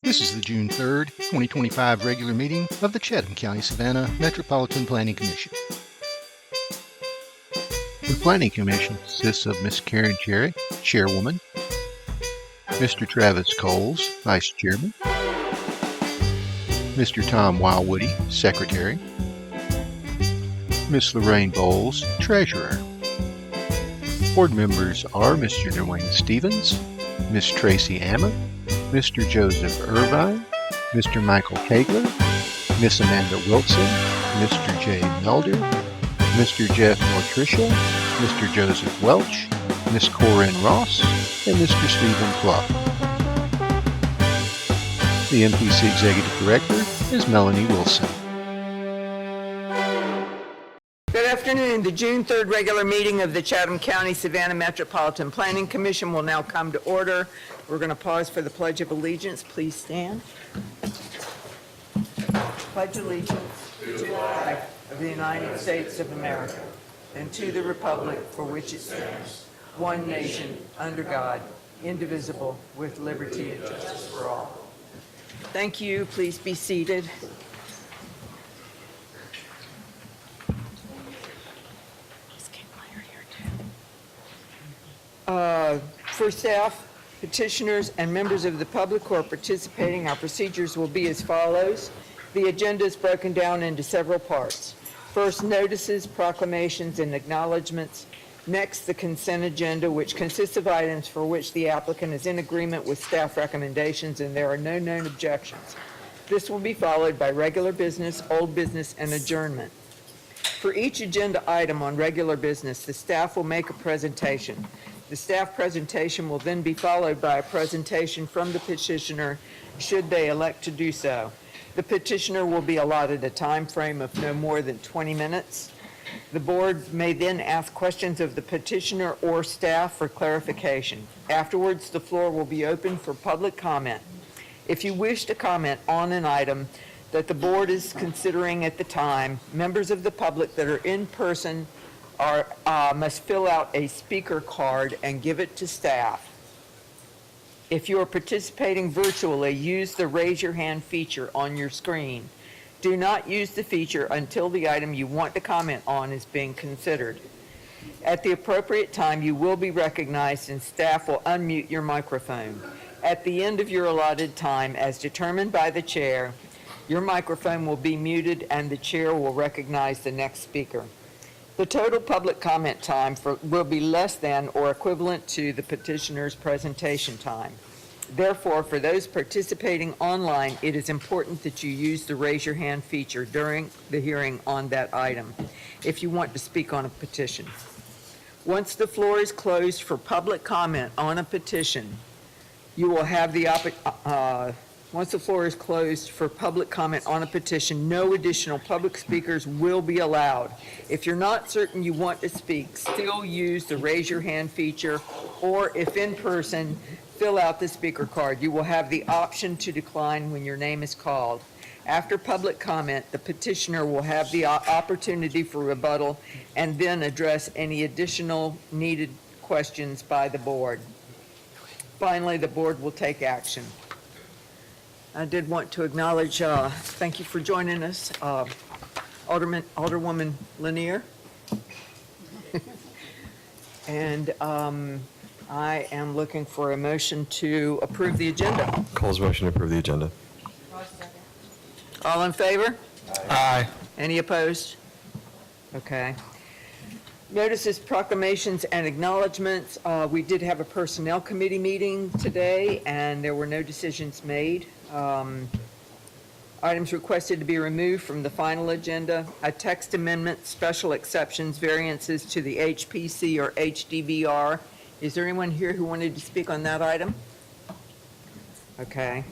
This is the June 3rd, 2025 regular meeting of the Chatham County-Savannah Metropolitan Planning Commission. The Planning Commission consists of Ms. Karen Cherry, Chairwoman, Mr. Travis Coles, Vice Chairman, Mr. Tom Wildwoody, Secretary, Ms. Lorraine Bowles, Treasurer. Board members are Mr. Dwayne Stevens, Ms. Tracy Ammon, Mr. Joseph Irvine, Mr. Michael Kagler, Ms. Amanda Wilson, Mr. Jay Melder, Mr. Jeff Nortricia, Mr. Joseph Welch, Ms. Corinne Ross, and Mr. Stephen Clough. The MPC Executive Director is Melanie Wilson. Good afternoon. The June 3rd regular meeting of the Chatham County-Savannah Metropolitan Planning Commission will now come to order. We're going to pause for the Pledge of Allegiance. Please stand. Pledge allegiance to the flag of the United States of America and to the republic for which it stands, one nation, under God, indivisible, with liberty and justice for all. Thank you. Please be seated. For staff, petitioners, and members of the public who are participating, our procedures will be as follows. The agenda is broken down into several parts. First, notices, proclamations, and acknowledgments. Next, the consent agenda, which consists of items for which the applicant is in agreement with staff recommendations and there are no known objections. This will be followed by regular business, old business, and adjournment. For each agenda item on regular business, the staff will make a presentation. The staff presentation will then be followed by a presentation from the petitioner, should they elect to do so. The petitioner will be allotted a time frame of no more than 20 minutes. The board may then ask questions of the petitioner or staff for clarification. Afterwards, the floor will be open for public comment. If you wish to comment on an item that the board is considering at the time, members of the public that are in person must fill out a speaker card and give it to staff. If you are participating virtually, use the raise your hand feature on your screen. Do not use the feature until the item you want to comment on is being considered. At the appropriate time, you will be recognized and staff will unmute your microphone. At the end of your allotted time, as determined by the chair, your microphone will be muted and the chair will recognize the next speaker. The total public comment time will be less than or equivalent to the petitioner's presentation time. Therefore, for those participating online, it is important that you use the raise your hand feature during the hearing on that item if you want to speak on a petition. Once the floor is closed for public comment on a petition, you will have the Once the floor is closed for public comment on a petition, no additional public speakers will be allowed. If you're not certain you want to speak, still use the raise your hand feature, or if in person, fill out the speaker card. You will have the option to decline when your name is called. After public comment, the petitioner will have the opportunity for rebuttal and then address any additional needed questions by the board. Finally, the board will take action. I did want to acknowledge, thank you for joining us, Alderwoman Lanier. And I am looking for a motion to approve the agenda. Cole's motion to approve the agenda. All in favor? Aye. Any opposed? Okay. Notices, proclamations, and acknowledgments. We did have a personnel committee meeting today, and there were no decisions made. Items requested to be removed from the final agenda: a text amendment, special exceptions, variances to the HPC or HDVR. Is there anyone here who wanted to speak on that item? Okay.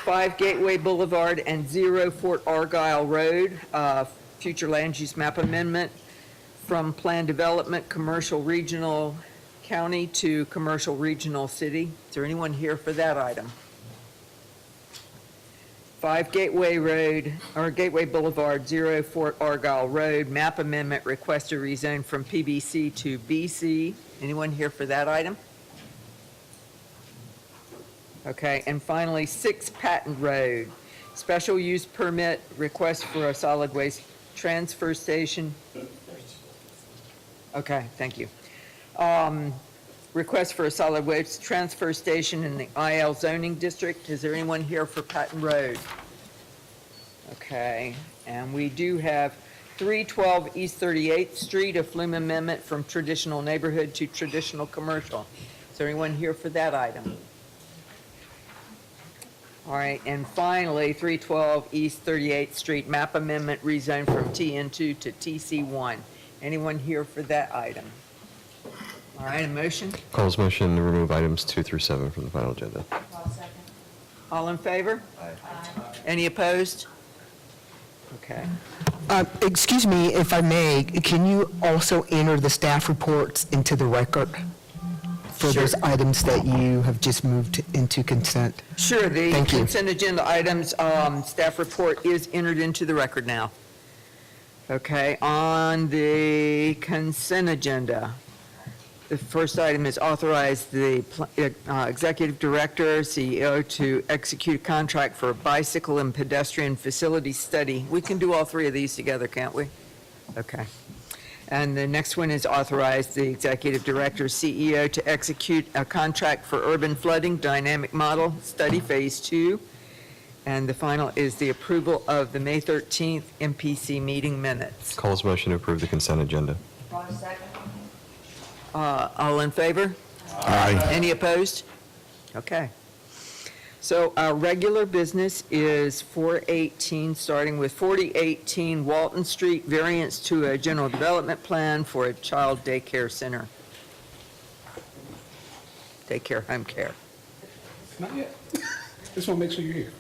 5 Gateway Boulevard and 0 Fort Argyle Road, future land use map amendment from plan development, commercial regional county to commercial regional city. Is there anyone here for that item? 5 Gateway Road, or Gateway Boulevard, 0 Fort Argyle Road, map amendment, request to rezone from PBC to BC. Anyone here for that item? Okay, and finally, 6 Patent Road, special use permit, request for a solid waste transfer station. Okay, thank you. Request for a solid waste transfer station in the IL zoning district. Is there anyone here for Patent Road? Okay, and we do have 312 East 38th Street, a flume amendment from traditional neighborhood to traditional commercial. Is there anyone here for that item? All right, and finally, 312 East 38th Street, map amendment rezone from TN2 to TC1. Anyone here for that item? All right, a motion? Calls motion to remove items 2 through 7 from the final agenda. All in favor? Aye. Any opposed? Okay. Excuse me, if I may, can you also enter the staff reports into the record for those items that you have just moved into consent? Sure, the Thank you. consent agenda items, staff report is entered into the record now. Okay, on the consent agenda, the first item is authorize the executive director, CEO, to execute a contract for a bicycle and pedestrian facility study. We can do all 3 of these together, can't we? Okay. And the next one is authorize the executive director, CEO, to execute a contract for urban flooding dynamic model study phase 2. And the final is the approval of the May 13th MPC meeting minutes. Calls motion to approve the consent agenda. All in favor? Aye. Any opposed? Okay. So our regular business is 418, starting with 4018 Walton Street, variance to a general development plan for a child daycare center. Daycare, home care. Not yet. Just want to make sure you're here.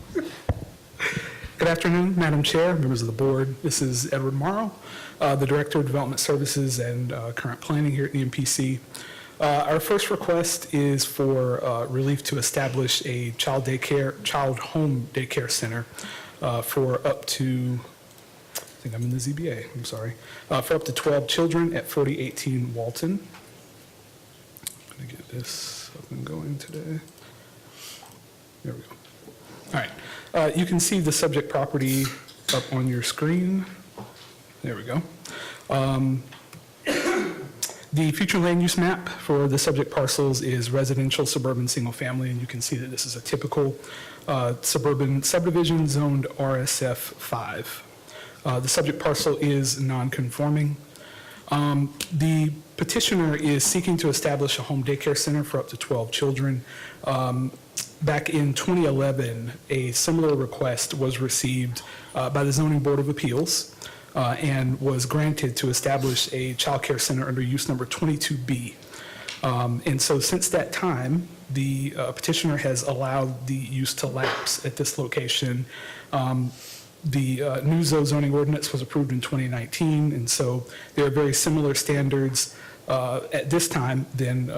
Good afternoon, Madam Chair, members of the board. This is Edward Morrow, the Director of Development Services and Current Planning here at the MPC. Our first request is for relief to establish a child home daycare center for up to, I think I'm in the ZBA, I'm sorry, for up to 12 children at 4018 Walton. I'm going to get this up and going today. There we go. All right. You can see the subject property up on your screen. There we go. The future land use map for the subject parcels is residential, suburban, single family, and you can see that this is a typical suburban subdivision zoned RSF 5. The subject parcel is non-conforming. The petitioner is seeking to establish a home daycare center for up to 12 children. Back in 2011, a similar request was received by the Zoning Board of Appeals and was granted to establish a child care center under use number 22B. And so since that time, the petitioner has allowed the use to lapse at this location. The new zoning ordinance was approved in 2019, and so there are very similar standards at this time than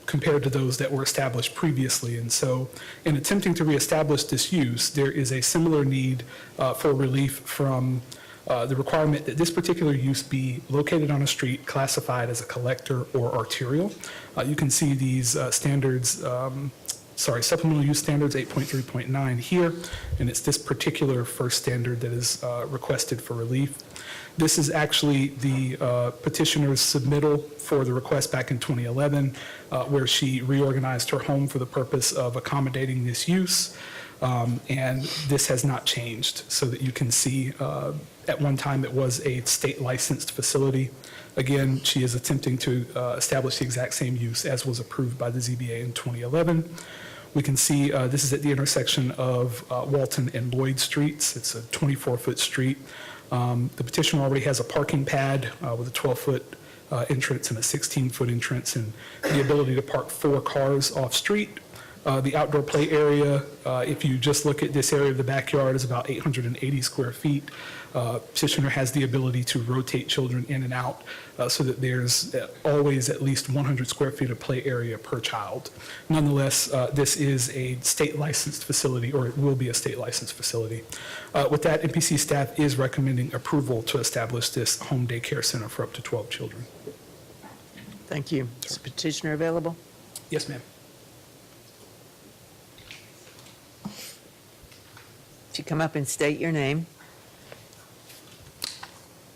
compared to those that were established previously. And so in attempting to reestablish this use, there is a similar need for relief from the requirement that this particular use be located on a street classified as a collector or arterial. You can see these standards, supplemental use standards 8.3.9 here, and it's this particular first standard that is requested for relief. This is actually the petitioner's submittal for the request back in 2011, where she reorganized her home for the purpose of accommodating this use, and this has not changed, so that you can see at one time it was a state licensed facility. Again, she is attempting to establish the exact same use as was approved by the ZBA in 2011. We can see this is at the intersection of Walton and Lloyd Streets. It's a 24-foot street. The petitioner already has a parking pad with a 12-foot entrance and a 16-foot entrance, and the ability to park 4 cars off-street. The outdoor play area, if you just look at this area of the backyard, is about 880 square feet. Petitioner has the ability to rotate children in and out so that there's always at least 100 square feet of play area per child. Nonetheless, this is a state licensed facility, or it will be a state licensed facility. With that, MPC staff is recommending approval to establish this home daycare center for up to 12 children. Thank you. Is the petitioner available? Yes, ma'am. you come up and state your name?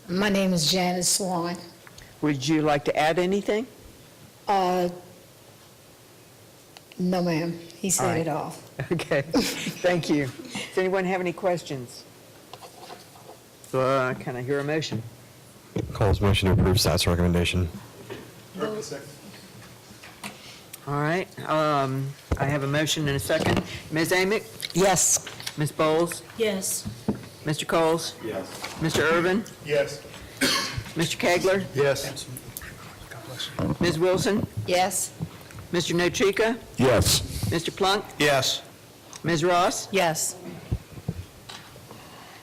My name is Janice Swan. Would you like to add anything? No, ma'am. He All said right. it all. Okay, thank you. Does anyone have any questions? Can I hear a motion? Calls motion to approve staff's recommendation. All right, I have a motion and a second. Ms. Amick? Yes. Ms. Bowles? Yes. Mr. Coles? Yes. Mr. Irvin? Yes. Mr. Kegler? Yes. God bless you. Ms. Wilson? Yes. Mr. Notrika? Yes. Mr. Plunk? Yes. Ms. Ross? Yes.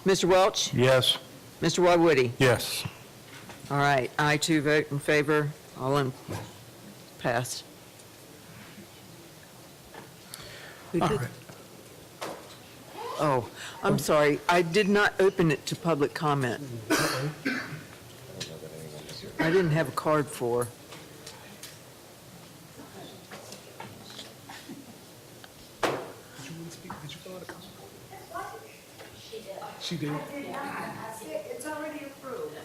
Mr. Welch? Yes. Mr. Wadwoody? Yes. All right, I too vote in favor. All in, passed. We All did- right. Oh, I'm sorry, I did not open it to public comment. I didn't have a card for. Did you want to speak? Did you fill out a comment? She did. It's already approved.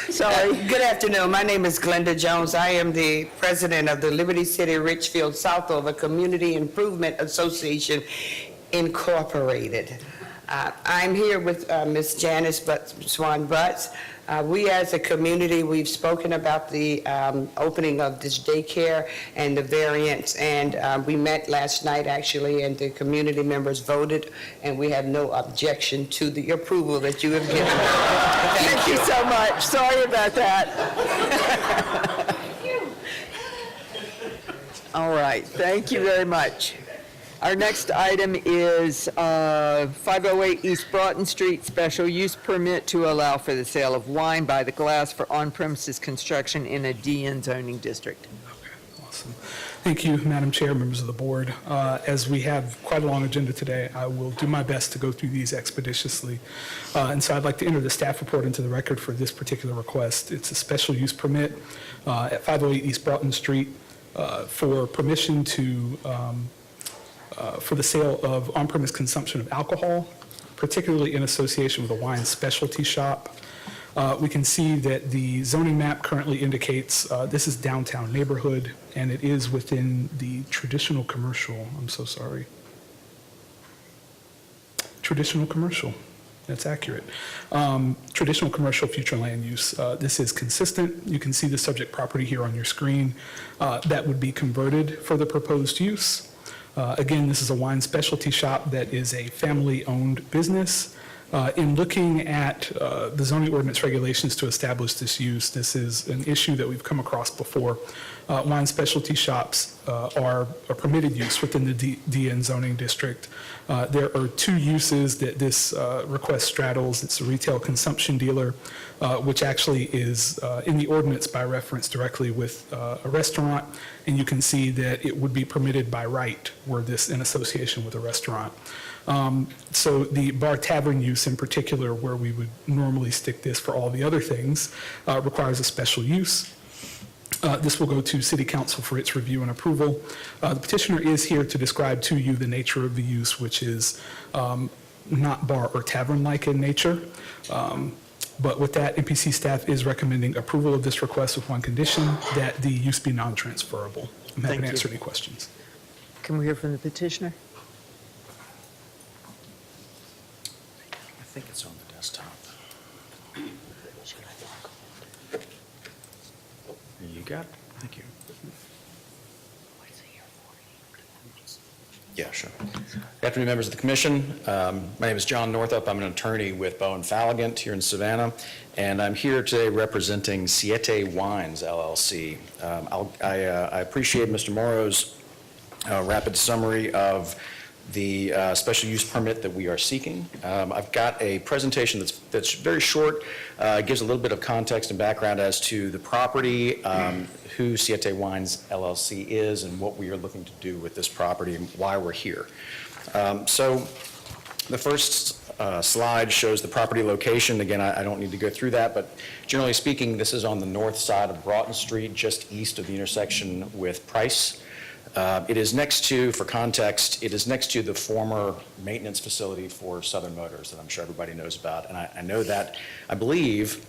Sorry. Good afternoon. My name is Glenda Jones. I am the president of the Liberty City Richfield Southover Community Improvement Association Incorporated. I'm here with Ms. Janice Swan Butts. We as a community, we've spoken about the opening of this daycare and the variance, and we met last night actually, and the community members voted, and we have no objection to the approval that you have given. Thank you so much. Sorry about that. All right, thank you very much. Our next item is 508 East Broughton Street, special use permit to allow for the sale of wine by the glass for on-premises construction in a DN zoning district. Awesome. Thank you, Madam Chair, members of the board. As we have quite a long agenda today, I will do my best to go through these expeditiously. And so I'd like to enter the staff report into the record for this particular request. It's a special use permit at 508 East Broughton Street for permission to for the sale of on-premise consumption of alcohol, particularly in association with a wine specialty shop. We can see that the zoning map currently indicates this is downtown neighborhood, and it is within the traditional commercial, I'm so sorry. Traditional commercial, that's accurate. Traditional commercial future land use. This is consistent. You can see the subject property here on your screen. That would be converted for the proposed use. Again, this is a wine specialty shop that is a family-owned business. In looking at the zoning ordinance regulations to establish this use, this is an issue that we've come across before. Wine specialty shops are a permitted use within the DN zoning district. There are two uses that this request straddles. It's a retail consumption dealer, which actually is in the ordinance by reference directly with a restaurant, and you can see that it would be permitted by right were this in association with a restaurant. So the bar tavern use in particular, where we would normally stick this for all the other things, requires a special use. This will go to City Council for its review and approval. The petitioner is here to describe to you the nature of the use, which is not bar or tavern-like in nature. But with that, MPC staff is recommending approval of this request with one condition, that the use be non-transferable. I'm happy Thank to you. answer any questions. Can we hear from the petitioner? I think it's on the desktop. There you got it. Thank you. Yeah, sure. Good afternoon, members of the commission. My name is John Northup. I'm an attorney with Bowen Falligant here in Savannah, and I'm here today representing Siete Wines, LLC. I appreciate Mr. Morrow's rapid summary of the special use permit that we are seeking. I've got a presentation that's very short, gives a little bit of context and background as to the property, who Siete Wines LLC is, and what we are looking to do with this property and why we're here. So the first slide shows the property location. Again, I don't need to go through that, but generally speaking, this is on the north side of Broughton Street, just east of the intersection with Price. It is next to, for context, it is next to the former maintenance facility for Southern Motors that I'm sure everybody knows about. And I know that, I believe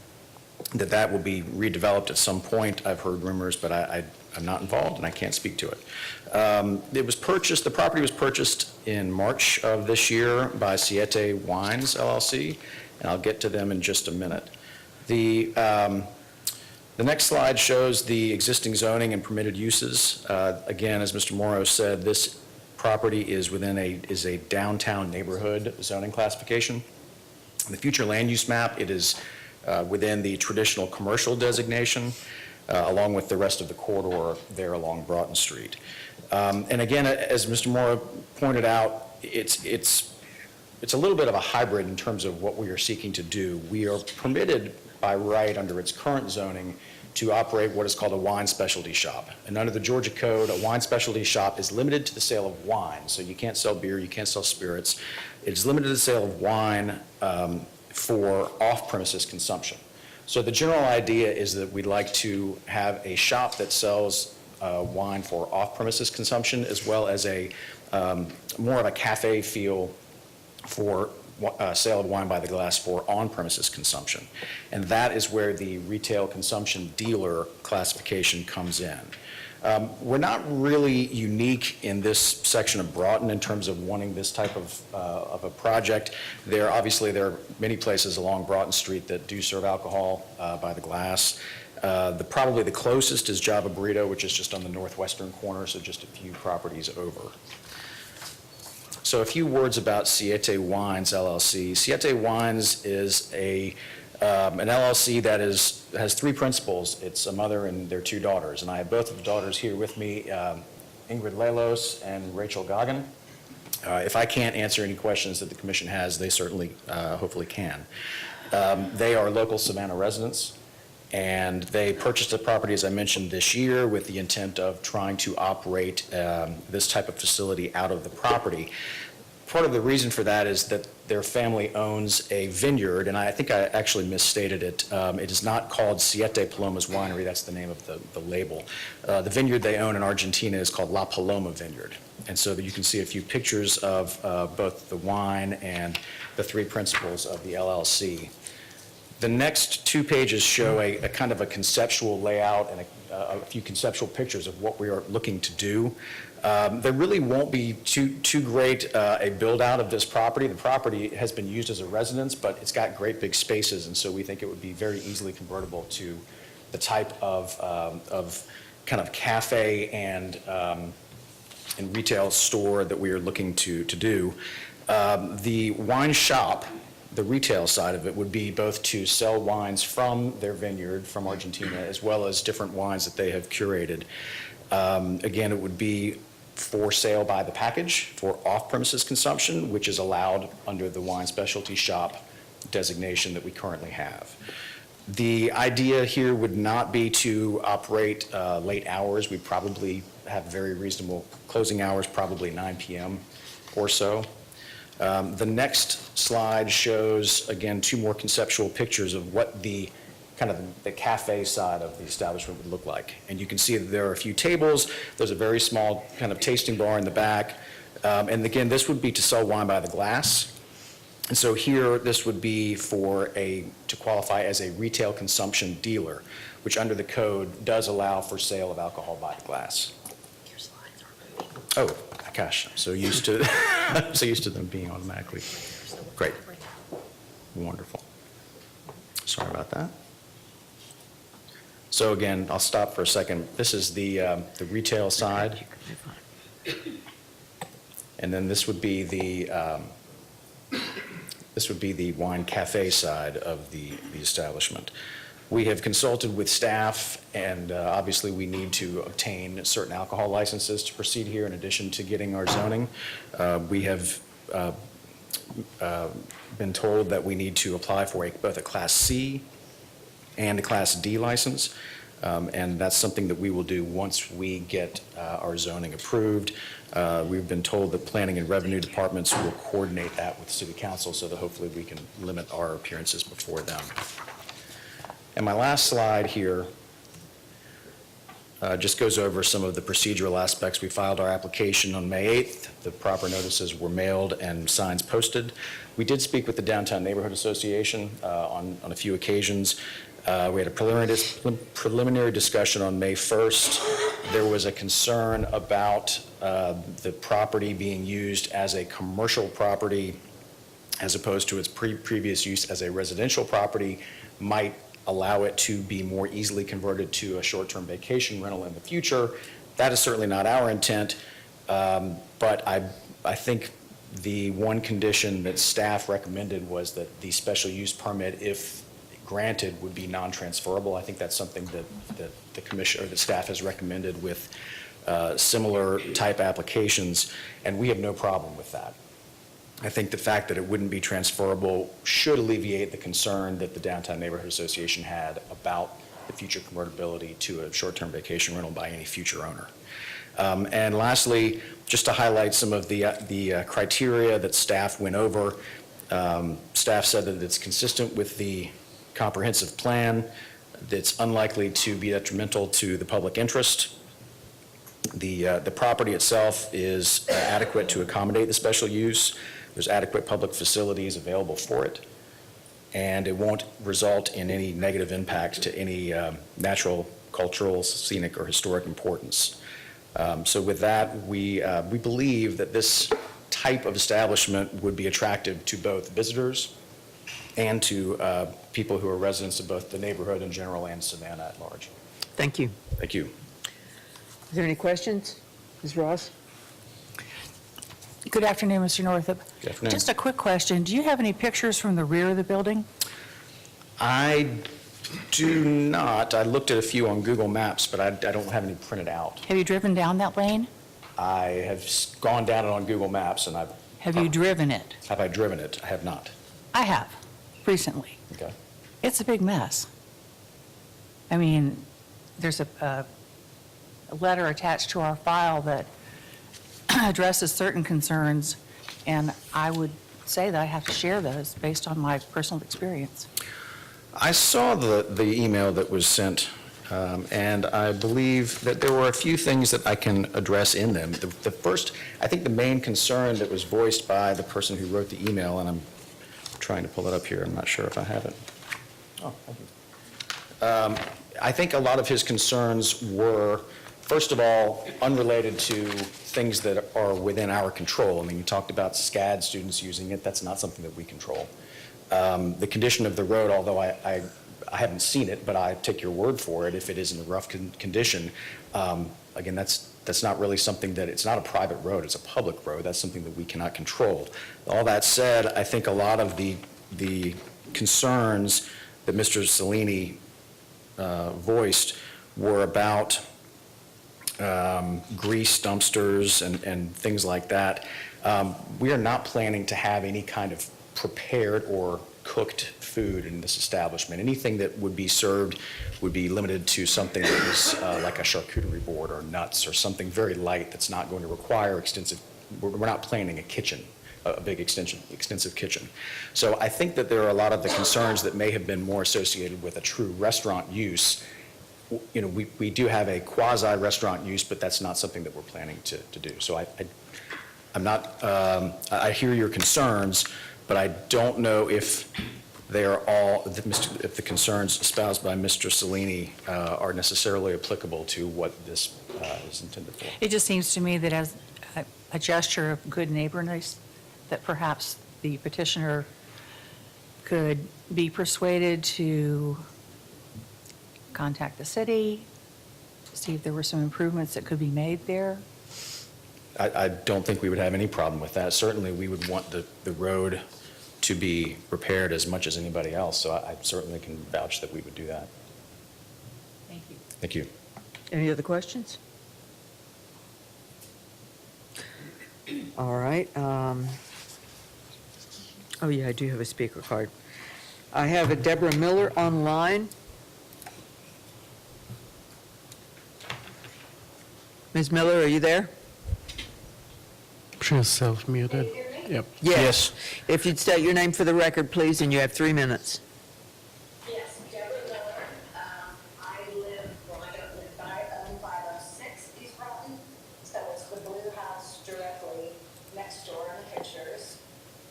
that that will be redeveloped at some point. I've heard rumors, but I'm not involved and I can't speak to it. It was purchased, the property was purchased in March of this year by Siete Wines LLC, and I'll get to them in just a minute. The next slide shows the existing zoning and permitted uses. Again, as Mr. Morrow said, this property is is a downtown neighborhood zoning classification. In the future land use map, it is within the traditional commercial designation, along with the rest of the corridor there along Broughton Street. And again, as Mr. Morrow pointed out, it's a little bit of a hybrid in terms of what we are seeking to do. We are permitted by right under its current zoning to operate what is called a wine specialty shop. And under the Georgia Code, a wine specialty shop is limited to the sale of wine. So you can't sell beer, you can't sell spirits. It is limited to the sale of wine for off-premises consumption. So the general idea is that we'd like to have a shop that sells wine for off-premises consumption, as well as a more of a cafe feel for sale of wine by the glass for on-premises consumption. And that is where the retail consumption dealer classification comes in. We're not really unique in this section of Broughton in terms of wanting this type of a project. Obviously, there are many places along Broughton Street that do serve alcohol by the glass. Probably the closest is Java Burrito, which is just on the northwestern corner, so just a few properties over. So a few words about Siete Wines LLC. Siete Wines is an LLC that has three principals. It's a mother and their two daughters, and I have both of the daughters here with me, Ingrid Lelos and Rachel Goggin. If I can't answer any questions that the commission has, they certainly, hopefully can. They are local Savannah residents, and they purchased the property, as I mentioned, this year with the intent of trying to operate this type of facility out of the property. Part of the reason for that is that their family owns a vineyard, and I think I actually misstated it. It is not called Siete Palomas Winery, that's the name of the label. The vineyard they own in Argentina is called La Paloma Vineyard. And so that you can see a few pictures of both the wine and the three principals of the LLC. The next 2 pages show a kind of a conceptual layout and a few conceptual pictures of what we are looking to do. There really won't be too great a build out of this property. The property has been used as a residence, but it's got great big spaces, and so we think it would be very easily convertible to the type of kind of cafe and retail store that we are looking to do. The wine shop, the retail side of it, would be both to sell wines from their vineyard from Argentina, as well as different wines that they have curated. Again, it would be for sale by the package for off-premises consumption, which is allowed under the wine specialty shop designation that we currently have. The idea here would not be to operate late hours. We probably have very reasonable closing hours, probably 9 p.m. or so. The next slide shows, again, 2 more conceptual pictures of what the kind of the cafe side of the establishment would look like. And you can see that there are a few tables. There's a very small kind of tasting bar in the back. And again, this would be to sell wine by the glass. And so here, this would be to qualify as a retail consumption dealer, which under the code does allow for sale of alcohol by the glass. Oh, gosh, I'm so used to them being automatically. Great. Wonderful. Sorry about that. So again, I'll stop for a second. This is the retail side. And then this would be the wine cafe side of the establishment. We have consulted with staff, and obviously we need to obtain certain alcohol licenses to proceed here in addition to getting our zoning. We have been told that we need to apply for both a Class C and a Class D license, and that's something that we will do once we get our zoning approved. We've been told that planning and revenue departments will coordinate that with city council so that hopefully we can limit our appearances before them. And my last slide here just goes over some of the procedural aspects. We filed our application on May 8th. The proper notices were mailed and signs posted. We did speak with the Downtown Neighborhood Association on a few occasions. We had a preliminary discussion on May 1st. There was a concern about the property being used as a commercial property as opposed to its previous use as a residential property might allow it to be more easily converted to a short-term vacation rental in the future. That is certainly not our intent, but I think the one condition that staff recommended was that the special use permit, if granted, would be non-transferable. I think that's something that the commission or the staff has recommended with similar type applications, and we have no problem with that. I think the fact that it wouldn't be transferable should alleviate the concern that the Downtown Neighborhood Association had about the future convertibility to a short-term vacation rental by any future owner. And lastly, just to highlight some of the criteria that staff went over, staff said that it's consistent with the comprehensive plan, that's unlikely to be detrimental to the public interest. The property itself is adequate to accommodate the special use. There's adequate public facilities available for it, and it won't result in any negative impact to any natural, cultural, scenic, or historic importance. So with that, we believe that this type of establishment would be attractive to both visitors and to people who are residents of both the neighborhood in general and Savannah at large. Thank you. Thank you. Is there any questions? Ms. Ross? Good afternoon, Mr. Northup. Good afternoon. Just a quick question. Do you have any pictures from the rear of the building? I do not. I looked at a few on Google Maps, but I don't have any printed out. Have you driven down that lane? I have gone down it on Google Maps, and Have you driven it? have I driven it? I have not. I have, recently. Okay. It's a big mess. I mean, there's a letter attached to our file that addresses certain concerns, and I would say that I have to share those based on my personal experience. I saw the email that was sent, and I believe that there were a few things that I can address in them. The first, I think the main concern that was voiced by the person who wrote the email, and I'm trying to pull it up here, I'm not sure if I have it. Oh, thank you. I think a lot of his concerns were, first of all, unrelated to things that are within our control. I mean, you talked about SCAD students using it. That's not something that we control. The condition of the road, although I haven't seen it, but I take your word for it, if it is in a rough condition, again, that's not really something that, it's not a private road, it's a public road. That's something that we cannot control. All that said, I think a lot of the concerns that Mr. Cellini voiced were about grease dumpsters and things like that. We are not planning to have any kind of prepared or cooked food in this establishment. Anything that would be served would be limited to something that was like a charcuterie board or nuts or something very light that's not going to require extensive, we're not planning a kitchen, a big extensive kitchen. So I think that there are a lot of the concerns that may have been more associated with a true restaurant use. You know, we do have a quasi-restaurant use, but that's not something that we're planning to do. So I'm not, I hear your concerns, but I don't know if they are all, if the concerns espoused by Mr. Cellini are necessarily applicable to what this is intended for. It just seems to me that as a gesture of good neighborliness, that perhaps the petitioner could be persuaded to contact the city, see if there were some improvements that could be made there. I don't think we would have any problem with that. Certainly, we would want the road to be repaired as much as anybody else, so I certainly can vouch that we would do that. Thank you. Thank you. Any other questions? All right. Oh, yeah, I do have a speaker card. I have a Deborah Miller online. Ms. Miller, are you there? She is self-muted. Yep. Yes. If you'd state your name for the record, please, and you have 3 minutes. Yes, Deborah Miller. I live, well, I don't live by pictures.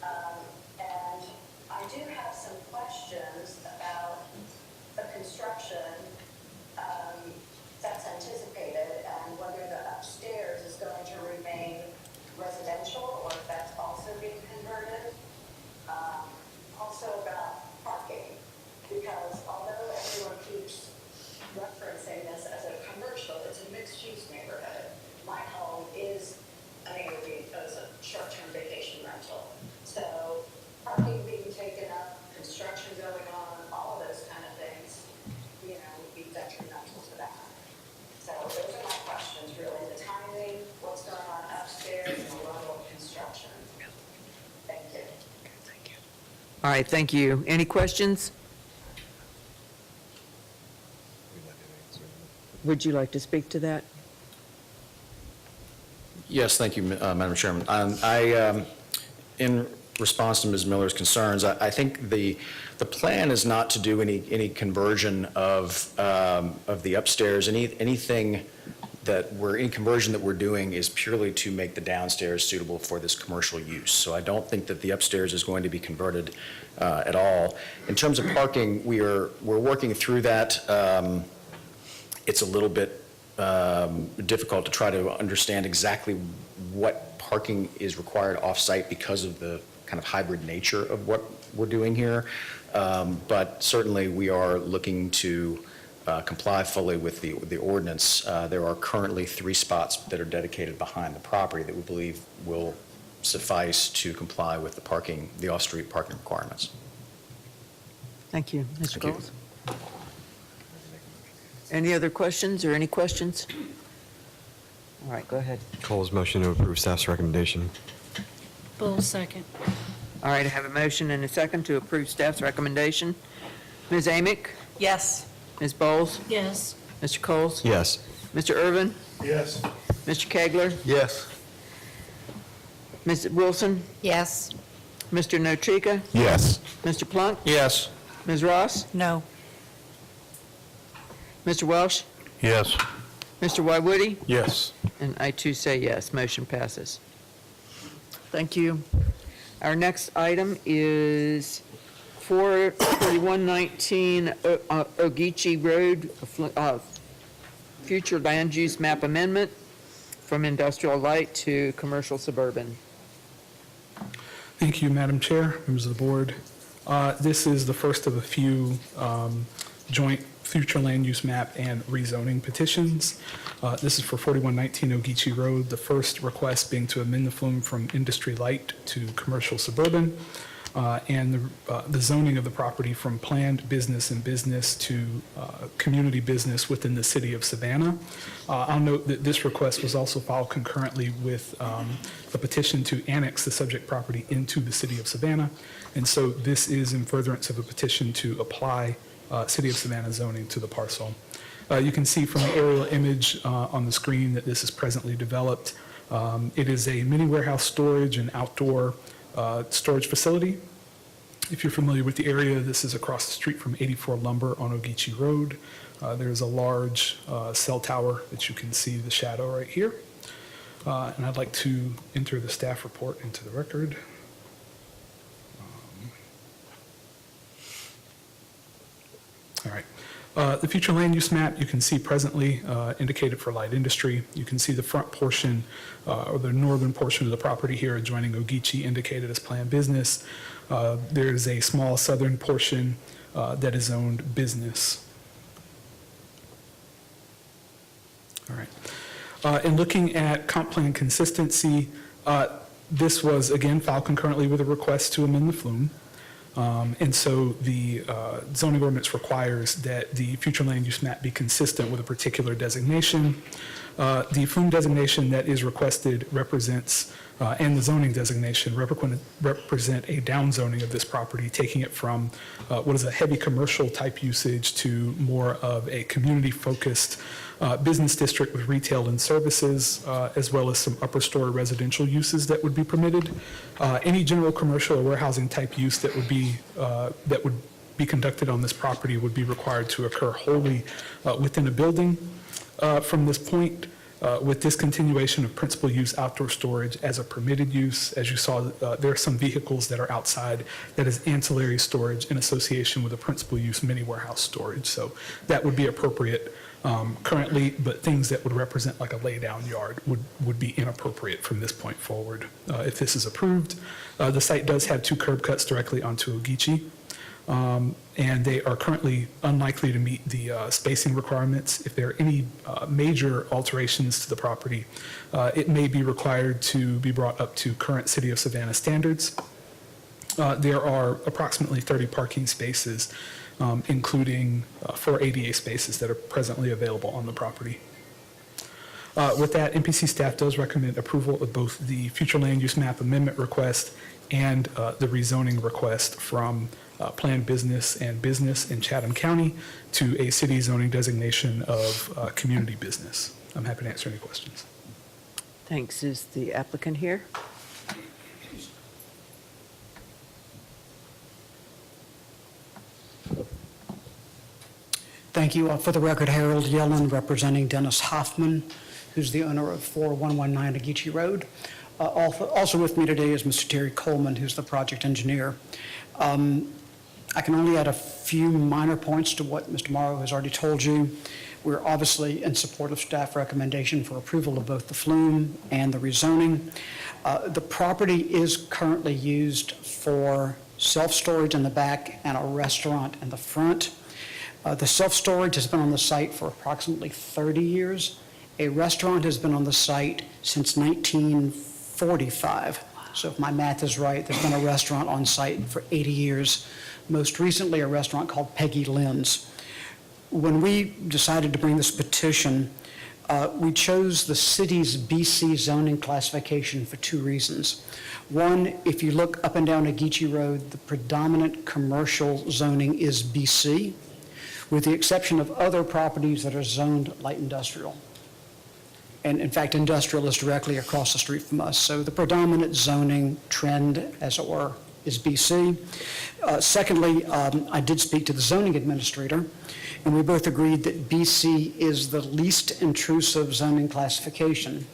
And I do have some questions about the construction that's anticipated and whether the upstairs is going to remain residential or if that's also being converted. Also about parking, because although everyone keeps referencing this as a commercial, it's a mixed-use neighborhood. My home is an Airbnb, as a short-term vacation rental. So parking being taken up, construction going on, all of those kind of things, you know, would be detrimental to that. So those are my questions, really, the timing, what's going on upstairs, and the level of construction. Thank you. All right, thank you. Any questions? Would you like to speak to that? Yes, thank you, Madam Chairman. In response to Ms. Miller's concerns, I think the plan is not to do any conversion of the upstairs. Anything any conversion that we're doing is purely to make the downstairs suitable for this commercial use. So I don't think that the upstairs is going to be converted at all. In terms of parking, we're working through that. It's a little bit difficult to try to understand exactly what parking is required off-site because of the kind of hybrid nature of what we're doing here. But certainly we are looking to comply fully with the ordinance. There are currently 3 spots that are dedicated behind the property that we believe will suffice to comply with the off-street parking requirements. Thank you. Mr. Thank you. Coles? Any other questions or any questions? All right, go ahead. Cole's motion to approve staff's recommendation. Bull second. All right, I have a motion and a second to approve staff's recommendation. Ms. Amick? Yes. Ms. Bowles? Yes. Mr. Coles? Yes. Mr. Irvin? Yes. Mr. Kegler? Yes. Ms. Wilson? Yes. Mr. Notrika? Yes. Mr. Plunk? Yes. Ms. Ross? No. Mr. Welsh? Yes. Mr. Wywoody? Yes. And I too say yes. Motion passes. Thank you. Our next item is 4119 Ogeechee Road, future land use map amendment from industrial light to commercial suburban. Thank you, Madam Chair, members of the board. This is the first of a few joint future land use map and rezoning petitions. This is for 4119 Ogeechee Road, the first request being to amend the flume from industry light to commercial suburban, and the zoning of the property from planned business and business to community business within the city of Savannah. I'll note that this request was also filed concurrently with a petition to annex the subject property into the city of Savannah, and so this is in furtherance of a petition to apply City of Savannah zoning to the parcel. You can see from the aerial image on the screen that this is presently developed. It is a mini warehouse storage and outdoor storage facility. If you're familiar with the area, this is across the street from 84 Lumber on Ogeechee Road. There's a large cell tower that you can see the shadow right here. And I'd like to enter the staff report into the record. All right. The future land use map you can see presently indicated for light industry. You can see the front portion or the northern portion of the property here adjoining Ogeechee indicated as planned business. There's a small southern portion that is zoned business. All right. In looking at comp plan consistency, this was again filed concurrently with a request to amend the flume. And so the zoning ordinance requires that the future land use map be consistent with a particular designation. The flume designation that is requested represents, and the zoning designation represent a downzoning of this property, taking it from what is a heavy commercial type usage to more of a community-focused business district with retail and services, as well as some upper story residential uses that would be permitted. Any general commercial or warehousing type use that would be conducted on this property would be required to occur wholly within a building. From this point, With discontinuation of principal use outdoor storage as a permitted use, as you saw, there are some vehicles that are outside that is ancillary storage in association with a principal use mini warehouse storage. So that would be appropriate currently, but things that would represent like a lay-down yard would be inappropriate from this point forward. If this is approved, the site does have 2 curb cuts directly onto Ogeechee. And they are currently unlikely to meet the spacing requirements. If there are any major alterations to the property, it may be required to be brought up to current City of Savannah standards. There are approximately 30 parking spaces, including 4 ADA spaces that are presently available on the property. With that, MPC staff does recommend approval of both the future land use map amendment request and the rezoning request from planned business and business in Chatham County to a city zoning designation of community business. I'm happy to answer any questions. Thanks. Is the applicant here? Thank you. For the record, Harold Yellen, representing Dennis Hoffman, who's the owner of 4119 Ogeechee Road. Also with me today is Mr. Terry Coleman, who's the project engineer. I can only add a few minor points to what Mr. Morrow has already told you. We're obviously in support of staff recommendation for approval of both the flume and the rezoning. The property is currently used for self-storage in the back and a restaurant in the front. The self-storage has been on the site for approximately 30 years. A restaurant has been on the site since 1945. So if my math is right, there's been a restaurant on site for 80 years. Most recently, a restaurant called Peggy Lynn's. When we decided to bring this petition, we chose the city's BC zoning classification for 2 reasons. One, if you look up and down Ogeechee Road, the predominant commercial zoning is BC, with the exception of other properties that are zoned light industrial. And in fact, industrial is directly across the street from us. So the predominant zoning trend, as it were, is BC. Secondly, I did speak to the zoning administrator, and we both agreed that BC is the least intrusive zoning classification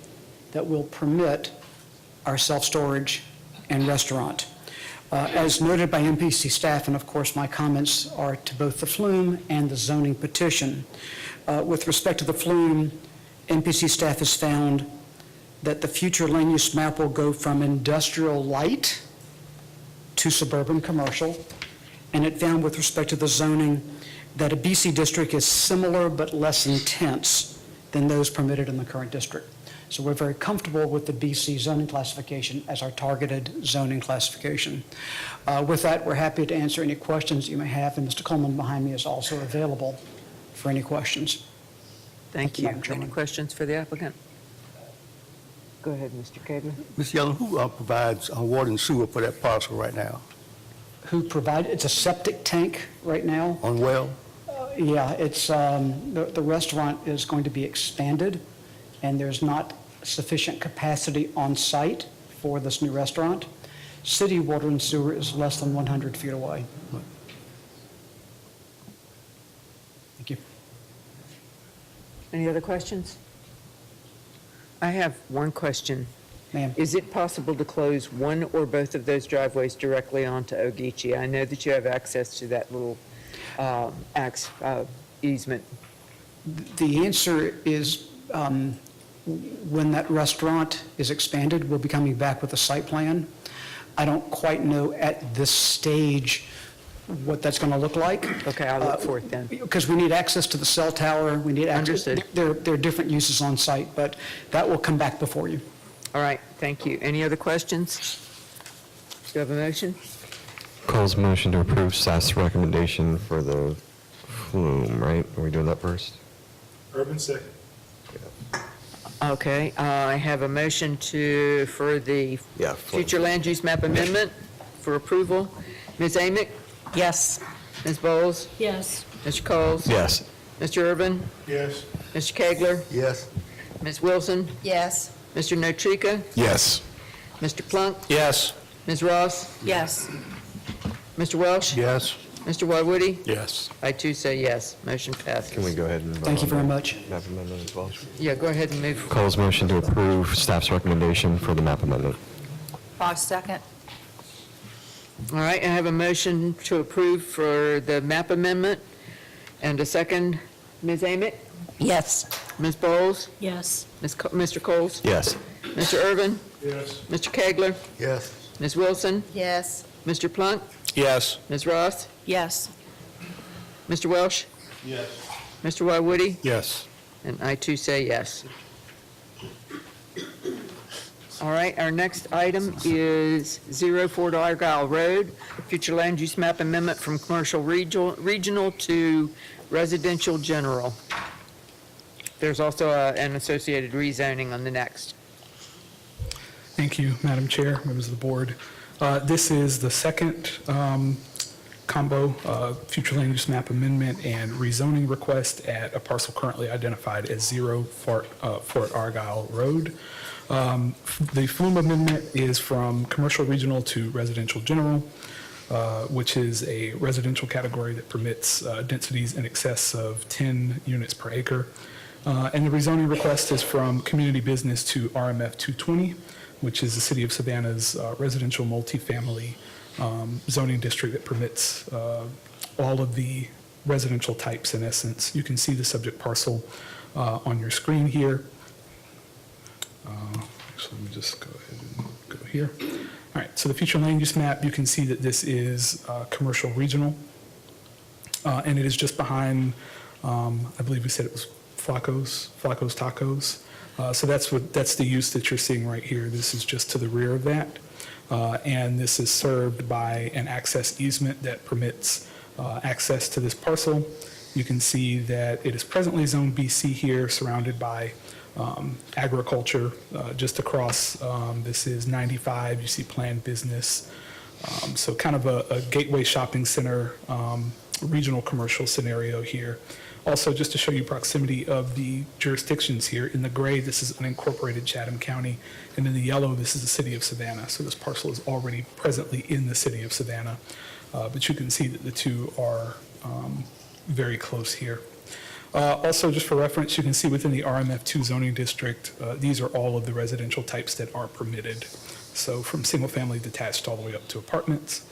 that will permit our self-storage and restaurant. As noted by MPC staff, and of course my comments are to both the flume and the zoning petition. With respect to the flume, MPC staff has found that the future land use map will go from industrial light to suburban commercial, and it found with respect to the zoning that a BC district is similar but less intense than those permitted in the current district. So we're very comfortable with the BC zoning classification as our targeted zoning classification. With that, we're happy to answer any questions you may have, and Mr. Coleman behind me is also available for any questions. Thank you. Madam Chairman. Any questions for the applicant? Go ahead, Mr. Kegler. Ms. Yellen, who provides water and sewer for that parcel right now? Who provide, it's a septic tank right now. On well? Yeah, it's, the restaurant is going to be expanded, and there's not sufficient capacity on site for this new restaurant. City water and sewer is less than 100 feet away. Thank you. Any other questions? I have one question. Ma'am. Is it possible to close one or both of those driveways directly onto Ogeechee? I know that you have access to that little easement. The answer is when that restaurant is expanded, we'll be coming back with a site plan. I don't quite know at this stage what that's going to look like. Okay, I'll look for it then. Because we need access to the cell tower, we need access. Understood. There are different uses on site, but that will come back before you. All right, thank you. Any other questions? Do you have a motion? Calls motion to approve staff's recommendation for the flume, right? Are we doing that first? Urban second. Okay, I have a motion for the Yeah. future land use map amendment for approval. Ms. Amick? Yes. Ms. Bowles? Yes. Mr. Coles? Yes. Mr. Urban? Yes. Mr. Kegler? Yes. Ms. Wilson? Yes. Mr. Notrika? Yes. Mr. Plunk? Yes. Ms. Ross? Yes. Mr. Welsh? Yes. Mr. Wydwoody? Yes. I too say yes. Motion passes. Can we go ahead and vote Thank you on very the much. map amendment as well? Yeah, go ahead and move. Cole's motion to approve staff's recommendation for the map amendment. I'll second. All right, I have a motion to approve for the map amendment, and a second. Ms. Amick? Yes. Ms. Bowles? Yes. Mr. Coles? Yes. Mr. Irvin? Yes. Mr. Kegler? Yes. Ms. Wilson? Yes. Mr. Plunk? Yes. Ms. Ross? Yes. Mr. Welsh? Yes. Mr. Wydwoody? Yes. And I too say yes. All right, our next item is 04 Argyle Road, future land use map amendment from commercial regional to residential general. There's also an associated rezoning on the next. Thank you, Madam Chair, members of the board. This is the second combo, future land use map amendment and rezoning request at a parcel currently identified as 0 Fort Argyle Road. The Flume amendment is from commercial regional to residential general, which is a residential category that permits densities in excess of 10 units per acre. And the rezoning request is from community business to RMF 220, which is the City of Savannah's residential multifamily zoning district that permits all of the residential types in essence. You can see the subject parcel on your screen here. So let me just go ahead and go here. All right, so the future land use map, you can see that this is commercial regional. And it is just behind, I believe we said it was Flacco's Tacos. So that's the use that you're seeing right here. This is just to the rear of that. And this is served by an access easement that permits access to this parcel. You can see that it is presently zone BC here, surrounded by agriculture just across. This is 95. You see planned business. So kind of a gateway shopping center, regional commercial scenario here. Also, just to show you proximity of the jurisdictions here, in the gray, this is unincorporated Chatham County, and in the yellow, this is the City of Savannah. So this parcel is already presently in the City of Savannah, but you can see that the two are very close here. Also, just for reference, you can see within the RMF2 zoning district, these are all of the residential types that are permitted. So from single-family detached all the way up to apartments.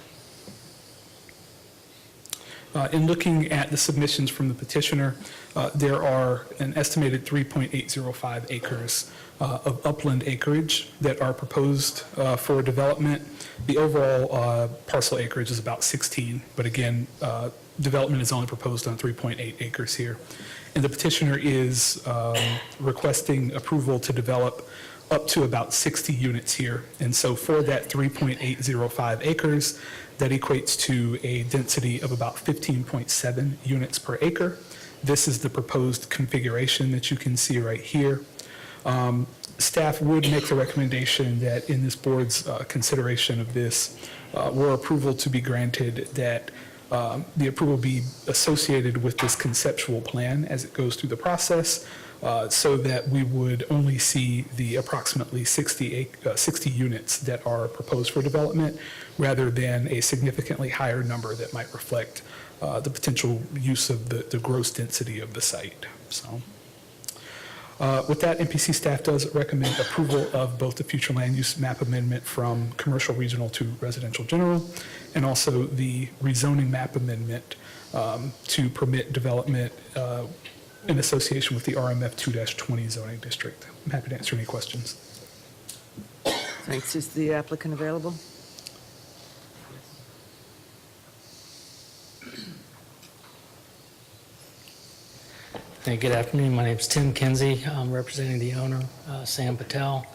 In looking at the submissions from the petitioner, there are an estimated 3.805 acres of upland acreage that are proposed for development. The overall parcel acreage is about 16, but again, development is only proposed on 3.8 acres here. And the petitioner is requesting approval to develop up to about 60 units here. And so for that 3.805 acres, that equates to a density of about 15.7 units per acre. This is the proposed configuration that you can see right here. Staff would make the recommendation that in this board's consideration of this, were approval to be granted, that the approval be associated with this conceptual plan as it goes through the process, so that we would only see the approximately 60 units that are proposed for development, rather than a significantly higher number that might reflect the potential use of the gross density of the site. So, with that, MPC staff does recommend approval of both the future land use map amendment from commercial regional to residential general, and also the rezoning map amendment to permit development in association with the RMF 2-20 zoning district. I'm happy to answer any questions. Thanks. Is the applicant available? Hey, good afternoon. My name is Tim Kinsey. I'm representing the owner, Sam Patel.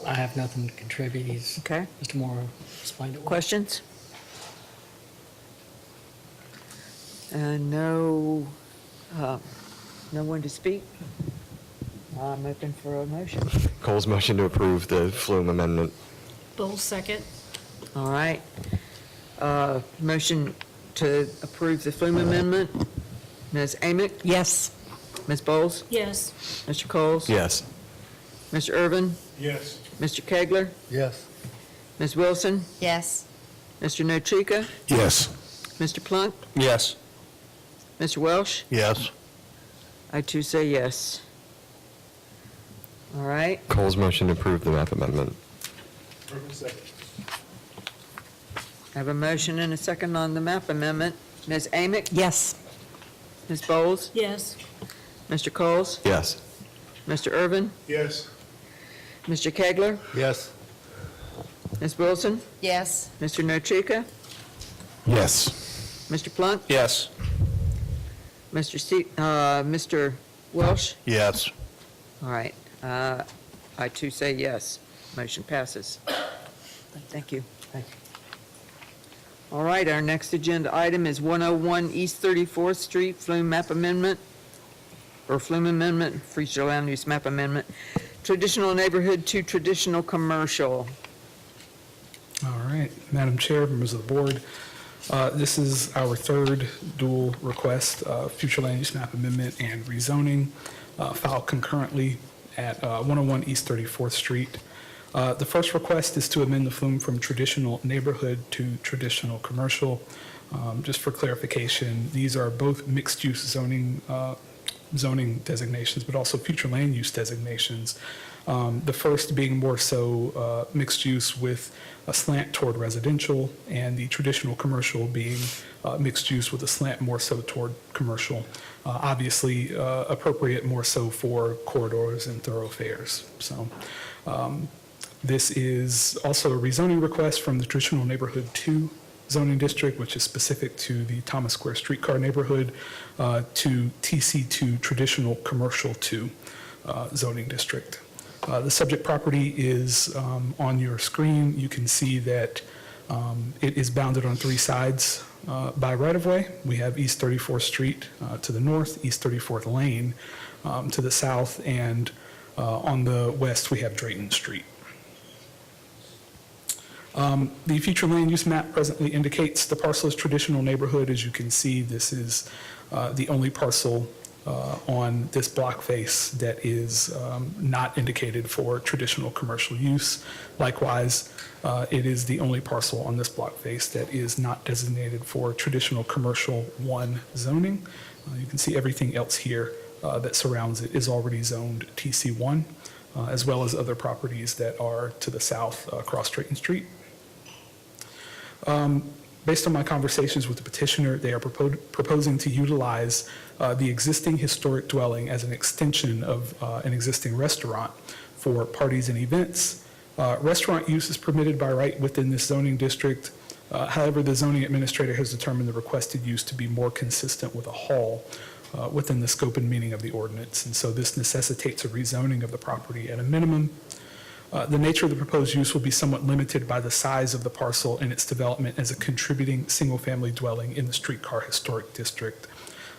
I have nothing to contribute. Okay. Mr. Moore explained it. Questions? No one to speak? I'm open for a motion. Cole's motion to approve the Flume amendment. Bull second. All right. Motion to approve the Flume amendment. Ms. Amick? Yes. Ms. Bowles? Yes. Mr. Coles? Yes. Mr. Irvin? Yes. Mr. Kegler? Yes. Ms. Wilson? Yes. Mr. Nochika? Yes. Mr. Plunk? Yes. Mr. Welsh? Yes. I too say yes. All right, Cole's motion to approve the map amendment. I have a motion and a second on the map amendment. Ms. Amick? Yes. Ms. Bowles? Yes. Mr. Coles? Yes. Mr. Irvin? Yes. Mr. Kegler? Yes. Ms. Wilson? Yes. Mr. Nochika? Yes. Mr. Plunk? Yes. Mr. Welsh? Yes. All right, I too say yes. Motion passes. Thank you. All right, our next agenda item is 101 East 34th Street Flume Map Amendment, or Flume Amendment, Future Land Use Map Amendment, traditional neighborhood to traditional commercial. All right, Madam Chair, members of the board, this is our third dual request, future land use map amendment and rezoning, filed concurrently at 101 East 34th Street. The first request is to amend the flume from traditional neighborhood to traditional commercial. Just for clarification, these are both mixed-use zoning designations, but also future land use designations. The first being more so mixed use with a slant toward residential, and the traditional commercial being mixed use with a slant more so toward commercial. Obviously, appropriate more so for corridors and thoroughfares. So this is also a rezoning request from the traditional neighborhood 2 zoning district, which is specific to the Thomas Square streetcar neighborhood, to TC2 traditional commercial 2 zoning district. The subject property is on your screen. You can see that it is bounded on 3 sides by right-of-way. We have East 34th Street to the north, East 34th Lane to the south, and on the west we have Drayton Street. The future land use map presently indicates the parcel is traditional neighborhood. As you can see, this is the only parcel on this block face that is not indicated for traditional commercial use. Likewise, it is the only parcel on this block face that is not designated for traditional commercial 1 zoning. You can see everything else here that surrounds it is already zoned TC1, as well as other properties that are to the south across Drayton Street. Based on my conversations with the petitioner, they are proposing to utilize the existing historic dwelling as an extension of an existing restaurant for parties and events. Restaurant use is permitted by right within this zoning district. However, the zoning administrator has determined the requested use to be more consistent with a hall within the scope and meaning of the ordinance. And so this necessitates a rezoning of the property at a minimum. The nature of the proposed use will be somewhat limited by the size of the parcel and its development as a contributing single-family dwelling in the streetcar historic district.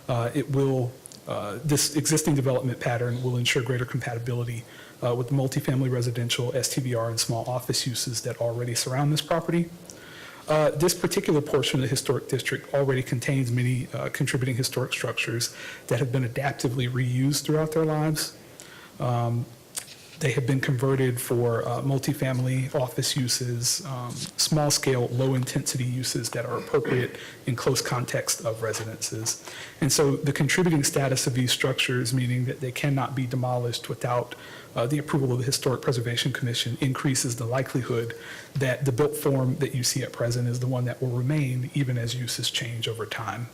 This existing development pattern will ensure greater compatibility with the multifamily residential, STVR, and small office uses that already surround this property. This particular portion of the historic district already contains many contributing historic structures that have been adaptively reused throughout their lives. They have been converted for multifamily office uses, small-scale, low-intensity uses that are appropriate in close context of residences. And so the contributing status of these structures, meaning that they cannot be demolished without the approval of the Historic Preservation Commission, increases the likelihood that the built form that you see at present is the one that will remain even as uses change over time.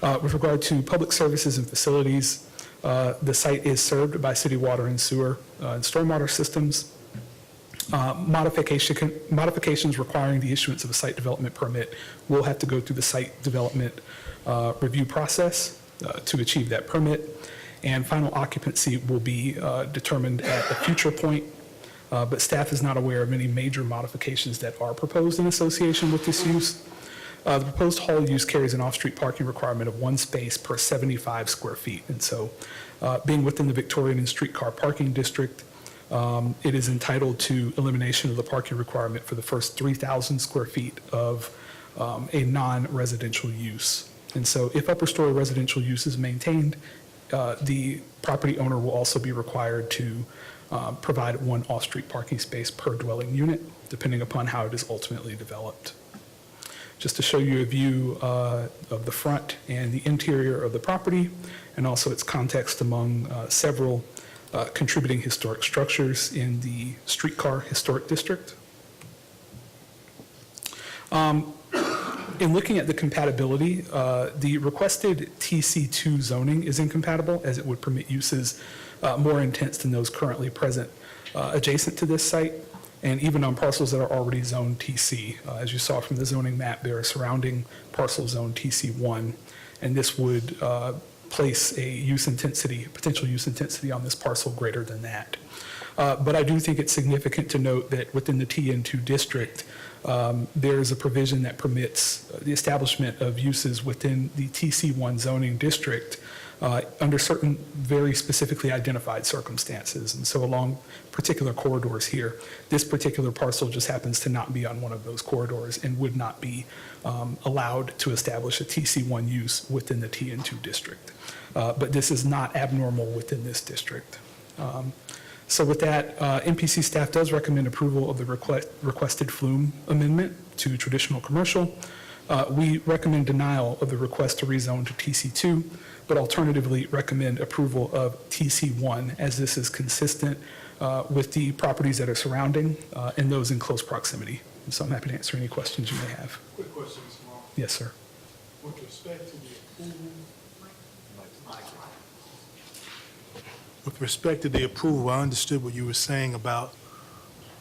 With regard to public services and facilities, the site is served by city water and sewer and stormwater systems. Modifications requiring the issuance of a site development permit will have to go through the site development review process to achieve that permit, and final occupancy will be determined at a future point, but staff is not aware of any major modifications that are proposed in association with this use. The proposed hall use carries an off-street parking requirement of 1 space per 75 square feet. And so being within the Victorian and streetcar parking district, it is entitled to elimination of the parking requirement for the first 3,000 square feet of a non-residential use. And so if upper story residential use is maintained, the property owner will also be required to provide 1 off-street parking space per dwelling unit, depending upon how it is ultimately developed. just to show you a view of the front and the interior of the property, and also its context among several contributing historic structures in the Streetcar Historic District. In looking at the compatibility, the requested TC2 zoning is incompatible, as it would permit uses more intense than those currently present adjacent to this site, and even on parcels that are already zoned TC. As you saw from the zoning map, there are surrounding parcel zone TC1, and this would place a use intensity, potential use intensity on this parcel greater than that. But I do think it's significant to note that within the TN2 district, there is a provision that permits the establishment of uses within the TC1 zoning district under certain very specifically identified circumstances. And so along particular corridors here, this particular parcel just happens to not be on one of those corridors and would not be allowed to establish a TC1 use within the TN2 district. But this is not abnormal within this district. So with that, MPC staff does recommend approval of the requested flume amendment to traditional commercial. We recommend denial of the request to rezone to TC2, but alternatively recommend approval of TC1, as this is consistent with the properties that are surrounding and those in close proximity. So I'm happy to answer any questions you may have. Quick question, Mr. Moore. Yes, sir. With respect to the approval, with respect to the approval, I understood what you were saying about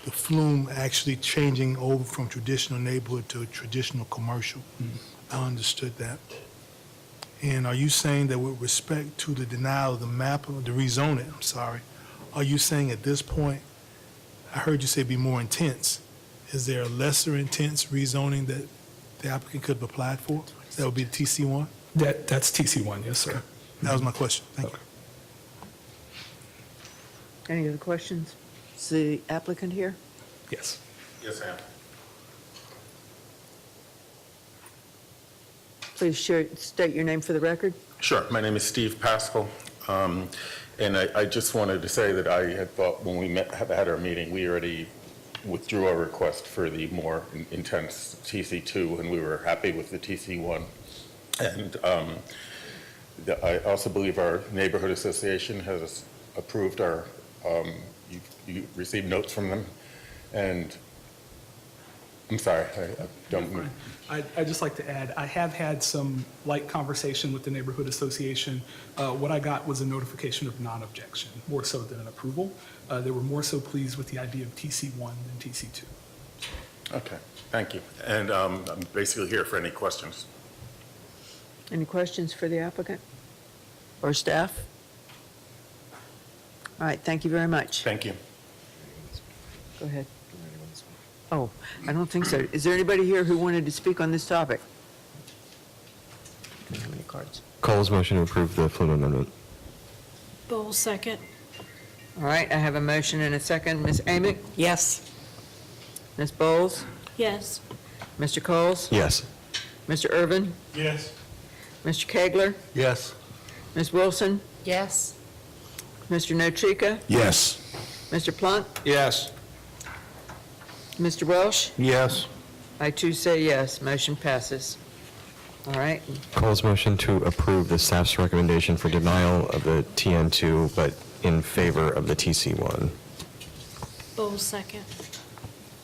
the flume actually changing over from traditional neighborhood to traditional commercial. I understood that. And are you saying that with respect to the denial of the map, or the rezoning, I'm sorry, are you saying at this point, I heard you say be more intense. Is there a lesser intense rezoning that the applicant could have applied for? That would be the TC1? That's TC1, yes, sir. That was my question. Thank you. Any other questions? Is the applicant here? Yes. Yes, ma'am. Please state your name for the record. Sure. My name is Steve Pascal. And I just wanted to say that I had thought when we had our meeting, we already withdrew our request for the more intense TC2, and we were happy with the TC1. And I also believe our neighborhood association has approved our, you received notes from them. And I'm sorry, I don't. I'd just like to add, I have had some light conversation with the neighborhood association. What I got was a notification of non-objection, more so than an approval. They were more so pleased with the idea of TC1 than TC2. Okay, thank you. And I'm basically here for any questions. Any questions for the applicant or staff? All right, thank you very much. Thank you. Go ahead. Oh, I don't think so. Is there anybody here who wanted to speak on this topic? I don't have any cards. Cole's motion to approve the flume amendment. Bowles, second. All right, I have a motion and a second. Ms. Amick? Yes. Ms. Bowles? Yes. Mr. Coles? Yes. Mr. Irvin? Yes. Mr. Kegler? Yes. Ms. Wilson? Yes. Mr. Notrika? Yes. Mr. Plunk? Yes. Mr. Welsh? Yes. I too say yes. Motion passes. All right. Cole's motion to approve the staff's recommendation for denial of the TN2, but in favor of the TC1. Bowles, second.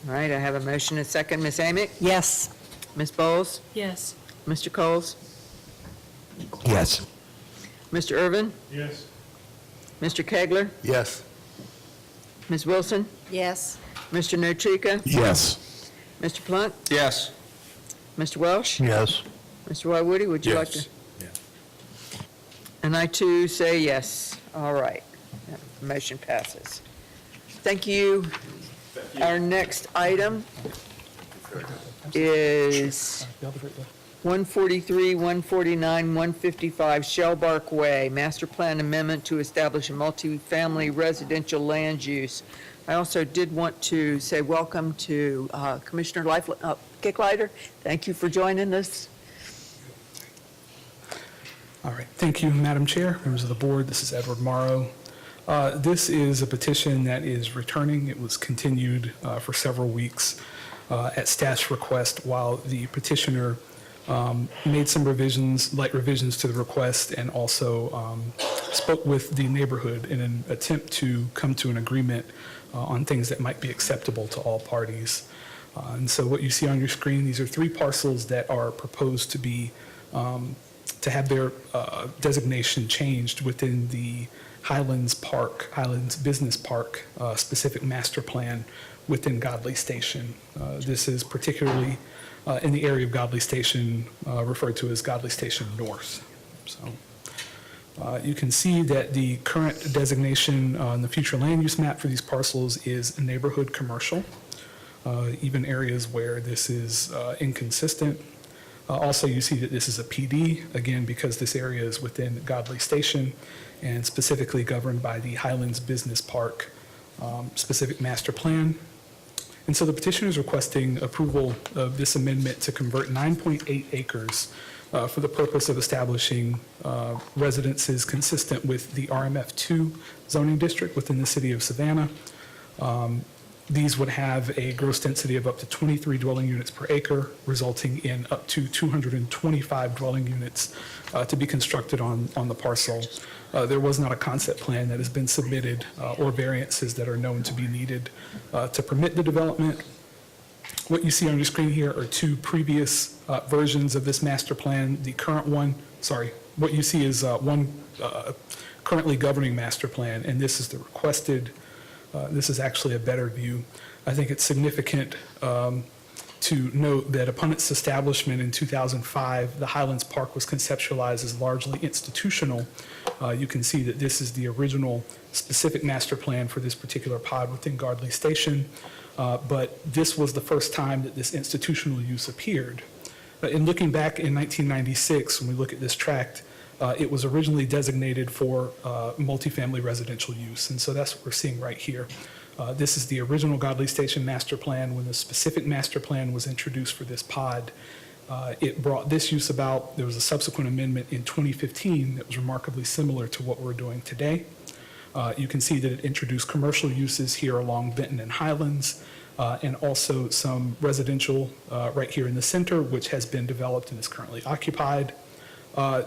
All right, I have a motion and a second. Ms. Amick? Yes. Ms. Bowles? Yes. Mr. Coles? Yes. Mr. Irvin? Yes. Mr. Kegler? Yes. Ms. Wilson? Yes. Mr. Notrika? Yes. Mr. Plunk? Yes. Mr. Welsh? Yes. Mr. Whitewoody, would you like to? And I too say yes. All right. Motion passes. Thank you. Our next item is 143, 149, 155 Shellbark Way, Master Plan Amendment to establish a multifamily residential land use. I also did want to say welcome to Commissioner Kicklighter. Thank you for joining us. All right, thank you, Madam Chair, members of the board. This is Edward Morrow. This is a petition that is returning. It was continued for several weeks. at staff's request, while the petitioner made some revisions, light revisions to the request, and also spoke with the neighborhood in an attempt to come to an agreement on things that might be acceptable to all parties. And so what you see on your screen, these are 3 parcels that are proposed to be, to have their designation changed within the Highlands Business Park specific master plan within Godley Station. This is particularly in the area of Godley Station, referred to as Godley Station North. So you can see that the current designation on the future land use map for these parcels is neighborhood commercial, even areas where this is inconsistent. Also, you see that this is a PD, again, because this area is within Godley Station and specifically governed by the Highlands Business Park specific master plan. And so the petitioner is requesting approval of this amendment to convert 9.8 acres for the purpose of establishing residences consistent with the RMF2 zoning district within the city of Savannah. These would have a gross density of up to 23 dwelling units per acre, resulting in up to 225 dwelling units to be constructed on the parcel. There was not a concept plan that has been submitted or variances that are known to be needed to permit the development. What you see on your screen here are 2 previous versions of this master plan. The current one, what you see is one currently governing master plan, and this is the requested. This is actually a better view. I think it's significant to note that upon its establishment in 2005, the Highlands Park was conceptualized as largely institutional. You can see that this is the original specific master plan for this particular pod within Godley Station, but this was the first time that this institutional use appeared. In looking back in 1996, when we look at this tract, it was originally designated for multifamily residential use, and so that's what we're seeing right here. This is the original Godley Station master plan. When the specific master plan was introduced for this pod, it brought this use about. There was a subsequent amendment in 2015 that was remarkably similar to what we're doing today. You can see that it introduced commercial uses here along Benton and Highlands, and also some residential right here in the center, which has been developed and is currently occupied.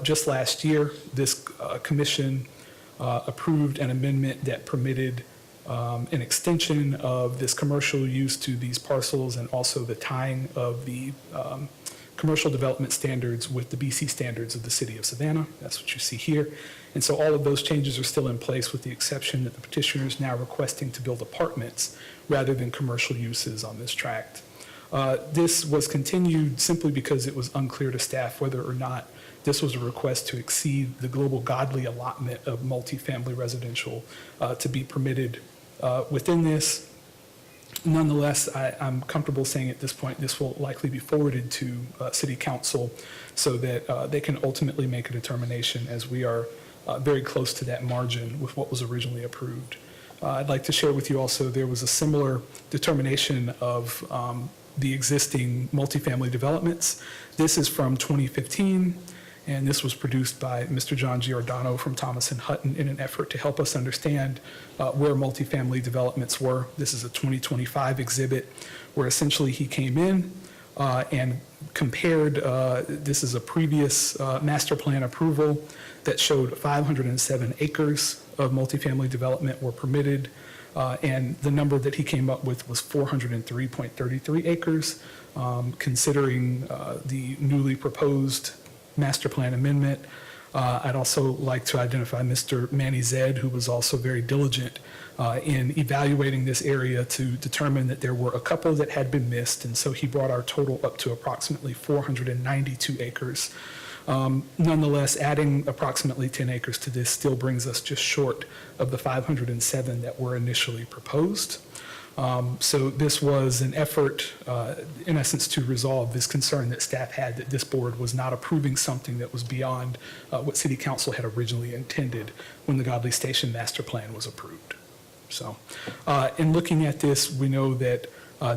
Just last year, this commission approved an amendment that permitted an extension of this commercial use to these parcels, and also the tying of the commercial development standards with the BC standards of the city of Savannah. That's what you see here. And so all of those changes are still in place, with the exception that the petitioner is now requesting to build apartments rather than commercial uses on this tract. This was continued simply because it was unclear to staff whether or not this was a request to exceed the global Godley allotment of multifamily residential to be permitted within this. Nonetheless, I'm comfortable saying at this point this will likely be forwarded to City Council so that they can ultimately make a determination, as we are very close to that margin with what was originally approved. I'd like to share with you also there was a similar determination of the existing multifamily developments. This is from 2015. And this was produced by Mr. John Giordano from Thomas & Hutton in an effort to help us understand where multifamily developments were. This is a 2025 exhibit where essentially he came in and compared, this is a previous master plan approval that showed 507 acres of multifamily development were permitted, and the number that he came up with was 403.33 acres, considering the newly proposed master plan amendment. I'd also like to identify Mr. Manny Zed, who was also very diligent in evaluating this area to determine that there were a couple that had been missed, and so he brought our total up to approximately 492 acres. Nonetheless, adding approximately 10 acres to this still brings us just short of the 507 that were initially proposed. So this was an effort, in essence, to resolve this concern that staff had that this board was not approving something that was beyond what City Council had originally intended when the Godley Station Master Plan was approved. So in looking at this, we know that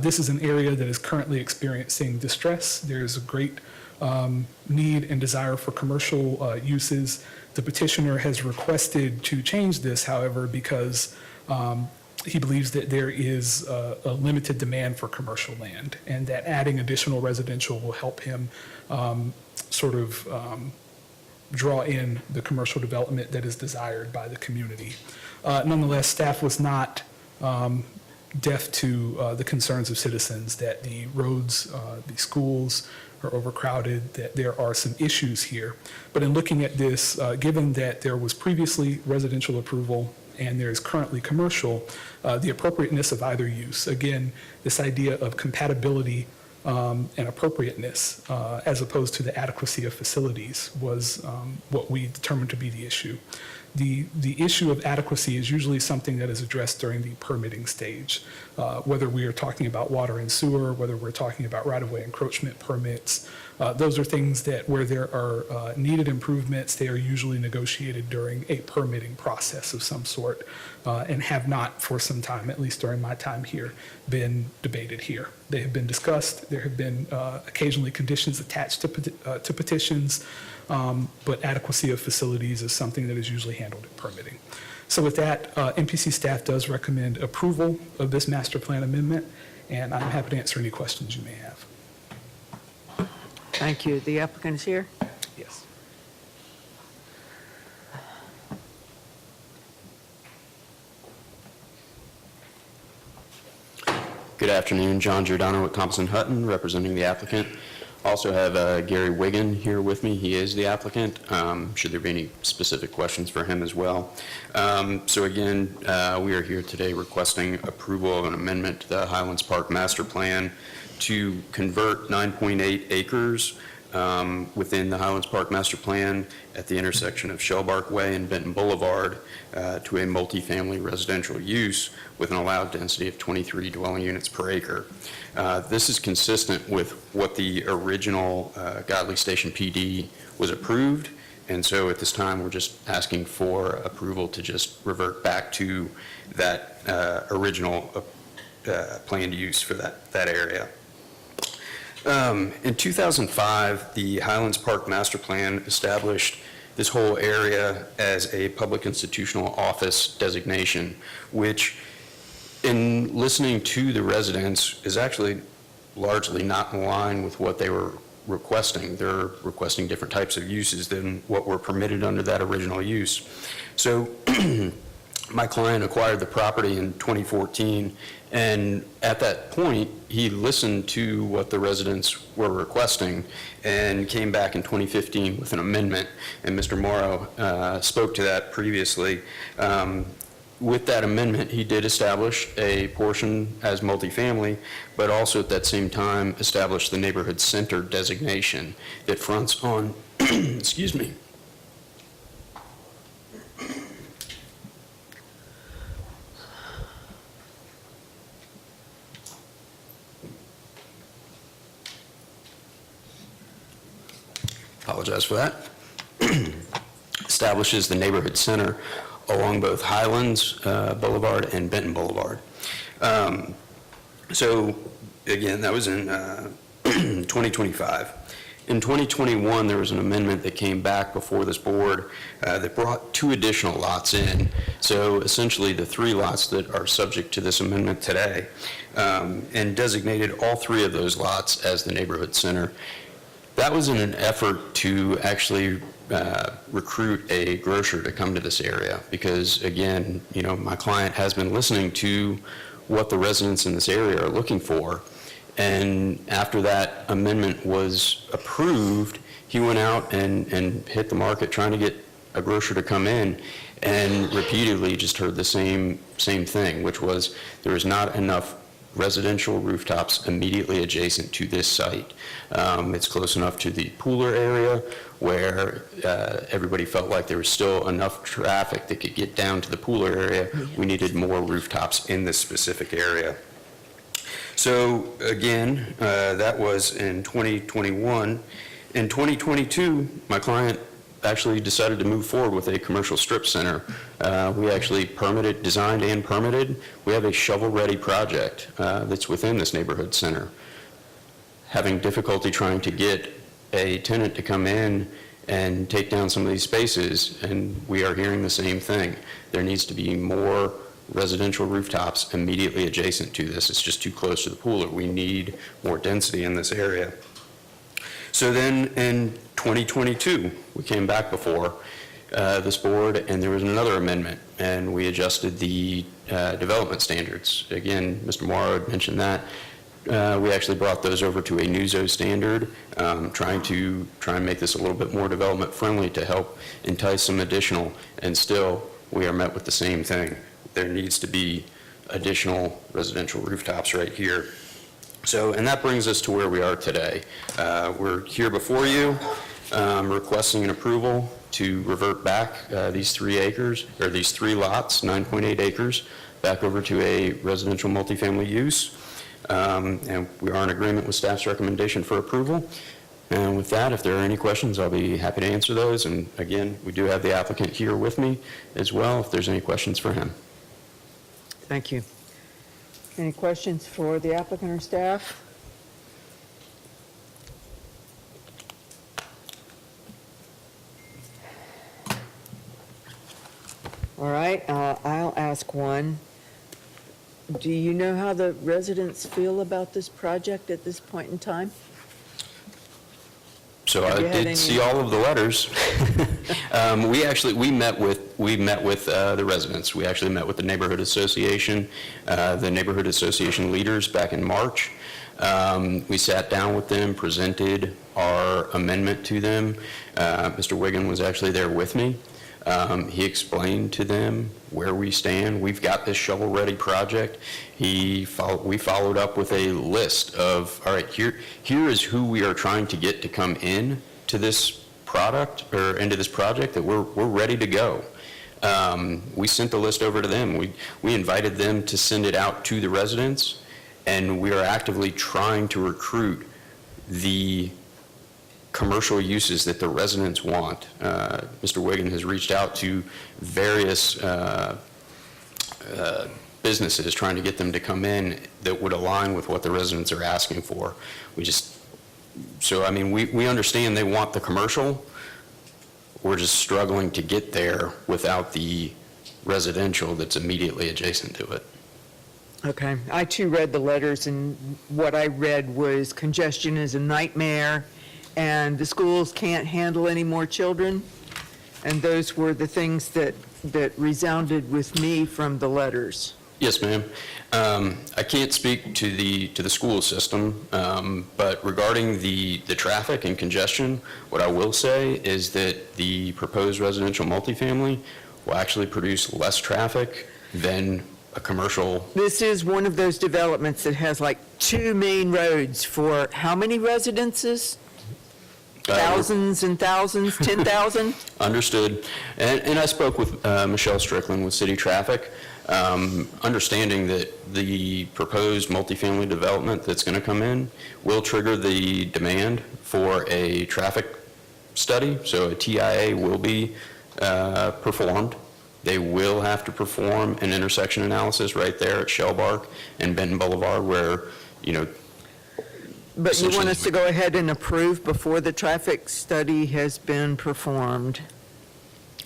this is an area that is currently experiencing distress. There's a great need and desire for commercial uses. The petitioner has requested to change this, however, because he believes that there is a limited demand for commercial land, and that adding additional residential will help him draw in the commercial development that is desired by the community. Nonetheless, staff was not deaf to the concerns of citizens that the roads, the schools are overcrowded, that there are some issues here. But in looking at this, given that there was previously residential approval and there is currently commercial, the appropriateness of either use, again, this idea of compatibility and appropriateness as opposed to the adequacy of facilities was what we determined to be the issue. The issue of adequacy is usually something that is addressed during the permitting stage, whether we are talking about water and sewer, whether we're talking about right-of-way encroachment permits. Those are things that where there are needed improvements, they are usually negotiated during a permitting process of some sort and have not for some time, at least during my time here, been debated here. They have been discussed. There have been occasionally conditions attached to petitions, but adequacy of facilities is something that is usually handled in permitting. So with that, MPC staff does recommend approval of this master plan amendment, and I'm happy to answer any questions you may have. Thank you. The applicant is here. Yes. Good afternoon, John Giordano with Thompson Hutton, representing the applicant. Also have Gary Wiggin here with me. He is the applicant. Should there be any specific questions for him as well? So again, we are here today requesting approval of an amendment to the Highlands Park Master Plan to convert 9.8 acres within the Highlands Park Master Plan at the intersection of Shellbark Way and Benton Boulevard to a multifamily residential use with an allowed density of 23 dwelling units per acre. This is consistent with what the original Godley Station PD was approved, and so at this time we're just asking for approval to just revert back to that original planned use for that area. In 2005, the Highlands Park Master Plan established this whole area as a public institutional office designation, which in listening to the residents is actually largely not in line with what they were requesting. They're requesting different types of uses than what were permitted under that original use. So my client acquired the property in 2014, and at that point, he listened to what the residents were requesting and came back in 2015 with an amendment, and Mr. Morrow spoke to that previously. With that amendment, he did establish a portion as multifamily, but also at that same time established the neighborhood center designation that fronts on, excuse me, apologize for that, establishes the neighborhood center along both Highlands Boulevard and Benton Boulevard. So again, that was in 2025. In 2021, there was an amendment that came back before this board that brought 2 additional lots in. So essentially the 3 lots that are subject to this amendment today, and designated all 3 of those lots as the neighborhood center. That was in an effort to actually recruit a grocer to come to this area because, again, you know, my client has been listening to what the residents in this area are looking for. And after that amendment was approved, he went out and hit the market trying to get a grocer to come in and repeatedly just heard the same thing, which was there is not enough residential rooftops immediately adjacent to this site. It's close enough to the Pooler area where everybody felt like there was still enough traffic that could get down to the Pooler area. We needed more rooftops in this specific area. So again, that was in 2021. In 2022, my client actually decided to move forward with a commercial strip center. We actually permitted, designed and permitted. We have a shovel-ready project that's within this neighborhood center. Having difficulty trying to get a tenant to come in and take down some of these spaces, and we are hearing the same thing. There needs to be more residential rooftops immediately adjacent to this. It's just too close to the pool, or we need more density in this area. So then in 2022, we came back before this board, and there was another amendment, and we adjusted the development standards. Again, Mr. Morrow had mentioned that. We actually brought those over to a NUZO standard, trying and make this a little bit more development friendly to help entice some additional, and still we are met with the same thing. There needs to be additional residential rooftops right here. So, and that brings us to where we are today. We're here before you, requesting an approval to revert back these 3 acres, or these 3 lots, 9.8 acres, back over to a residential multifamily use. And we are in agreement with staff's recommendation for approval. And with that, if there are any questions, I'll be happy to answer those. And again, we do have the applicant here with me as well, if there's any questions for him. Thank you. Any questions for the applicant or staff? All right, I'll ask one. Do you know how the residents feel about this project at this point in time? So Have I you had did any- see all of the letters. We met with the residents. We actually met with the neighborhood association leaders back in March. We sat down with them, presented our amendment to them. Mr. Wiggin was actually there with me. He explained to them where we stand. We've got this shovel-ready project. We followed up with a list of, all right, here is who we are trying to get to come in to this product, or into this project, that we're ready to go. We sent the list over to them. We invited them to send it out to the residents, and we are actively trying to recruit the commercial uses that the residents want. Mr. Wiggin has reached out to various businesses, trying to get them to come in that would align with what the residents are asking for. We understand they want the commercial. We're just struggling to get there without the residential that's immediately adjacent to it. Okay, I too read the letters, and what I read was congestion is a nightmare, and the schools can't handle any more children. And those were the things that resounded with me from the letters. Yes, ma'am. I can't speak to the school system, but regarding the traffic and congestion, what I will say is that the proposed residential multifamily will actually produce less traffic than a commercial. This is one of those developments that has like 2 main roads for how many residences? Thousands and thousands, 10,000? Understood. And I spoke with Michelle Strickland with City Traffic, understanding that the proposed multifamily development that's going to come in will trigger the demand for a traffic study. So a TIA will be performed. They will have to perform an intersection analysis right there at Shellbark and Benton Boulevard, where, But you want us to go ahead and approve before the traffic study has been performed?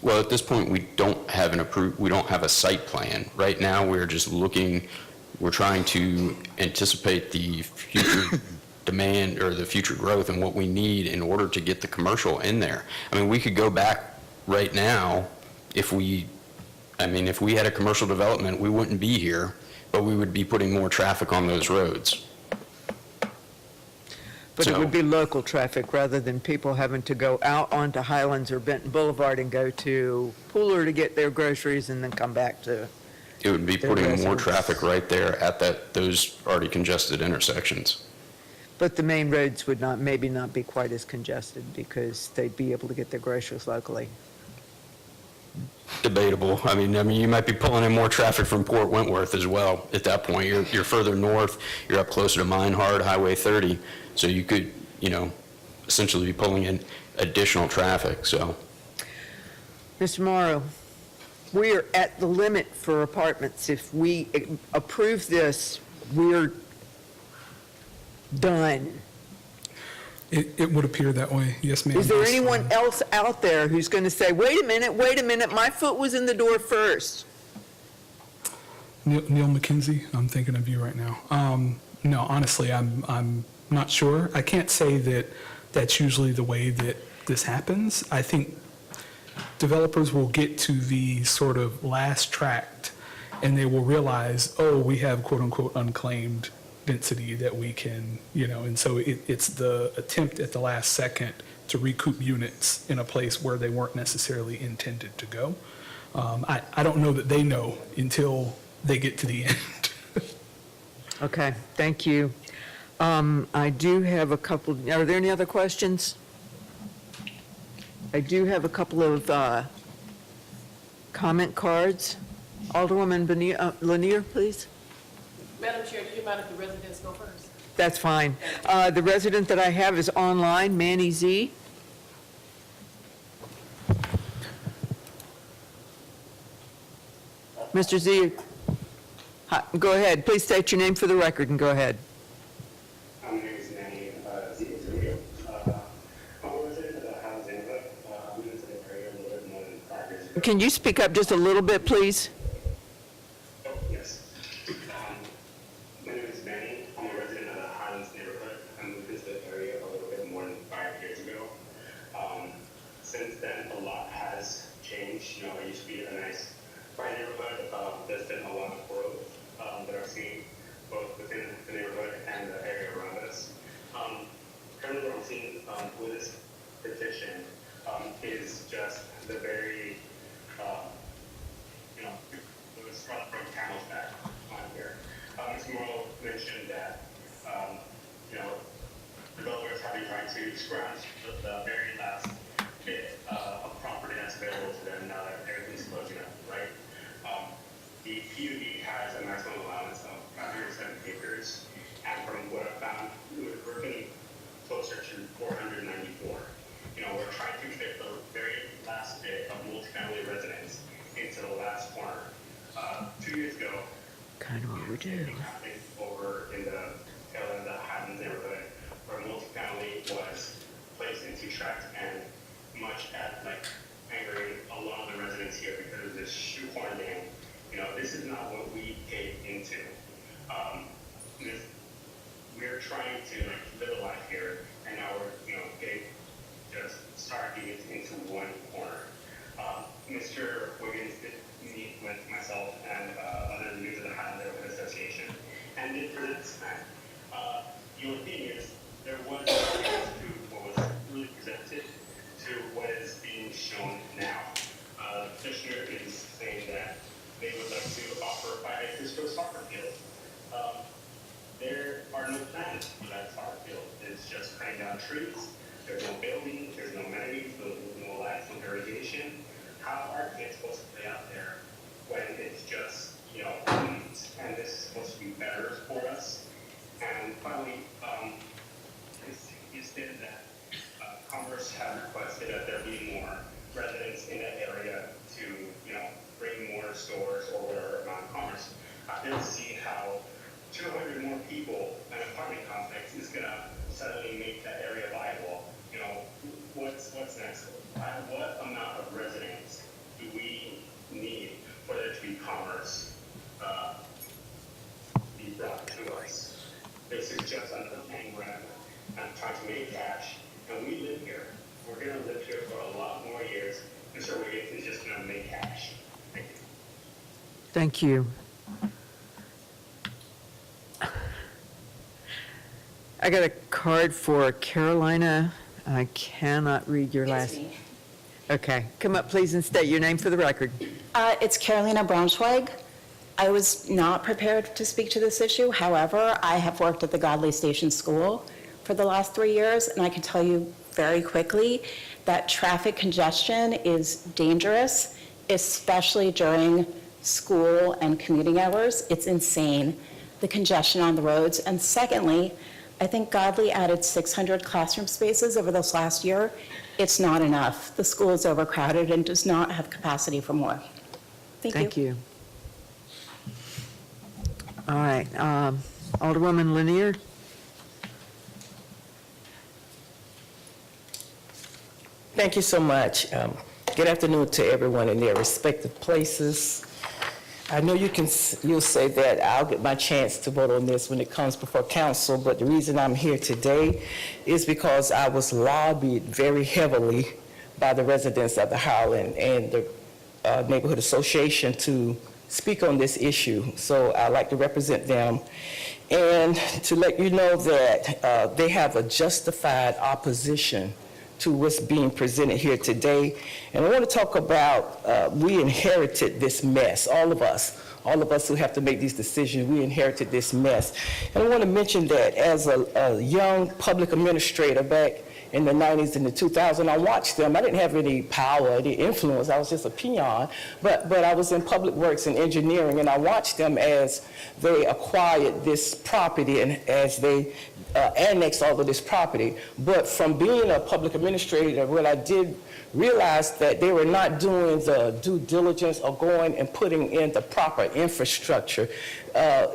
Well, at this point, we don't have we don't have a site plan. Right now, we're just we're trying to anticipate the future demand or the future growth and what we need in order to get the commercial in there. I mean, we could go back right now if we had a commercial development, we wouldn't be here, but we would be putting more traffic on those roads. But it would be local traffic rather than people having to go out onto Highlands or Benton Boulevard and go to Pooler to get their groceries and then come back to. It would be putting more traffic right there at those already congested intersections. But the main roads would maybe not be quite as congested because they'd be able to get their groceries locally. Debatable. I mean, you might be pulling in more traffic from Port Wentworth as well. At that point, you're further north. You're up closer to Minehard, Highway 30. So you could, essentially be pulling in additional traffic. So, Mr. Morrow, we are at the limit for apartments. If we approve this, we're done. It would appear that way, yes, ma'am. Is there anyone else out there who's going to say, wait a minute, my foot was in the door first? Neil McKenzie, I'm thinking of you right now. No, honestly, I'm not sure. I can't say that that's usually the way that this happens. I think developers will get to the sort of last tract and they will realize, oh, we have quote unquote unclaimed density that we can, and so it's the attempt at the last second to recoup units in a place where they weren't necessarily intended to go. I don't know that they know until they get to the end. Okay, thank you. I do have a couple, are there any other questions? I do have a couple of comment cards. Alderwoman Lanier, please. Madam Chair, do you mind if the residents go first? That's fine. The resident that I have is online, Manny Z. Mr. Z, go ahead. Please state your name for the record and go ahead. My name is Manny Z. I'm a resident of the housing, but I've moved into the area a little bit more than 5 years ago. Can you speak up just a little bit, please? Oh, yes. My name is Manny. I'm a resident of the Highlands neighborhood. I moved into the area a little bit more than 5 years ago. Since then, a lot has changed. It used to be a nice, fine neighborhood. There's been a lot of growth that I've seen both within the neighborhood and the area around us. Currently, what I'm seeing with this petition is just the very, the straw from camel's back on here. Ms. Morrow mentioned that, developers have been trying to scratch the very last bit of property that's available to them now that everything's closing up, right? The PUD has a maximum allowance of 507 acres, and from what I found, we're getting closer to 494. We're trying to fit the very last bit of multifamily residence into the last corner. 2 years ago, Kind of what we do. happening over in the tail end of the Highlands neighborhood, where multifamily was placed into tract and much at angering a lot of the residents here because of this shoehorn in. This is not what we paid into. We're trying to live a life here, and now we're getting just starting into one corner. Mr. Wiggins did meet with myself and other members of the Highland Neighborhood Association, and did present this plan. The only thing is, there was a difference to what was really presented to what is being shown now. The petitioner is saying that they would like to offer 5 acres to a soccer field. There are no plans for that soccer field. It's just cutting down trees. There's no building. There's no amenities. No lights. No irrigation. How are kids supposed to play out there when it's just weeds? And this is supposed to be better for us. And finally, he stated that Congress had requested that there be more residents in that area to bring more stores or whatever around commerce. I didn't see how 200 more people in an apartment complex is going to suddenly make that area viable. What's next? What amount of residents do we need for there to be commerce be brought to us? This is just another thing where I'm trying to make cash, and we live here. We're going to live here for a lot more years. Mr. Wiggins is just going to make cash. Thank you. I got a card for Carolina. I cannot read your last. me. Okay, come up please and state your name for the record. It's Carolina Braunschweig. I was not prepared to speak to this issue. However, I have worked at the Godley Station School for the last 3 years, and I can tell you very quickly that traffic congestion is dangerous, especially during school and commuting hours. It's insane, the congestion on the roads. And secondly, I think Godley added 600 classroom spaces over this last year. It's not enough. The school is overcrowded and does not have capacity for more. Thank you. All right, Alderwoman Lanier. Thank you so much. Good afternoon to everyone in their respective places. I know you'll say that I'll get my chance to vote on this when it comes before council, but the reason I'm here today is because I was lobbied very heavily by the residents of the Highland and the Neighborhood Association to speak on this issue. So I'd like to represent them and to let you know that they have a justified opposition to what's being presented here today. And I want to talk about, we inherited this mess, all of us who have to make these decisions, we inherited this mess. And I want to mention that as a young public administrator back in the 90s and the 2000s, I watched them. I didn't have any power, any influence. I was just a peon, but I was in public works and engineering, and I watched them as they acquired this property and as they annexed all of this property. But from being a public administrator, what I did realize that they were not doing the due diligence or going and putting in the proper infrastructure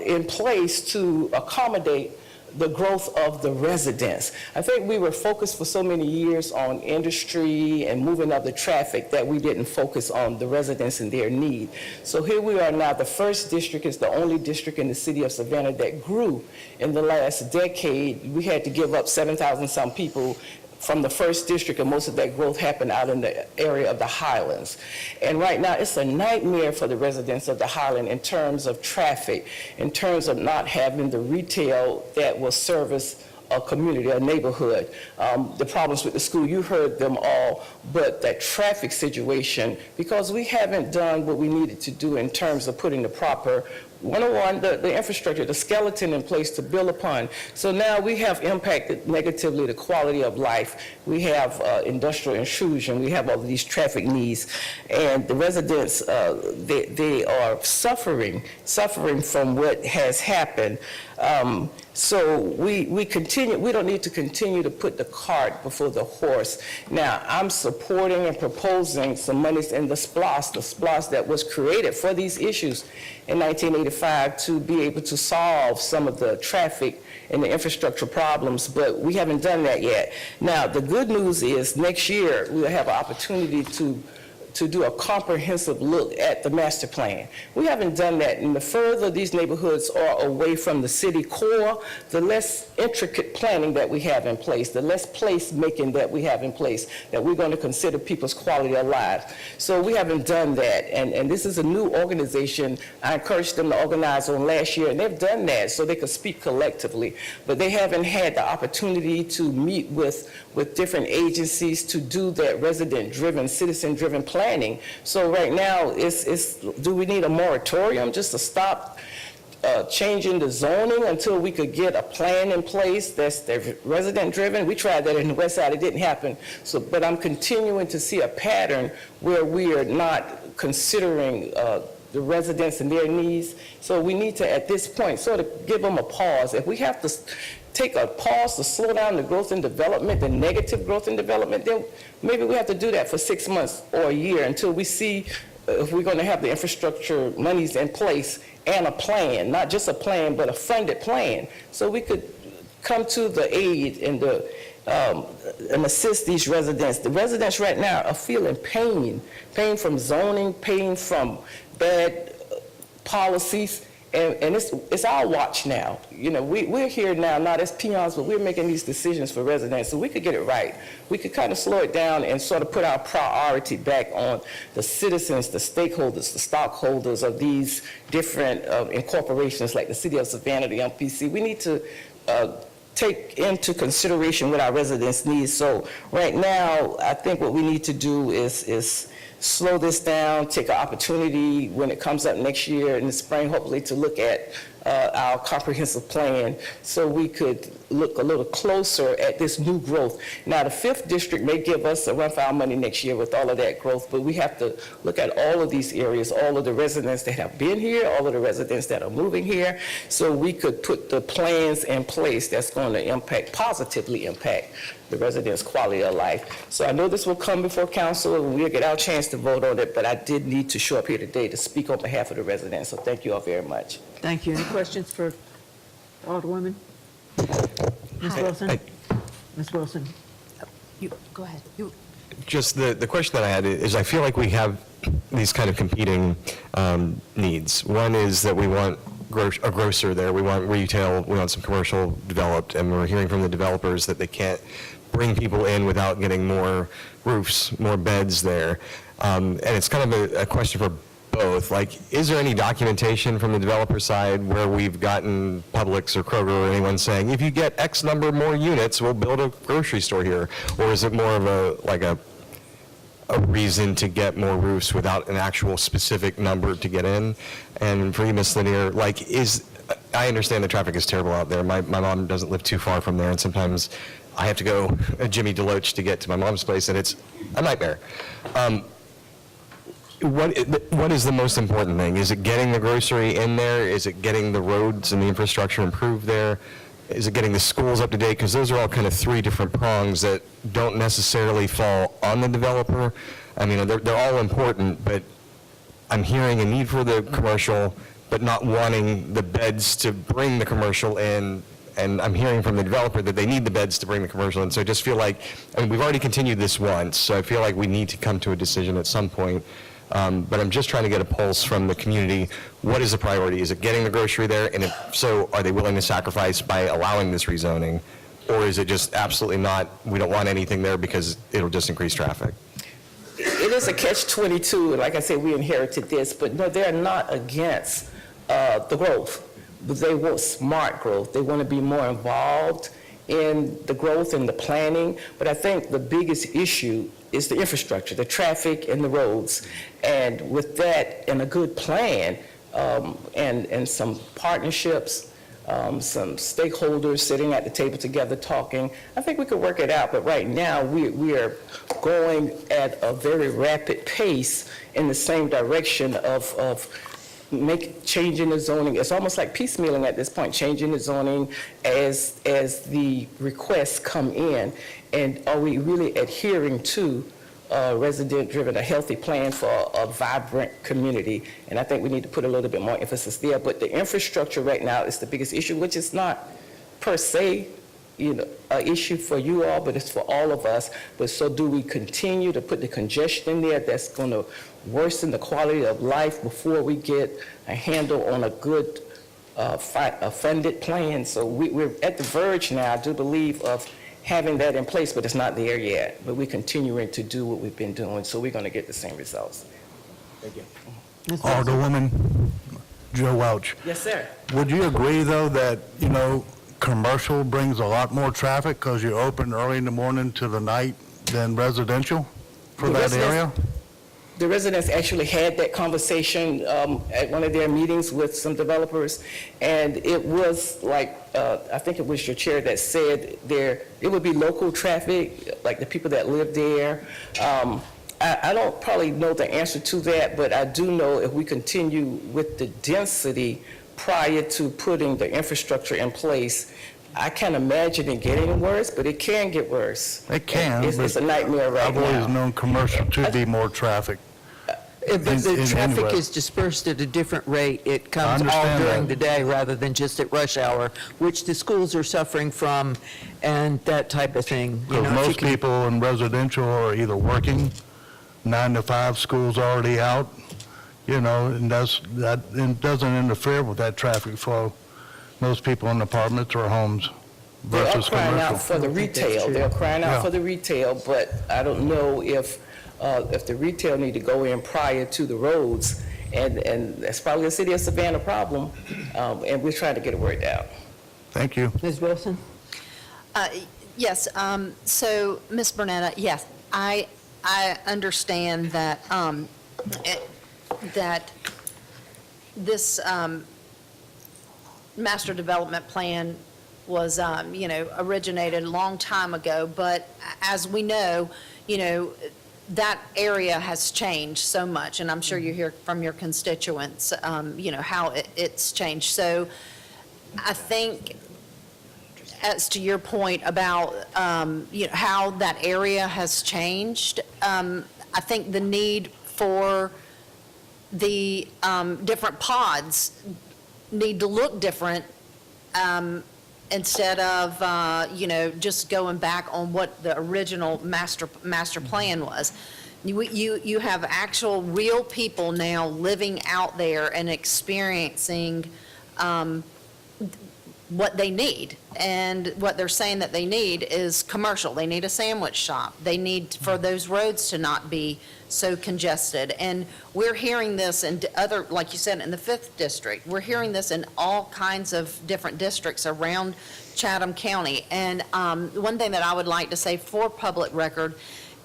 in place to accommodate the growth of the residents. I think we were focused for so many years on industry and moving of the traffic that we didn't focus on the residents and their need. So here we are now. The first district is the only district in the city of Savannah that grew in the last decade. We had to give up 7,000 some people from the first district, and most of that growth happened out in the area of the Highlands. And right now, it's a nightmare for the residents of the Highland in terms of traffic, in terms of not having the retail that will service a community, a neighborhood. The problems with the school, you heard them all, but that traffic situation, because we haven't done what we needed to do in terms of putting the proper the infrastructure, the skeleton in place to build upon. So now we have impacted negatively the quality of life. We have industrial intrusion. We have all of these traffic needs. And the residents, they are suffering from what has happened. So we don't need to continue to put the cart before the horse. Now, I'm supporting and proposing some monies in the SPLOST that was created for these issues in 1985 to be able to solve some of the traffic and the infrastructure problems, but we haven't done that yet. Now, the good news is next year we'll have an opportunity to do a comprehensive look at the master plan. We haven't done that, and the further these neighborhoods are away from the city core, the less intricate planning that we have in place, the less place making that we have in place, that we're going to consider people's quality of life. So we haven't done that, and this is a new organization. I encouraged them to organize on last year, and they've done that so they could speak collectively, but they haven't had the opportunity to meet with different agencies to do that resident-driven, citizen-driven planning. So right now, do we need a moratorium just to stop changing the zoning until we could get a plan in place that's resident-driven? We tried that in the West Side, it didn't happen. So, but I'm continuing to see a pattern where we are not considering the residents and their needs. So we need to, at this point, sort of give them a pause. If we have to take a pause to slow down the growth and development, the negative growth and development, then maybe we have to do that for 6 months or a year until we see if we're going to have the infrastructure monies in place and a plan, not just a plan, but a funded plan, so we could come to the aid and assist these residents. The residents right now are feeling pain from zoning, pain from bad policies, and it's our watch now. You know, we're here now, not as peons, but we're making these decisions for residents, so we could get it right. We could kind of slow it down and sort of put our priority back on the citizens, the stakeholders, the stockholders of these different incorporations like the City of Savannah, the MPC. We need to take into consideration what our residents need. So right now, I think what we need to do is slow this down, take an opportunity when it comes up next year in the spring, hopefully, to look at our comprehensive plan so we could look a little closer at this new growth. Now, the 5th district may give us a run for our money next year with all of that growth, but we have to look at all of these areas, all of the residents that have been here, all of the residents that are moving here, so we could put the plans in place that's going to positively impact the residents' quality of life. So I know this will come before council and we'll get our chance to vote on it, but I did need to show up here today to speak on behalf of the residents, so thank you all very much. Thank you. Any questions for Alderwoman? Ms. Wilson? Ms. Wilson? You, go ahead. Just the question that I had is I feel like we have these kind of competing needs. One is that we want a grocer there, we want retail, we want some commercial developed, and we're hearing from the developers that they can't bring people in without getting more roofs, more beds there. And it's kind of a question for both. Like, is there any documentation from the developer side where we've gotten Publix or Kroger or anyone saying, if you get X number more units, we'll build a grocery store here? Or is it more of a reason to get more roofs without an actual specific number to get in? And for you, Ms. Lanier, like, I understand the traffic is terrible out there. My mom doesn't live too far from there, and sometimes I have to go Jimmy Deloach to get to my mom's place, and it's a nightmare. What is the most important thing? Is it getting the grocery in there? Is it getting the roads and the infrastructure improved there? Is it getting the schools up to date? Because those are all kind of three different prongs that don't necessarily fall on the developer. I mean, they're all important, but I'm hearing a need for the commercial, but not wanting the beds to bring the commercial in. And I'm hearing from the developer that they need the beds to bring the commercial in. So I just feel like, I mean, we've already continued this once, so I feel like we need to come to a decision at some point. But I'm just trying to get a pulse from the community. What is the priority? Is it getting the grocery there? And if so, are they willing to sacrifice by allowing this rezoning? Or is it just absolutely not, we don't want anything there because it'll just increase traffic? It is a catch-22, and like I said, we inherited this, but no, they're not against the growth. But they want smart growth. They want to be more involved in the growth and the planning. But I think the biggest issue is the infrastructure, the traffic and the roads. And with that and a good plan and some partnerships, some stakeholders sitting at the table together talking, I think we could work it out. But right now, we are going at a very rapid pace in the same direction of changing the zoning. It's almost like piecemealing at this point, changing the zoning as the requests come in. And are we really adhering to resident-driven, a healthy plan for a vibrant community? And I think we need to put a little bit more emphasis there. But the infrastructure right now is the biggest issue, which is not per se, an issue for you all, but it's for all of us. But so do we continue to put the congestion there that's going to worsen the quality of life before we get a handle on a good funded plan? So we're at the verge now, I do believe, of having that in place, but it's not there yet. But we're continuing to do what we've been doing, so we're going to get the same results. Thank you. Alderwoman Joe Welch. Yes, sir. Would you agree, though, that, commercial brings a lot more traffic because you're open early in the morning to the night than residential for that area? The residents actually had that conversation at one of their meetings with some developers, and it was like, I think it was your chair that said it would be local traffic, like the people that live there. I don't probably know the answer to that, but I do know if we continue with the density prior to putting the infrastructure in place, I can't imagine it getting worse, but it can get worse. It can. It's a nightmare right I've now. always known commercial to be more traffic. But the in traffic anywhere. is dispersed at a different rate. It comes all understand during that. the day rather than just at rush hour, which the schools are suffering from and that type of thing. Because most people in residential are either working, 9 to 5, school's already out, and it doesn't interfere with that traffic flow. Most people in apartments or homes They are versus crying out commercial. for the retail. They're crying out Yeah. for the retail, but I don't know if the retail need to go in prior to the roads. And that's probably a city of Savannah problem, and we're trying to get it worked out. Thank you. Ms. Wilson? Yes, so, Ms. Burnetta, yes, I understand that, that this master development plan was, originated a long time ago, but as we know, that area has changed so much, and I'm sure you hear from your constituents, how it's changed. So I think, as to your point about, how that area has changed, I think the need for the different pods need to look different instead of, just going back on what the original master plan was. you have actual real people now living out there and experiencing what they need. And what they're saying that they need is commercial. They need a sandwich shop. They need for those roads to not be so congested. And we're hearing this in other, like you said, in the 5th district. We're hearing this in all kinds of different districts around Chatham County. And one thing that I would like to say for public record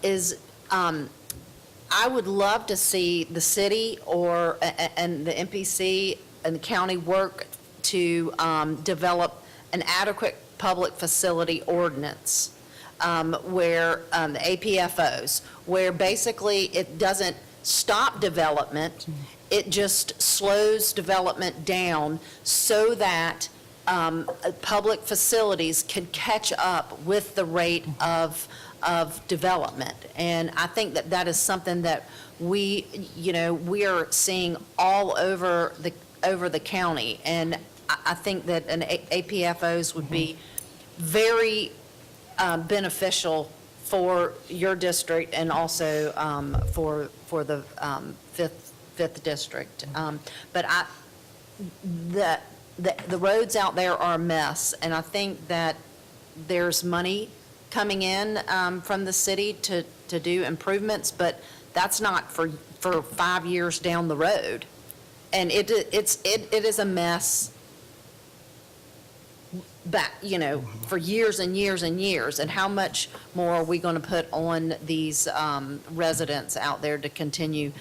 is I would love to see the city and the MPC and the county work to develop an adequate public facility ordinance where the APFOs, where basically it doesn't stop development, it just slows development down so that public facilities can catch up with the rate of development. And I think that that is something that we are seeing all over the county. And I think that an APFOs would be very beneficial for your district and also for the 5th district. But the roads out there are a mess, and I think that there's money coming in from the city to do improvements, but that's not for 5 years down the road. And it is a mess back, for years and years and years. And how much more are we going to put on these residents out there to continue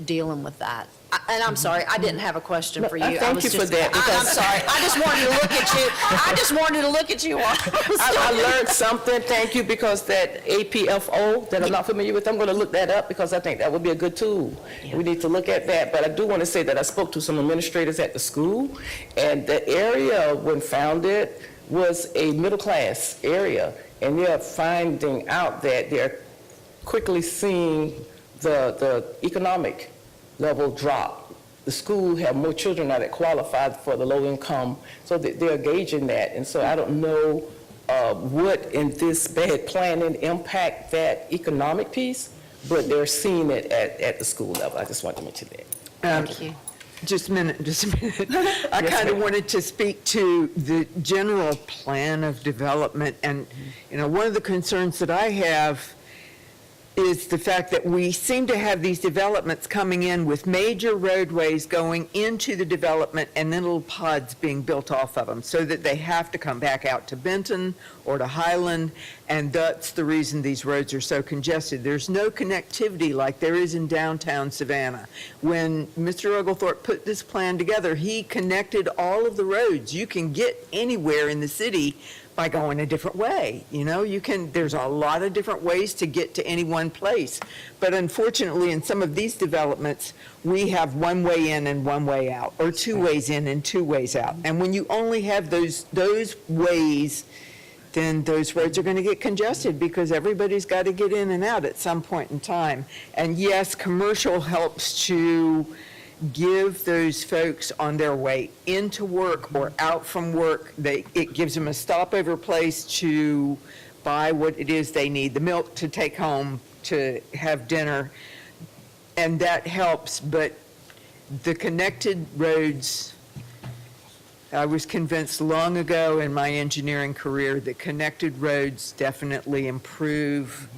dealing with that? And I'm sorry, I didn't have a question for you. Thank you for that. I'm sorry, I just wanted to look at you. I just wanted to look at you. I learned something, thank you, because that APFO that I'm not familiar with, I'm going to look that up because I think that would be a good tool. We need to look at that, but I do want to say that I spoke to some administrators at the school, and the area when founded was a middle-class area, and they're finding out that they're quickly seeing the economic level drop. The school have more children now that qualify for the low income, so they're gauging that. And so I don't know what in this bad planning impact that economic piece, but they're seeing it at the school level. I just want to mention that. Thank you. Just a minute. I kind of wanted to speak to the general plan of development. And, one of the concerns that I have is the fact that we seem to have these developments coming in with major roadways going into the development and then little pods being built off of them so that they have to come back out to Benton or to Highland, and that's the reason these roads are so congested. There's no connectivity like there is in downtown Savannah. When Mr. Oglethorpe put this plan together, he connected all of the roads. You can get anywhere in the city by going a different way. There's a lot of different ways to get to any one place. But unfortunately, in some of these developments, we have one way in and one way out, or two ways in and two ways out. And when you only have those ways, then those roads are going to get congested because everybody's got to get in and out at some point in time. And yes, commercial helps to give those folks on their way into work or out from work. It gives them a stopover place to buy what it is they need, the milk to take home, to have dinner, and that helps. But the connected roads, I was convinced long ago in my engineering career that connected roads definitely improve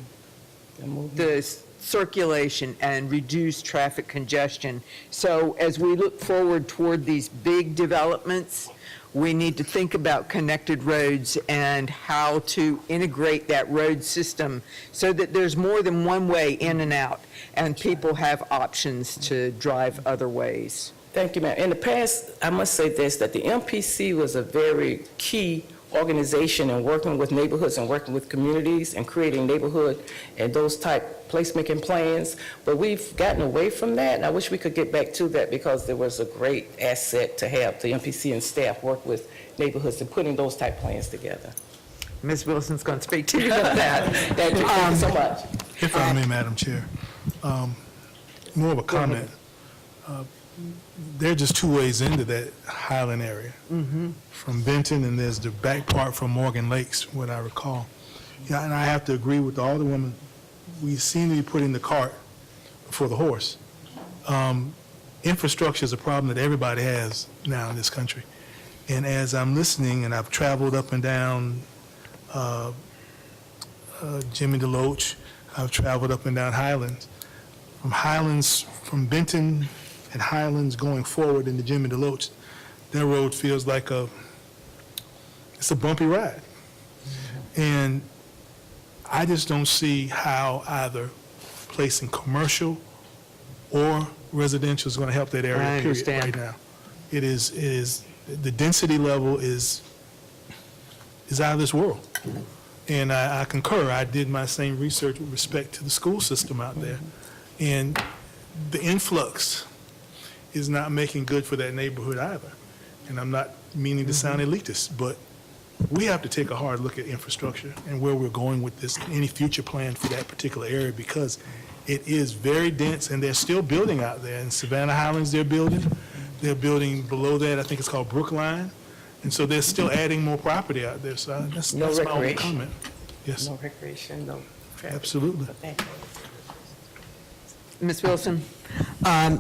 the circulation and reduce traffic congestion. So as we look forward toward these big developments, we need to think about connected roads and how to integrate that road system so that there's more than one way in and out, and people have options to drive other ways. Thank you, ma'am. In the past, I must say this, that the MPC was a very key organization in working with neighborhoods and working with communities and creating neighborhood and those type placemaking plans. But we've gotten away from that, and I wish we could get back to that because there was a great asset to have the MPC and staff work with neighborhoods and putting those type plans together. Ms. Wilson's going to speak to you about that. Thank you so much. If I may, Madam Chair, more of a comment. There are just two ways into that Highland area. From Benton, and there's the back part from Morgan Lakes, what I recall. Yeah, and I have to agree with the Alderwoman we seem to be putting the cart before the horse. Infrastructure is a problem that everybody has now in this country. And as I'm listening, and I've traveled up and down Jimmy DeLoach, I've traveled up and down Highlands. From Benton and Highlands going forward into Jimmy DeLoach, that road feels like it's a bumpy ride. And I just don't see how either placing commercial or residential is going to help that area, I period, understand. right now. It is, the density level is out of this world. And I concur. I did my same research with respect to the school system out there. And the influx is not making good for that neighborhood either. And I'm not meaning to sound elitist, but we have to take a hard look at infrastructure and where we're going with this, any future plan for that particular area, because it is very dense, and they're still building out there. In Savannah Highlands, they're building. They're building below that, I think it's called Brookline. And so they're still adding more property out there. So that's my only recreation. comment. Yes, No recreation, no traffic. absolutely. Ms. Wilson? I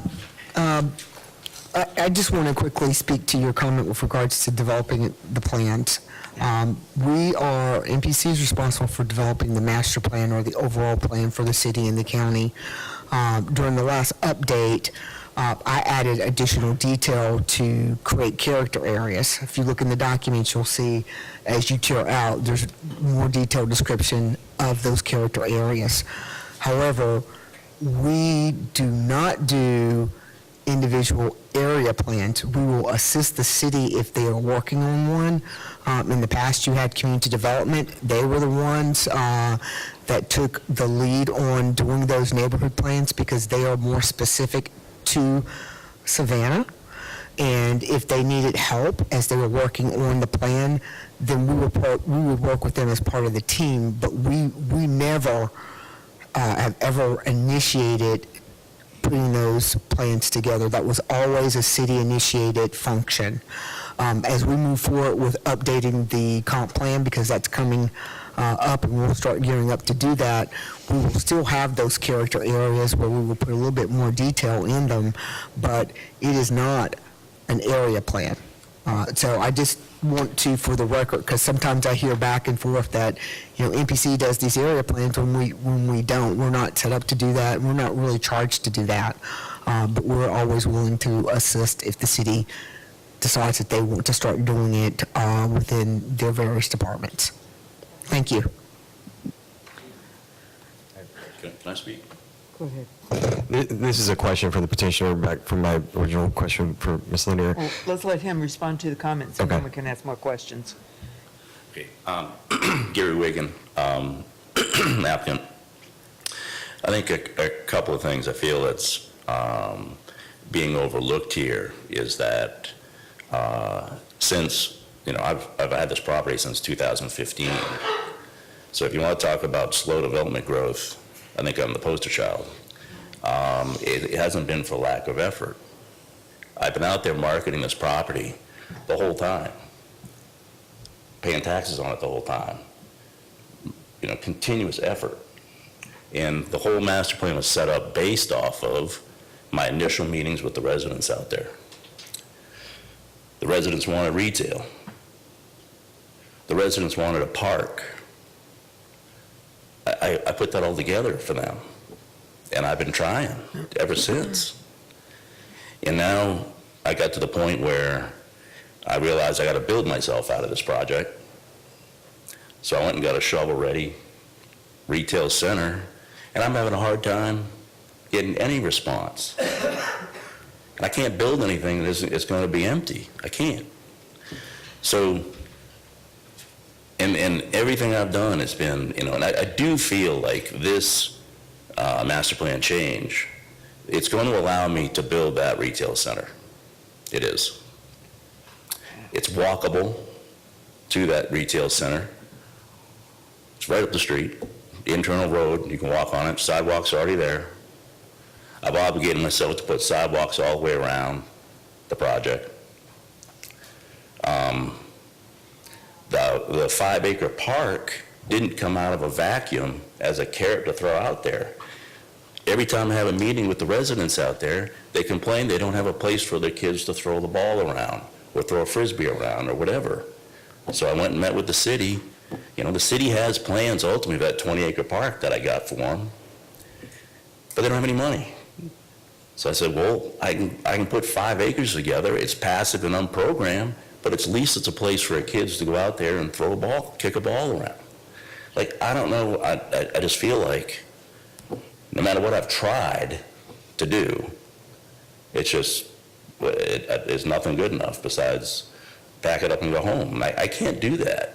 just want to quickly speak to your comment with regards to developing the plans. MPC is responsible for developing the master plan or the overall plan for the city and the county. During the last update, I added additional detail to create character areas. If you look in the documents, you'll see as you tear out, there's more detailed description of those character areas. However, we do not do individual area plans. We will assist the city if they are working on one. In the past, you had community development. They were the ones that took the lead on doing those neighborhood plans because they are more specific to Savannah. And if they needed help as they were working on the plan, then we would work with them as part of the team. But we never have ever initiated putting those plans together. That was always a city-initiated function. As we move forward with updating the comp plan, because that's coming up and we'll start gearing up to do that, we will still have those character areas where we will put a little bit more detail in them, but it is not an area plan. So I just want to, for the record, because sometimes I hear back and forth that, MPC does these area plans when we don't. We're not set up to do that. We're not really charged to do that. But we're always willing to assist if the city decides that they want to start doing it within their various departments. Thank you. Can I speak? Go ahead. This is a question for the petitioner, back from my original question for Ms. Lanier. Well, let's let him respond to the comments, and then Okay. we can ask more questions. Okay. Gary Wigan, applicant. I think a couple of things I feel that's being overlooked here is that since, I've had this property since 2015. So if you want to talk about slow development growth, I think I'm the poster child. It hasn't been for lack of effort. I've been out there marketing this property the whole time, paying taxes on it the whole time, continuous effort. And the whole master plan was set up based off of my initial meetings with the residents out there. The residents wanted retail. The residents wanted a park. I put that all together for them, and I've been trying ever since. And now I got to the point where I realized I got to build myself out of this project. So I went and got a shovel-ready retail center, and I'm having a hard time getting any response. And I can't build anything that it's going to be empty. I can't. So, and everything I've done has been, and I do feel like this master plan change, it's going to allow me to build that retail center. It is. It's walkable to that retail center. It's right up the street, internal road, you can walk on it, sidewalks are already there. I've obligated myself to put sidewalks all the way around the project. The 5-acre park didn't come out of a vacuum as a carrot to throw out there. Every time I have a meeting with the residents out there, they complain they don't have a place for their kids to throw the ball around or throw a Frisbee around or whatever. So I went and met with the city. You know, the city has plans ultimately for that 20-acre park that I got for them, but they don't have any money. So I said, well, I can put 5 acres together. It's passive and unprogrammed, but at least it's a place for our kids to go out there and throw a ball, kick a ball around. Like, I don't know, I just feel like no matter what I've tried to do, it's just, it's nothing good enough besides pack it up and go home. And I can't do that.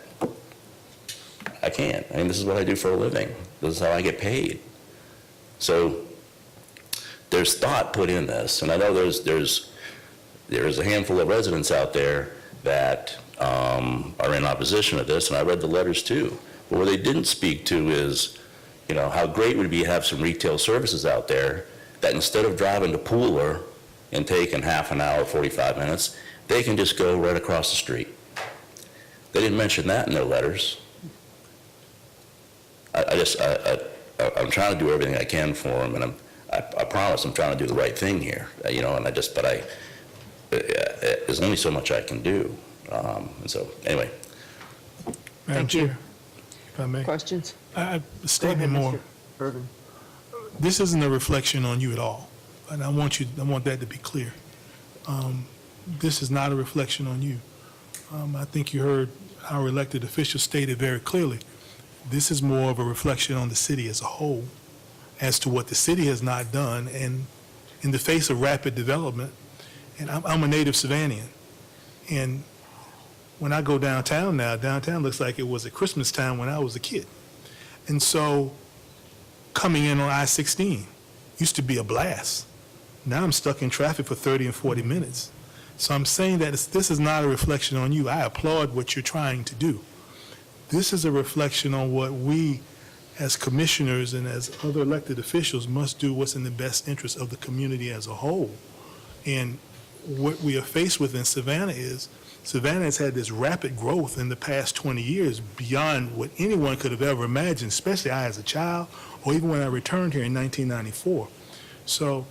I can't. I mean, this is what I do for a living. This is how I get paid. So there's thought put in this, and I know there's a handful of residents out there that are in opposition to this, and I read the letters too. But what they didn't speak to is, you know, how great would it be to have some retail services out there that instead of driving to Pooler and taking half an hour, 45 minutes, they can just go right across the street. They didn't mention that in their letters. I'm trying to do everything I can for them, and I promise I'm trying to do the right thing here, you know, and there's only so much I can do. And so, anyway. Madam Chair, if I may. Questions? A statement more. This isn't a reflection on you at all, and I want that to be clear. This is not a reflection on you. I think you heard our elected officials stated very clearly. This is more of a reflection on the city as a whole, as to what the city has not done, and in the face of rapid development. And I'm a native Savannian, and when I go downtown now, downtown looks like it was at Christmas time when I was a kid. And so coming in on I-16 used to be a blast. Now I'm stuck in traffic for 30 and 40 minutes. So I'm saying that this is not a reflection on you. I applaud what you're trying to do. This is a reflection on what we as commissioners and as other elected officials must do what's in the best interest of the community as a whole. And what we are faced with in Savannah is Savannah has had this rapid growth in the past 20 years beyond what anyone could have ever imagined, especially I as a child, or even when I returned here in 1994. So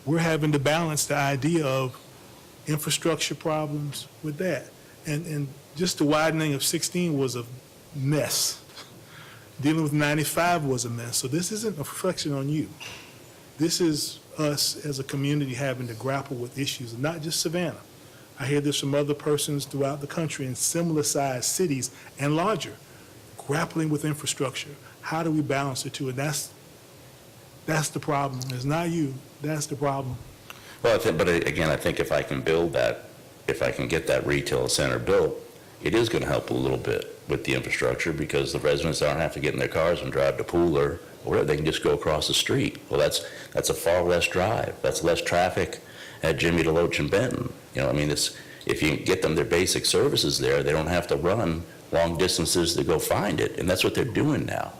we're having to balance the idea of infrastructure problems with that. And just the widening of 16 was a mess. Dealing with 95 was a mess. So this isn't a reflection on you. This is us as a community having to grapple with issues, and not just Savannah. I hear this from other persons throughout the country in similar sized cities and larger, grappling with infrastructure. How do we balance the two? And that's the problem. It's not you. That's the problem. Well, but again, I think if I can build that, if I can get that retail center built, it is going to help a little bit with the infrastructure, because the residents don't have to get in their cars and drive to Pooler, or they can just go across the street. Well, that's a far less drive. That's less traffic at Jimmy DeLoach and Benton. You know, I mean, if you get them their basic services there, they don't have to run long distances to go find it, and that's what they're doing now.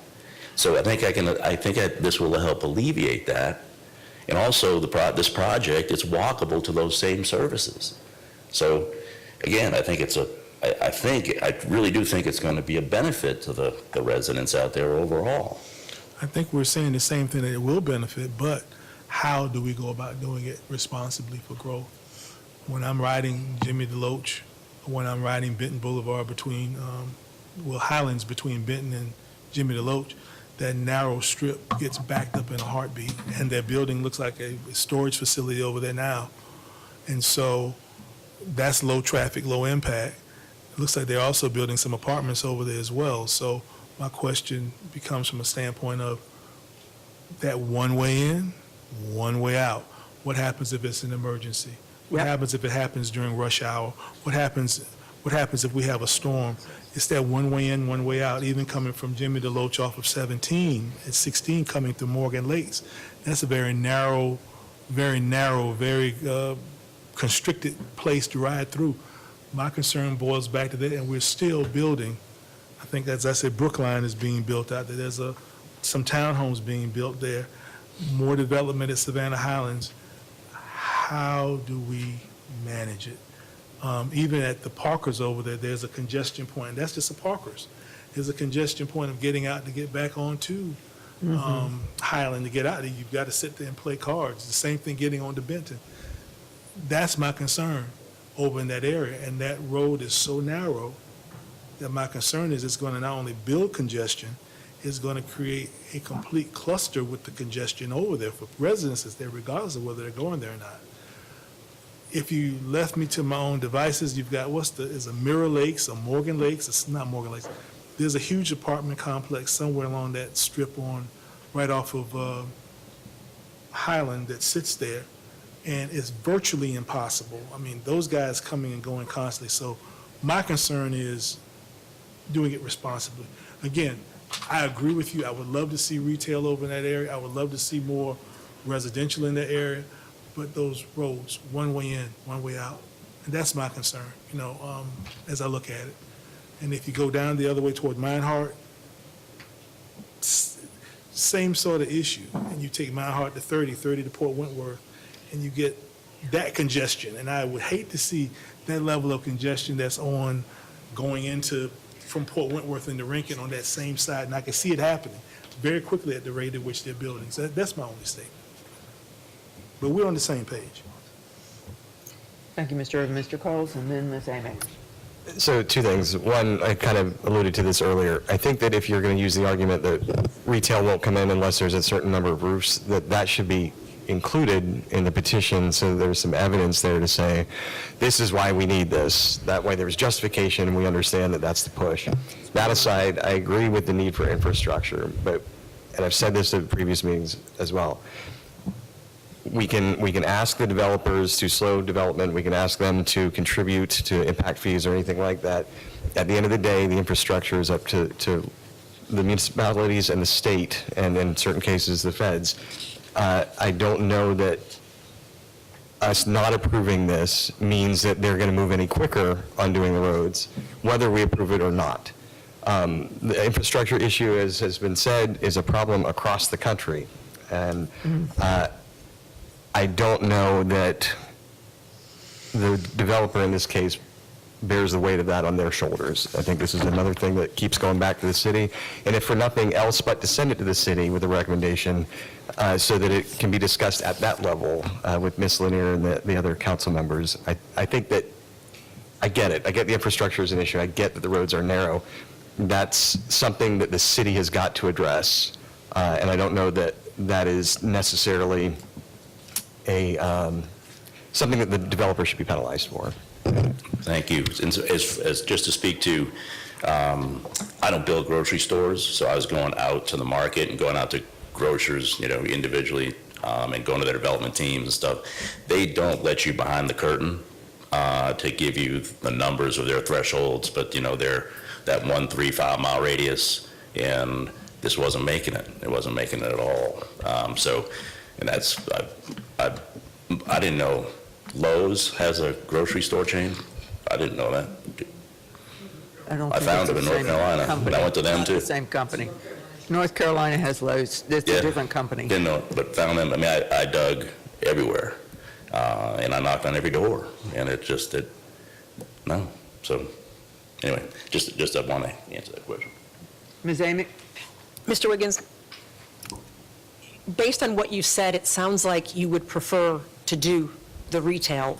So I think this will help alleviate that. And also, this project, it's walkable to those same services. So again, I really do think it's going to be a benefit to the residents out there overall. I think we're saying the same thing, that it will benefit, but how do we go about doing it responsibly for growth? When I'm riding Jimmy DeLoach, when I'm riding Benton Boulevard between, Highlands between Benton and Jimmy DeLoach, that narrow strip gets backed up in a heartbeat, and that building looks like a storage facility over there now. And so that's low traffic, low impact. It looks like they're also building some apartments over there as well. So my question becomes from a standpoint of that one way in, one way out. What happens if it's an emergency? What happens if it happens during rush hour? What happens if we have a storm? It's that one way in, one way out, even coming from Jimmy DeLoach off of 17 at 16 coming through Morgan Lakes. That's a very narrow, very constricted place to ride through. My concern boils back to that, and we're still building. I think, as I said, Brookline is being built out there. There's some townhomes being built there, more development at Savannah Highlands. How do we manage it? Even at the Parkers over there, there's a congestion point. That's just the Parkers. Here's a congestion point of getting out to get back onto Highland to get out there. You've got to sit there and play cards. The same thing getting onto Benton. That's my concern over in that area. And that road is so narrow that my concern is it's going to not only build congestion, it's going to create a complete cluster with the congestion over there for residents there, regardless of whether they're going there or not. If you left me to my own devices, you've got is a Mirror Lakes, a Morgan Lakes, it's not Morgan Lakes. There's a huge apartment complex somewhere along that strip right off of Highland that sits there, and it's virtually impossible. I mean, those guys coming and going constantly. So my concern is doing it responsibly. Again, I agree with you. I would love to see retail over in that area. I would love to see more residential in that area. But those roads, one way in, one way out, and that's my concern, as I look at it. And if you go down the other way toward Minehart, same sort of issue. And you take Minehart to 30 to Port Wentworth, and you get that congestion. And I would hate to see that level of congestion that's on going from Port Wentworth into Rankin on that same side. And I can see it happening very quickly at the rate at which they're building. So that's my only statement. But we're on the same page. Thank you, Mr. Irvin. Mr. Coles, and then Ms. Amy. So two things. One, I kind of alluded to this earlier. I think that if you're going to use the argument that retail won't come in unless there's a certain number of roofs, that should be included in the petition so there's some evidence there to say, this is why we need this. That way there's justification and we understand that that's the push. That aside, I agree with the need for infrastructure, and I've said this at previous meetings as well. We can ask the developers to slow development. We can ask them to contribute to impact fees or anything like that. At the end of the day, the infrastructure is up to the municipalities and the state, and in certain cases, the feds. I don't know that us not approving this means that they're going to move any quicker on doing the roads, whether we approve it or not. The infrastructure issue, as has been said, is a problem across the country. And I don't know that the developer in this case bears the weight of that on their shoulders. I think this is another thing that keeps going back to the city, and if for nothing else but to send it to the city with a recommendation so that it can be discussed at that level with Ms. Lanier and the other council members. I think that, I get it. I get the infrastructure is an issue. I get that the roads are narrow. That's something that the city has got to address, and I don't know that that is necessarily something that the developer should be penalized for. Thank you. And as just to speak to, I don't build grocery stores, so I was going out to the market and going out to grocers, individually, and going to their development teams and stuff. They don't let you behind the curtain to give you the numbers of their thresholds, but they're that 1 3-5 mile radius, and this wasn't making it. It wasn't making it at all. And that's I didn't know Lowe's has a grocery store chain. I didn't know that. I found them in North Carolina, and I went to them too. The same company. North Carolina has Lowe's. It's a different company. Didn't know, but found them. I mean, I dug everywhere, and I knocked on every door, and no. So anyway, just I want to answer that question. Ms. Amy? Mr. Wiggins, based on what you said, it sounds like you would prefer to do the retail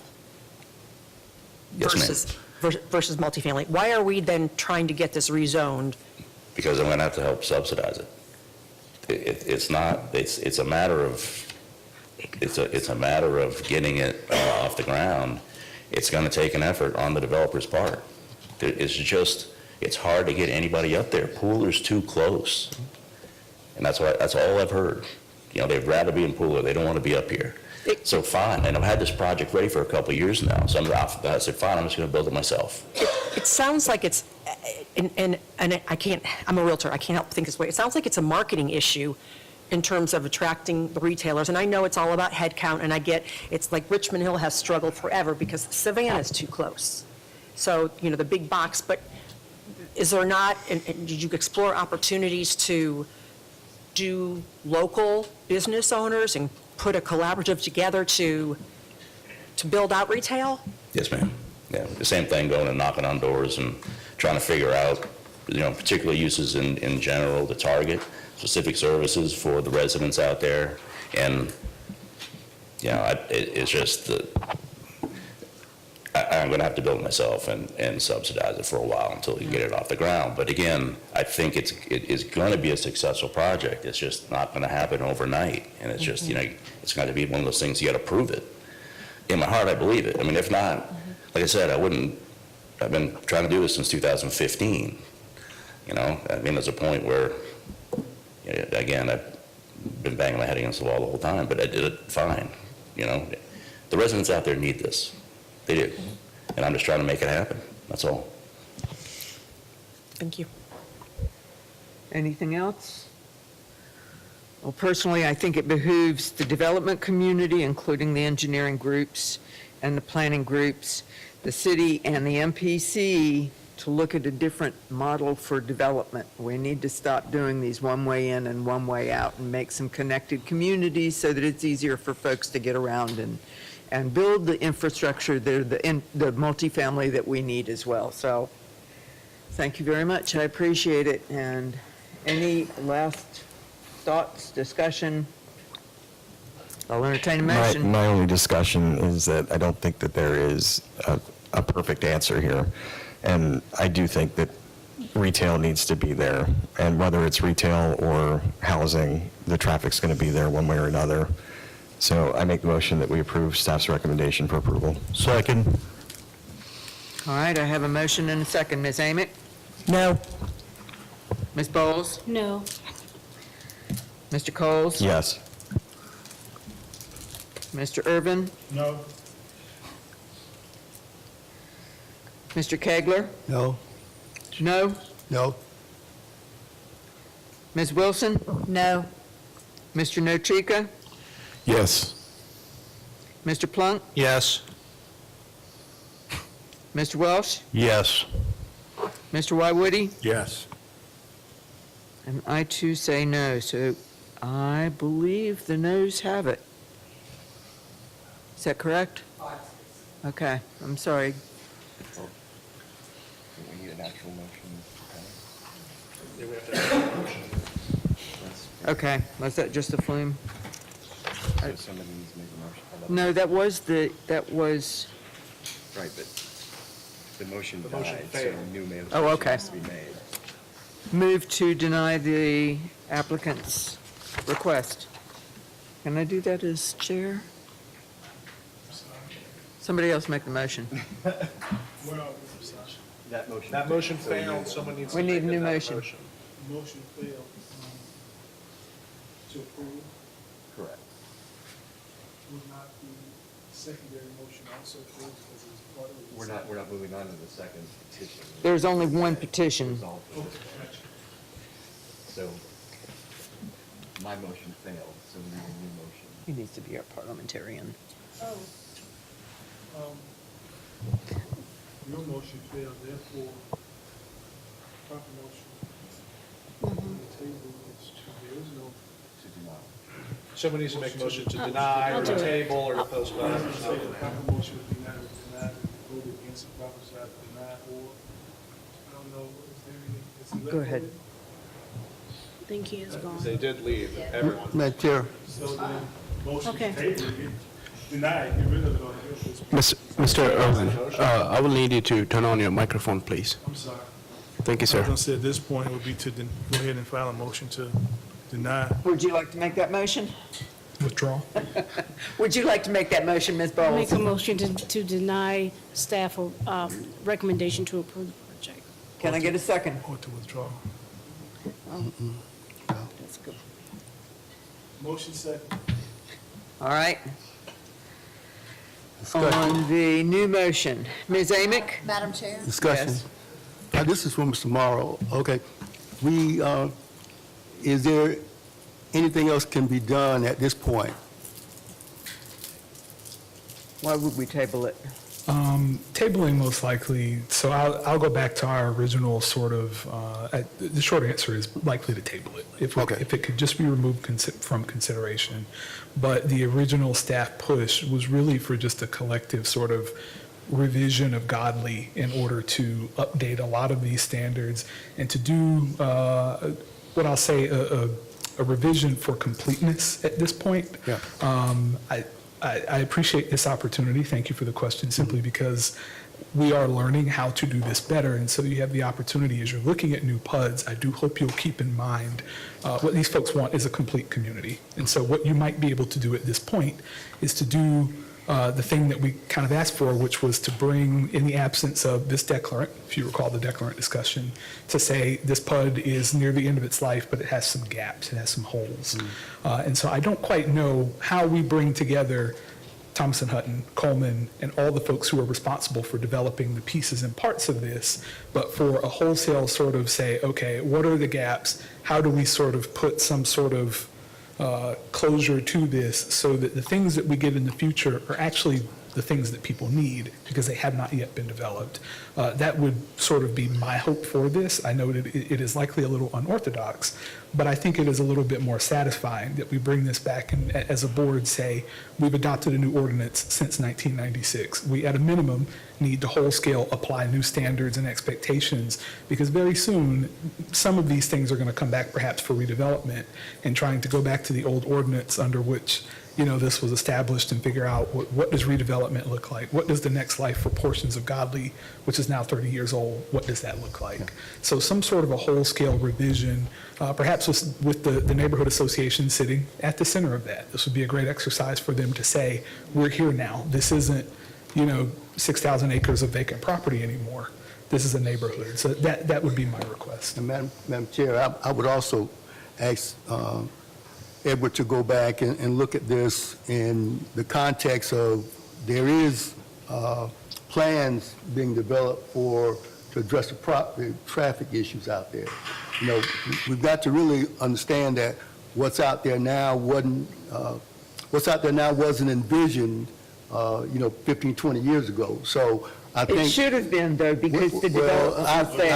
versus multifamily. Why are we then trying to get this rezoned? Because I'm going to have to help subsidize it. It's a matter of getting it off the ground. It's going to take an effort on the developer's part. It's hard to get anybody up there. Pooler's too close. And that's all I've heard. They'd rather be in Pooler. They don't want to be up here. So fine, and I've had this project ready for a couple of years now. So I said, fine, I'm just going to build it myself. It sounds like it's, and I'm a realtor, I can't help but think this way. It sounds like it's a marketing issue in terms of attracting the retailers. And I know it's all about head count, and I get, it's like Richmond Hill has struggled forever because Savannah's too close. So, the big box, but is there not, and did you explore opportunities to do local business owners and put a collaborative together to build out retail? Yes, ma'am. Yeah, the same thing, going and knocking on doors and trying to figure out particular uses in general to target specific services for the residents out there. And, it's just that I'm going to have to build it myself and subsidize it for a while until we can get it off the ground. But again, I think it is going to be a successful project. It's just not going to happen overnight. And it's just, it's going to be one of those things, you got to prove it. In my heart, I believe it. I mean, if not, like I said, I've been trying to do this since 2015. There's a point where, again, I've been banging my head against the wall the whole time, but I did it fine. The residents out there need this. They do. And I'm just trying to make it happen. That's all. Thank you. Anything else? Well, personally, I think it behooves the development community, including the engineering groups and the planning groups, the city and the MPC, to look at a different model for development. We need to stop doing these one way in and one way out and make some connected communities so that it's easier for folks to get around and build the infrastructure, the multifamily that we need as well. So thank you very much. I appreciate it. And any last thoughts, discussion? I'll entertain a motion. My only discussion is that I don't think that there is a perfect answer here. And I do think that retail needs to be there. And whether it's retail or housing, the traffic's going to be there one way or another. So I make the motion that we approve staff's recommendation for approval. Second. All right, I have a motion and a second. Ms. Amick? No. Ms. Bowles? No. Mr. Coles? Yes. Mr. Irvin? No. Mr. Kegler? No. No? No. Ms. Wilson? No. Mr. Nochika? Yes. Mr. Plunk? Yes. Mr. Welsh? Yes. Mr. Wywoody? Yes. And I too say no, so I believe the noes have it. Is that correct? Okay, I'm sorry. We need an actual motion. Okay, was that just the flume? Somebody needs to make a motion. No, that was. Right, but the motion died, so a new motion Oh, okay. has to be made. Move to deny the applicant's request. Can I do that as chair? Somebody else make the motion. That motion failed. Someone needs We need a new motion. Motion failed. To approve Correct. would not be secondary motion also failed because it was part of it. We're not moving on to the second petition. There's only one petition. So my motion failed, so we need a new motion. He needs to be our parliamentarian. Your motion failed, therefore, proper motion. On the table is there is no. To deny. Somebody needs to make a motion to deny or to table or to postpone or The something. proper motion would be not to deny, vote against the proper side to deny, or, I don't know, is there any, is he left? Go ahead. I think he is gone. They did leave, everyone. Madam Chair. So then, motion Okay. to table, deny, get rid of it on the Mr. Irvin, I will need you to turn on your microphone, please. I'm sorry. Thank you, I was sir. gonna say at this point, it would be to go ahead and file a motion to deny. Would you like to make that motion? Withdraw. Would you like to make that motion, Ms. Bowles? Make a motion to deny staff recommendation to approve the project. Can I get a second? Or to withdraw. That's good. Motion second. All right. On the new motion, Ms. Amick? Madam Chair? Discussion. Yes. This is for Mr. Morrow. Okay. Is there anything else can be done at this point? Why would we table it? Tabling most likely, so I'll go back to our original sort of, the short answer is likely to table it. If it could just be removed from consideration. But the original staff push was really for just a collective sort of revision of Godly in order to update a lot of these standards and to do what I'll say a revision for completeness at this point. Yeah. I appreciate this opportunity. Thank you for the question, simply because we are learning how to do this better. And so you have the opportunity as you're looking at new PUDs. I do hope you'll keep in mind what these folks want is a complete community. And so what you might be able to do at this point is to do the thing that we kind of asked for, which was to bring, in the absence of this declarant, if you recall the declarant discussion, to say this PUD is near the end of its life, but it has some gaps, it has some holes. And so I don't quite know how we bring together Thomas & Hutton, Coleman, and all the folks who are responsible for developing the pieces and parts of this, but for a wholesale sort of say, okay, what are the gaps? How do we sort of put some sort of closure to this so that the things that we get in the future are actually the things that people need because they have not yet been developed. That would sort of be my hope for this. I know that it is likely a little unorthodox, but I think it is a little bit more satisfying that we bring this back and as a board say, we've adopted a new ordinance since 1996. We at a minimum need to whole scale apply new standards and expectations because very soon some of these things are going to come back perhaps for redevelopment and trying to go back to the old ordinance under which this was established and figure out what does redevelopment look like? What does the next life for portions of Godly, which is now 30 years old, what does that look like? So some sort of a whole-scale revision, perhaps with the neighborhood association sitting at the center of that. This would be a great exercise for them to say, we're here now. This isn't, 6,000 acres of vacant property anymore. This is a neighborhood. So that would be my request. And Madam Chair, I would also ask Edward to go back and look at this in the context of there is plans being developed to address the traffic issues out there. We've got to really understand that what's out there now wasn't envisioned 15, 20 years ago. So I think It should have been, though, because the development was there.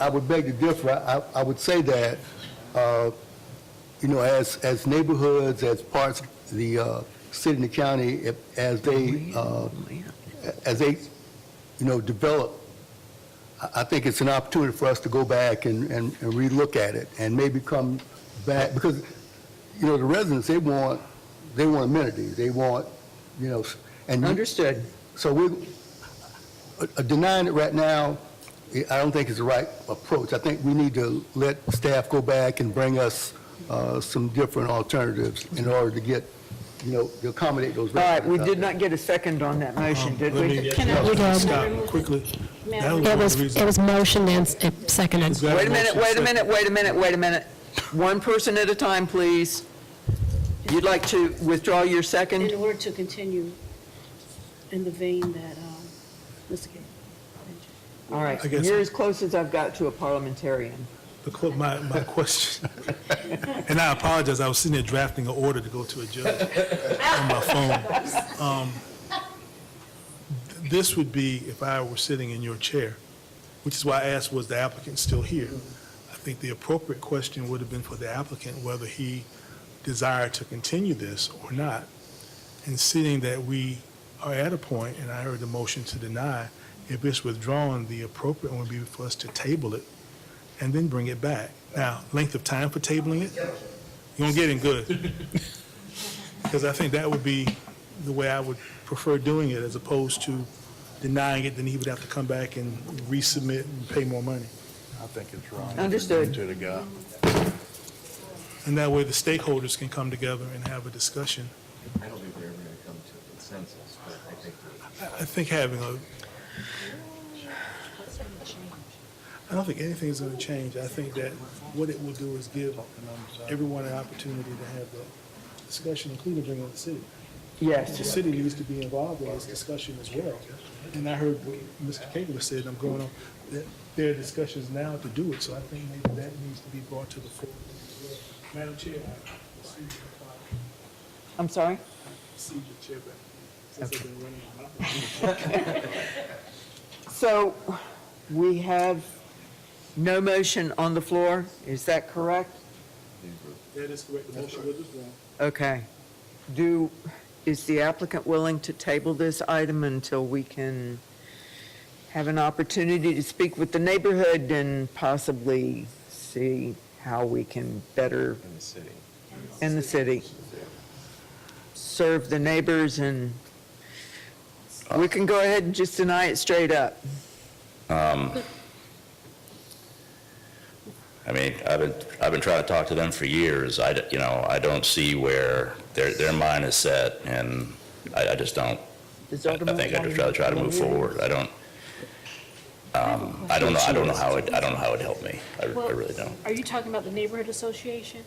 I would beg to differ. I would say that as neighborhoods, as parts of the city and the county, as they develop, I think it's an opportunity for us to go back and relook at it and maybe come back because the residents they want amenities, they want and Understood. So we're denying it right now. I don't think is the right approach. I think we need to let staff go back and bring us some different alternatives in order to get, to accommodate those All right, residents we out did there. not get a second on that motion, did Let we? me Stop quickly. That was It one of was, the it reasons- was motioned and seconded. Wait a minute. One person at a time, please. You'd like to withdraw your second? In order to continue in the vein that Mr. K. All right, I guess- you're as close as I've got to a parliamentarian. My question, and I apologize, I was sitting there drafting an order to go to a judge on my phone. This would be if I were sitting in your chair, which is why I asked, was the applicant still here? I think the appropriate question would have been for the applicant whether he desired to continue this or not. And seeing that we are at a point, and I heard the motion to deny, if it's withdrawn, the appropriate one would be for us to table it and then bring it back. Now, length of time for tabling it, you're gonna get in good. Because I think that would be the way I would prefer doing it as opposed to denying it, then he would have to come back and resubmit and pay more money. I think it's wrong. Understood. To the guy. And that way the stakeholders can come together and have a discussion. I don't think we're ever going to come to a consensus, but I think I think having I don't think anything's going to change. I think that what it will do is give everyone an opportunity to have the discussion, including bringing the city. Yes. The city needs to be involved in this discussion as well. And I heard what Mr. Kegler said, I'm going on, that there are discussions now to do it, so I think maybe that needs to be brought to the fore. Madam Chair, I see your I'm sorry? I see your chair back, since I've been running my mouth. So we have no motion on the floor, is that correct? That is correct, the motion was withdrawn. Okay. Is the applicant willing to table this item until we can have an opportunity to speak with the neighborhood and possibly see how we can better In the city. in the city serve the neighbors, and we can go ahead and just deny it straight up. I mean, I've been trying to talk to them for years. I don't see where their mind is set, and I just don't. I think I'd just rather try to move forward. I don't know how it'd help me. I really don't. Are you talking about the neighborhood association?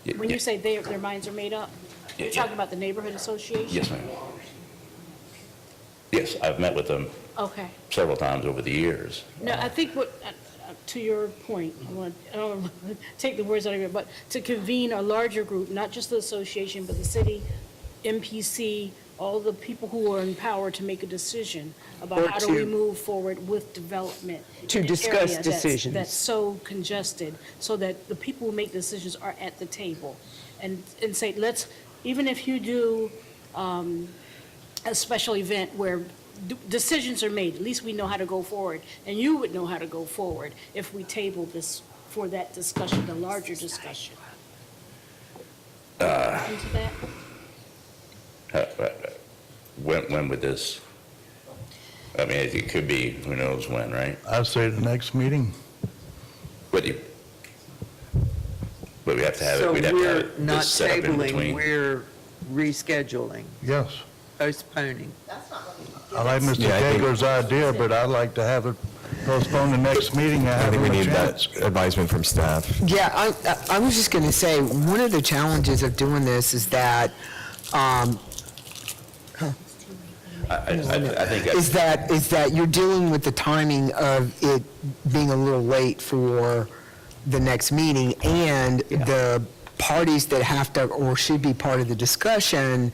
When Yeah. you say their minds are made up, you're talking about the neighborhood association? Yes, ma'am. Yes, I've met with them Okay. several times over the years. No, I think to your point, I don't want to take the words out of your, but to convene a larger group, not just the association, but the city, MPC, all the people who are in power to make a decision about Or how do we to- move forward with development. To in an discuss area decisions. That's so congested, so that the people who make decisions are at the table. And say, even if you do a special event where decisions are made, at least we know how to go forward, and you would know how to go forward if we table this for that discussion, the larger discussion. Into that? When would this, I mean, it could be, who knows when, right? I'd say the next meeting. But we have to have it, we'd have to have So we're it not this set up in tabling, between. we're rescheduling, Yes. postponing. I like Mr. Yeah, I think- Gagler's idea, but I'd like to have it postponed the next meeting and I have think we him a need that chance. advisement from staff. Yeah, I was just going to say, one of the challenges of doing this is that, I think, is that you're dealing with the timing of it being a little late for the next meeting, and the parties that have to or should be part of the discussion,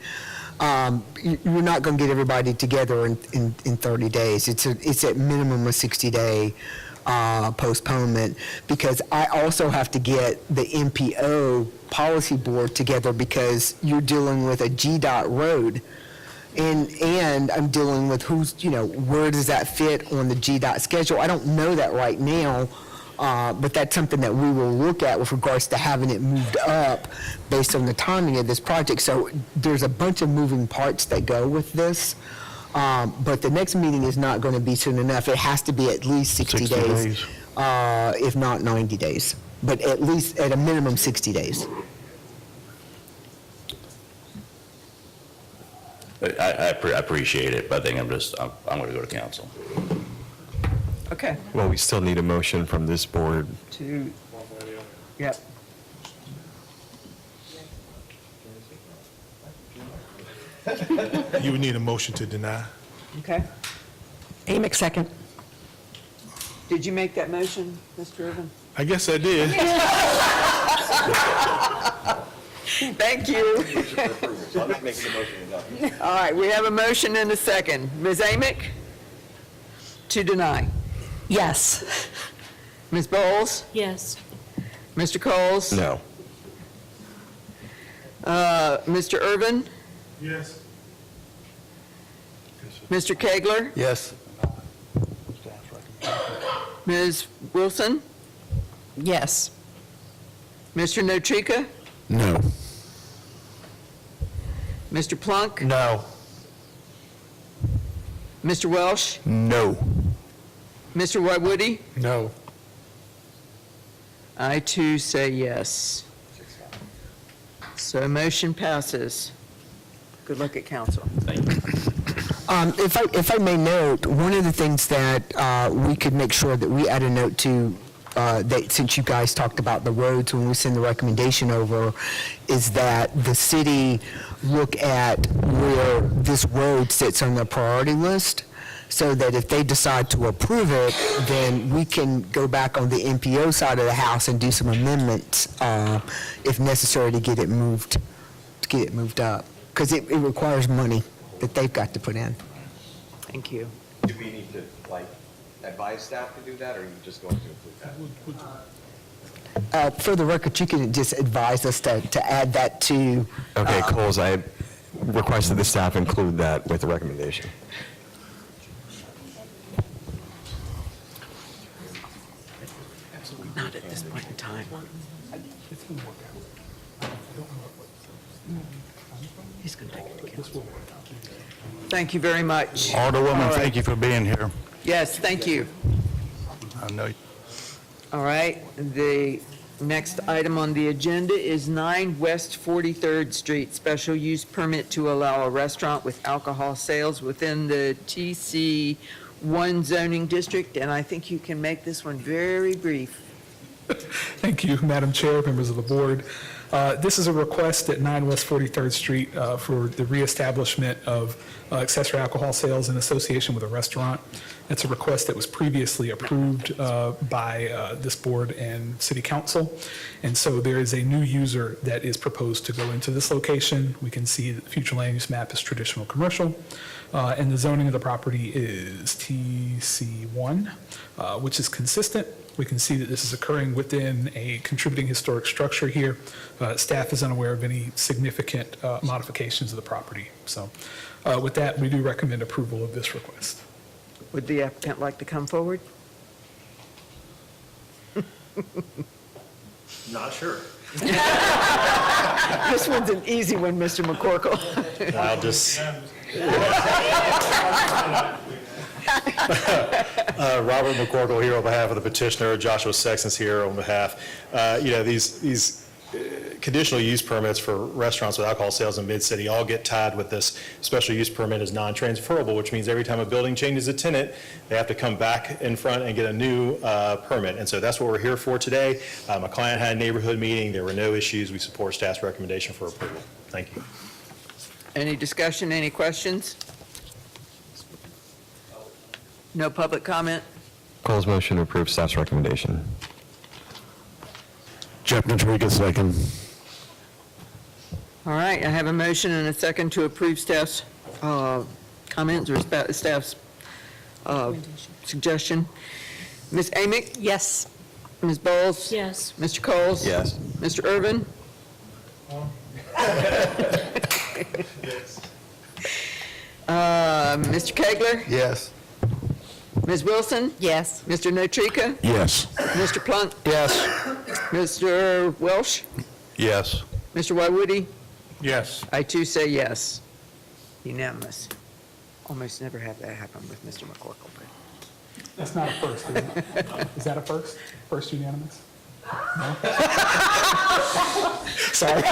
you're not going to get everybody together in 30 days. It's at minimum a 60-day postponement, because I also have to get the MPO policy board together, because you're dealing with a GDOT road. And I'm dealing with where does that fit on the GDOT schedule? I don't know that right now, but that's something that we will look at with regards to having it moved up based on the timing of this project. So there's a bunch of moving parts that go with this, but the next meeting is not going to be soon enough. It has to be at least 60 days, if not 90 days, but at least at a minimum 60 days. I appreciate it, but I think I'm going to go to council. Okay. Well, we still need a motion from this board. Yep. You would need a motion to deny. Okay. Amick, second. Did you make that motion, Mr. Irvin? I guess I did. Thank you. I'm not making the motion enough. All right, we have a motion and a second. Ms. Amick? To deny. Yes. Ms. Bowles? Yes. Mr. Coles? No. Mr. Irvin? Yes. Mr. Kegler? Yes. Ms. Wilson? Yes. Mr. Notrika? No. Mr. Plunk? No. Mr. Welsh? No. Mr. Whitewoody? No. I too say yes. So motion passes. Good luck at council. If I may note, one of the things that we could make sure that we add a note to, that since you guys talked about the roads when we send the recommendation over, is that the city look at where this road sits on the priority list, so that if they decide to approve it, then we can go back on the MPO side of the house and do some amendments if necessary to get it moved up, because it requires money that they've got to put in. Thank you. Do we need to, advise staff to do that, or are you just going to include that? For the record, you can just advise us to add that to. Okay, Coles, I requested the staff include that with the recommendation. like time. It's going to work out. I don't know He's going to take it to council. Thank you very much. Alderwoman, All right. thank you for being here. Yes, thank you. I know. All right, the next item on the agenda is 9 West 43rd Street, special use permit to allow a restaurant with alcohol sales within the TC1 zoning district, and I think you can make this one very brief. Thank you, Madam Chair, members of the board. This is a request at 9 West 43rd Street for the reestablishment of accessory alcohol sales in association with a restaurant. It's a request that was previously approved by this board and city council. And so there is a new user that is proposed to go into this location. We can see that the future land use map is traditional commercial. And the zoning of the property is TC1, which is consistent. We can see that this is occurring within a contributing historic structure here. Staff is unaware of any significant modifications of the property. So with that, we do recommend approval of this request. Would the applicant like to come forward? Not sure. This one's an easy one, Mr. McCorkle. I'll just. Robert McCorkle here on behalf of the petitioner. Joshua Sexton's here on behalf. These conditional use permits for restaurants with alcohol sales in Mid-City all get tied with this special use permit as non-transferable, which means every time a building changes a tenant, they have to come back in front and get a new permit. And so that's what we're here for today. My client had a neighborhood meeting. There were no issues. We support staff's recommendation for approval. Thank you. Any discussion, any questions? No public comment? Cole's motion to approve staff's recommendation. Jeff Nadrika, second. All right, I have a motion and a second to approve staff's comments or staff's suggestion. Ms. Amick? Yes. Ms. Bowles? Yes. Mr. Coles? Yes. Mr. Irvin? Mr. Kegler? Yes. Ms. Wilson? Yes. Mr. Notrika? Yes. Mr. Plunk? Yes. Mr. Welsh? Yes. Mr. Wywoody? Yes. I too say yes. Unanimous. Almost never have that happen with Mr. McCorkle, but. That's not a first, is it? Is that a first? First unanimous? No? Sorry.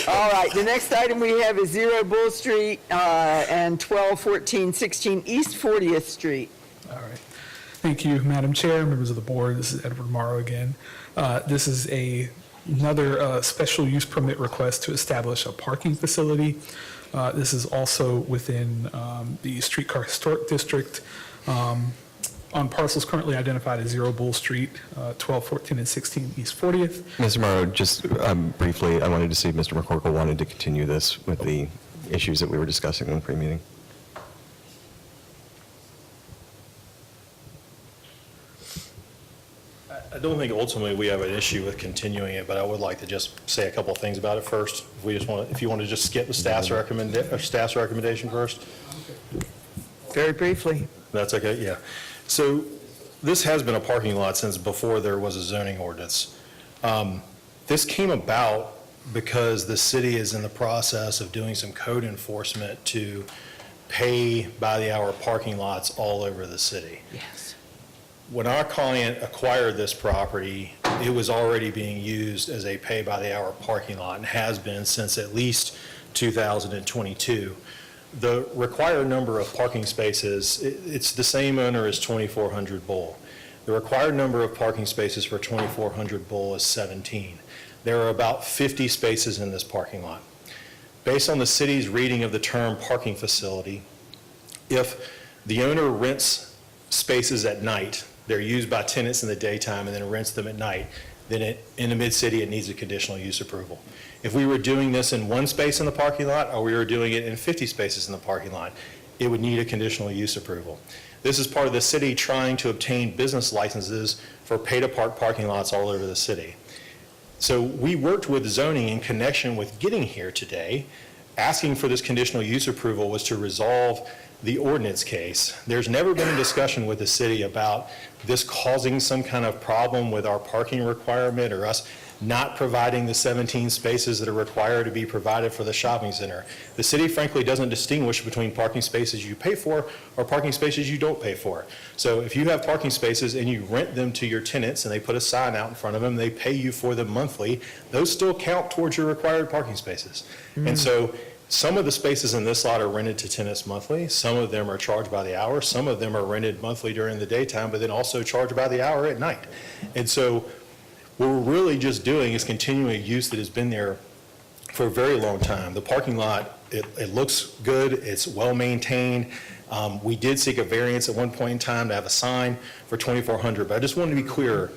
All right, the next item we have is 0 Bull Street and 121416 East 40th Street. All right. Thank you, Madam Chair, members of the board. This is Edward Morrow again. This is another special use permit request to establish a parking facility. This is also within the Streetcar Historic District on parcels currently identified as 0 Bull Street, 12, 14, and 16 East 40th. Mr. Morrow, just briefly, I wanted to see if Mr. McCorkle wanted to continue this with the issues that we were discussing in the pre-meeting. I don't think ultimately we have an issue with continuing it, but I would like to just say a couple of things about it first. If you want to just skip the staff's recommendation first. Very briefly. That's okay, yeah. So this has been a parking lot since before there was a zoning ordinance. This came about because the city is in the process of doing some code enforcement to pay by the hour parking lots all over the city. Yes. When our client acquired this property, it was already being used as a pay by the hour parking lot and has been since at least 2022. The required number of parking spaces, it's the same owner as 2400 Bull. The required number of parking spaces for 2400 Bull is 17. There are about 50 spaces in this parking lot. Based on the city's reading of the term parking facility, if the owner rents spaces at night, they're used by tenants in the daytime and then rents them at night, then in the mid-city, it needs a conditional use approval. If we were doing this in one space in the parking lot, or we were doing it in 50 spaces in the parking lot, it would need a conditional use approval. This is part of the city trying to obtain business licenses for pay-to-park parking lots all over the city. So we worked with zoning in connection with getting here today. Asking for this conditional use approval was to resolve the ordinance case, there's never been a discussion with the city about this causing some kind of problem with our parking requirement or us not providing the 17 spaces that are required to be provided for the shopping center. The city frankly doesn't distinguish between parking spaces you pay for or parking spaces you don't pay for. So if you have parking spaces and you rent them to your tenants and they put a sign out in front of them, they pay you for them monthly, those still count towards your required parking spaces. And so some of the spaces in this lot are rented to tenants monthly. Some of them are charged by the hour. Some of them are rented monthly during the daytime, but then also charged by the hour at night. And so what we're really just doing is continuing a use that has been there for a very long time. The parking lot, it looks good, it's well-maintained. We did seek a variance at one point in time to have a sign for 2,400, but I just wanted to be clear,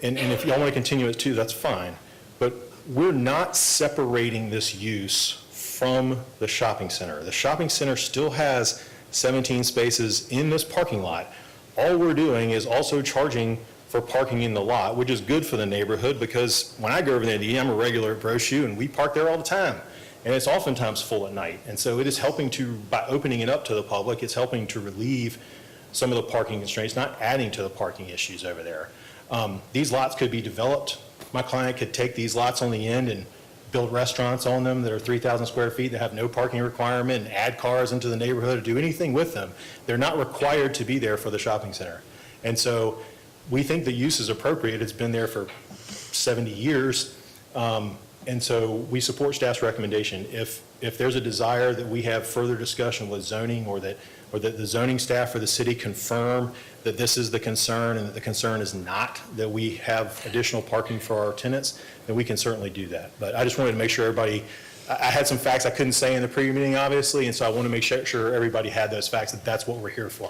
and if y'all want to continue it too, that's fine, but we're not separating this use from the shopping center. The shopping center still has 17 spaces in this parking lot. All we're doing is also charging for parking in the lot, which is good for the neighborhood because when I go over there, I'm a regular at Brochu and we park there all the time. And it's oftentimes full at night. And so it is helping to, by opening it up to the public, it's helping to relieve some of the parking constraints, not adding to the parking issues over there. These lots could be developed. My client could take these lots on the end and build restaurants on them that are 3,000 square feet that have no parking requirement and add cars into the neighborhood or do anything with them. They're not required to be there for the shopping center. And so we think the use is appropriate. It's been there for 70 years. And so we support staff's recommendation. If there's a desire that we have further discussion with zoning or that the zoning staff or the city confirm that this is the concern and that the concern is not that we have additional parking for our tenants, then we can certainly do that. But I just wanted to make sure everybody, I had some facts I couldn't say in the pre-meeting, obviously, and so I want to make sure everybody had those facts, that that's what we're here for.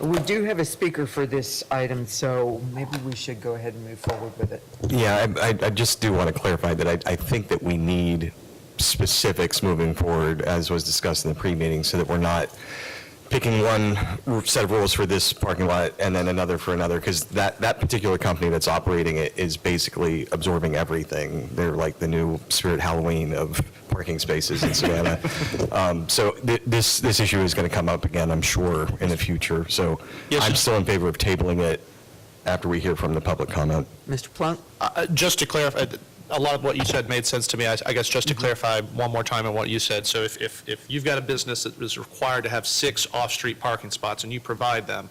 We do have a speaker for this item, so maybe we should go ahead and move forward with it. Yeah, I just do want to clarify that I think that we need specifics moving forward, as was discussed in the pre-meeting, so that we're not picking one set of rules for this parking lot and then another for another, because that particular company that's operating it is basically absorbing everything. They're like the new Spirit Halloween of parking spaces in Savannah. So this issue is going to come up again, I'm sure, in the future. So Yes, I'm sir. still in favor of tabling it after we hear from the public comment. Mr. Plunk? Just to clarify, a lot of what you said made sense to me. I guess just to clarify one more time on what you said. So if you've got a business that is required to have 6 off-street parking spots and you provide them,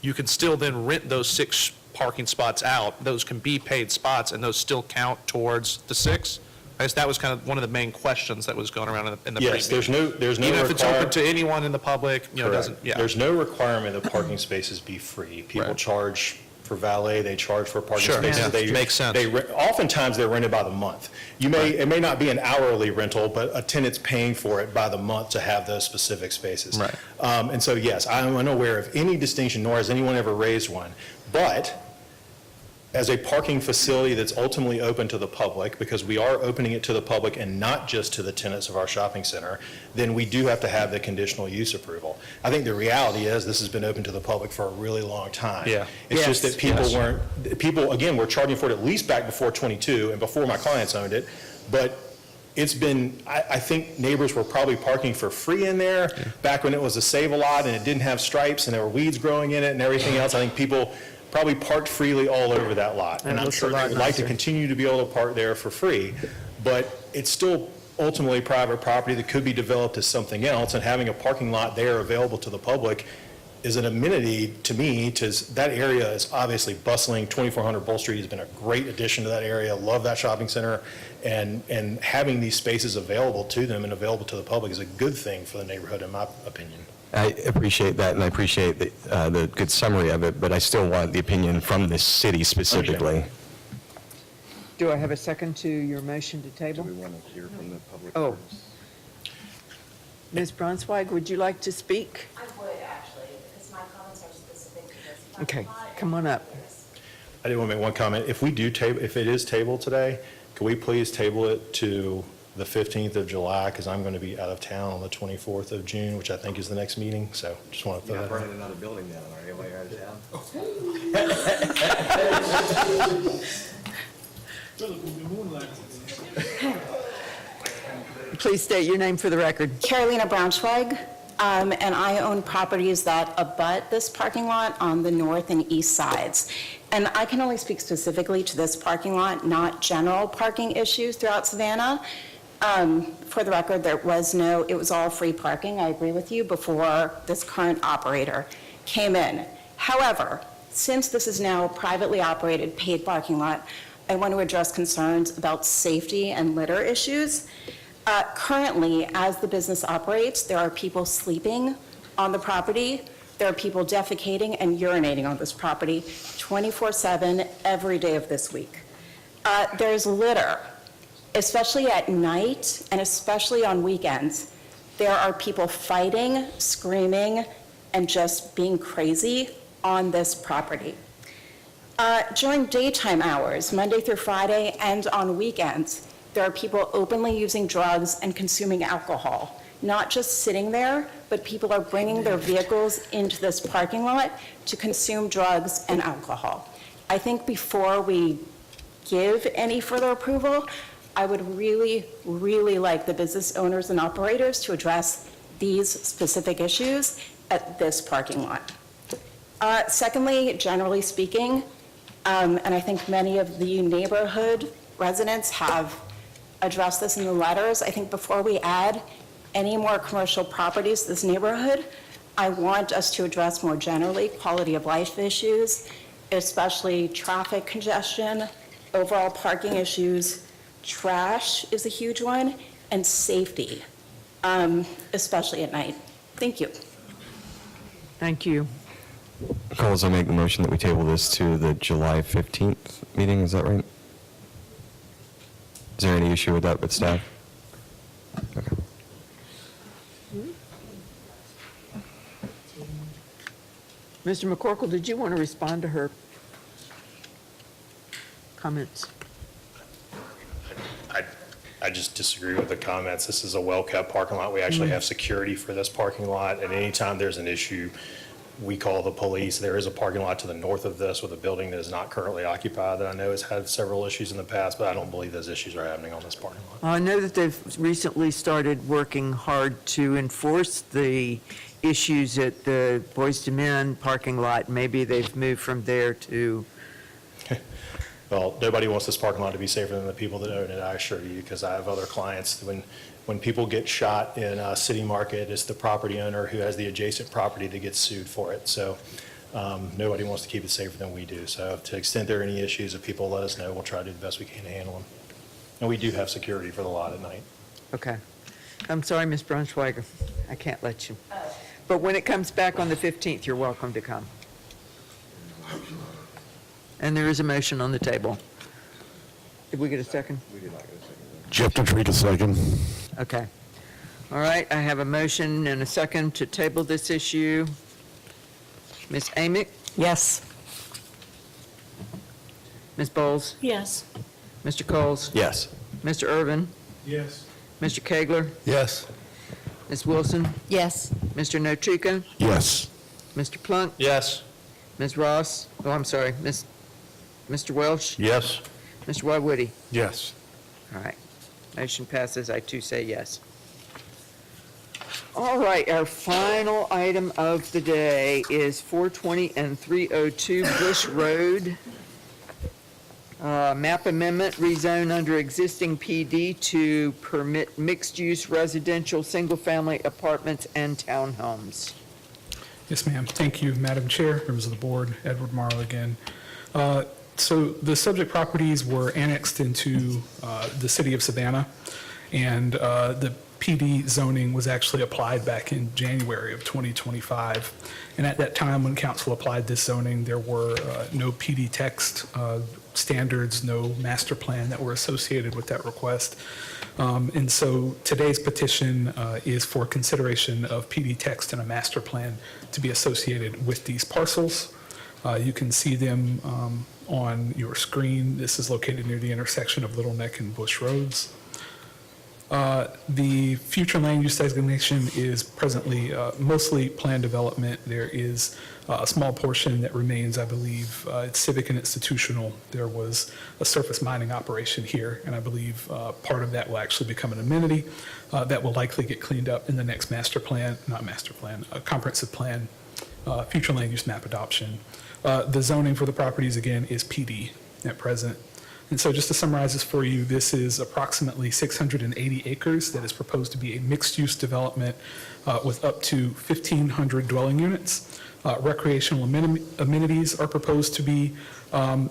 you can still then rent those 6 parking spots out. Those can be paid spots and those still count towards the 6? I guess that was kind of one of the main questions that was going around in the Yes, pre-meeting. there's no Even if it's open requirement. to anyone in the public, you know, doesn't, Correct. yeah. There's no requirement that parking spaces be free. People Right. charge for valet, they charge for parking Sure, spaces. yeah, They- makes sense. Oftentimes, they're rented by the month. It may not be an hourly rental, but a tenant's paying for it by the month to have those specific spaces. Right. And so, yes, I'm unaware of any distinction, nor has anyone ever raised one. But as a parking facility that's ultimately open to the public, because we are opening it to the public and not just to the tenants of our shopping center, then we do have to have the conditional use approval. I think the reality is this has been open to the public for a really long time. Yeah. It's just Yes. that people again, were charging for it at least back before 22 and before my clients owned it, but it's been, I think neighbors were probably parking for free in there back when it was a save-a-lot and it didn't have stripes and there were weeds growing in it and everything else. I think people probably parked freely all over that lot. And That I'm looks a sure they lot would like to nicer. continue to be able to park there for free, but it's still ultimately private property that could be developed as something else, and having a parking lot there available to the public is an amenity to me. That area is obviously bustling. 2400 Bull Street has been a great addition to that area. Love that shopping center, and having these spaces available to them and available to the public is a good thing for the neighborhood, in my opinion. I appreciate that, and I appreciate the good summary of it, but I still want the opinion from this city specifically. Do I have a second to your motion to table? Do we want to hear from the public Oh. first? Ms. Braunzweig, would you like to speak? I would, actually, because my comments are specific to this. Okay, come on up. I did want to make one comment. If it is tabled today, can we please table it to the 15th of July, because I'm going to be out of town on the 24th of June, which I think is the next meeting, so just want to throw You're not that out. burning another building down, are you, while you're out of town? Please state your name for the record. Carolina Braunschweig. and I own properties that abut this parking lot on the north and east sides. And I can only speak specifically to this parking lot, not general parking issues throughout Savannah. For the record, it was all free parking, I agree with you, before this current operator came in. However, since this is now a privately operated paid parking lot, I want to address concerns about safety and litter issues. Currently, as the business operates, there are people sleeping on the property. There are people defecating and urinating on this property 24/7 every day of this week. There's litter, especially at night and especially on weekends. There are people fighting, screaming, and just being crazy on this property. During daytime hours, Monday through Friday, and on weekends, there are people openly using drugs and consuming alcohol, not just sitting there, but people are bringing their vehicles into this parking lot to consume drugs and alcohol. I think before we give any further approval, I would really, really like the business owners and operators to address these specific issues at this parking lot. Secondly, generally speaking, and I think many of the neighborhood residents have addressed this in the letters, I think before we add any more commercial properties to this neighborhood, I want us to address more generally quality of life issues, especially traffic congestion, overall parking issues, trash is a huge one, and safety, especially at night. Thank you. Thank you. Carlos, I make the motion that we table this to the July 15th meeting, is that right? Is there any issue with that with staff? Okay. Mr. McCorkle, did you want to respond to her comments? I just disagree with the comments. This is a well-kept parking lot. We actually have security for this parking lot, and anytime there's an issue, we call the police. There is a parking lot to the north of this with a building that is not currently occupied that I know has had several issues in the past, but I don't believe those issues are happening on this parking lot. I know that they've recently started working hard to enforce the issues at the Boys to Men parking lot. Maybe they've moved from there to... Well, nobody wants this parking lot to be safer than the people that own it, I assure you, because I have other clients. When people get shot in a city market, it's the property owner who has the adjacent property that gets sued for it. So nobody wants to keep it safer than we do. So to the extent there are any issues, if people let us know, we'll try to do the best we can to handle them. And we do have security for the lot at night. Okay. I'm sorry, Ms. Braunschweiger. I can't let you. But when it comes back on the 15th, you're welcome to come. And there is a motion on the table. Did we get a second? We did not get a second. Jeff Detrick, a second. Okay. All right, I have a motion and a second to table this issue. Ms. Amick? Yes. Ms. Bowles? Yes. Mr. Coles? Yes. Mr. Irvin? Yes. Mr. Kegler? Yes. Ms. Wilson? Yes. Mr. Notrica? Yes. Mr. Plunk? Yes. Ms. Ross? Oh, I'm sorry, Mr. Welch? Yes. Mr. Woody? Yes. All right. Motion passes. I too say yes. All right, our final item of the day is 420 and 302 Bush Road. Map amendment, rezone under existing PD to permit mixed-use residential, single-family apartments, and townhomes. Yes, ma'am. Thank you, Madam Chair, members of the board, Edward Morrow again. So the subject properties were annexed into the city of Savannah, and the PD zoning was actually applied back in January of 2025. And at that time, when council applied this zoning, there were no PD text standards, no master plan that were associated with that request. And so today's petition is for consideration of PD text and a master plan to be associated with these parcels. You can see them on your screen. This is located near the intersection of Little Neck and Bush Roads. The future land use designation is presently mostly planned development. There is a small portion that remains, I believe, it's civic and institutional. There was a surface mining operation here, and I believe part of that will actually become an amenity that will likely get cleaned up in the next comprehensive plan, future land use map adoption. The zoning for the properties, again, is PD at present. And so just to summarize this for you, this is approximately 680 acres that is proposed to be a mixed-use development with up to 1,500 dwelling units. Recreational amenities are proposed to be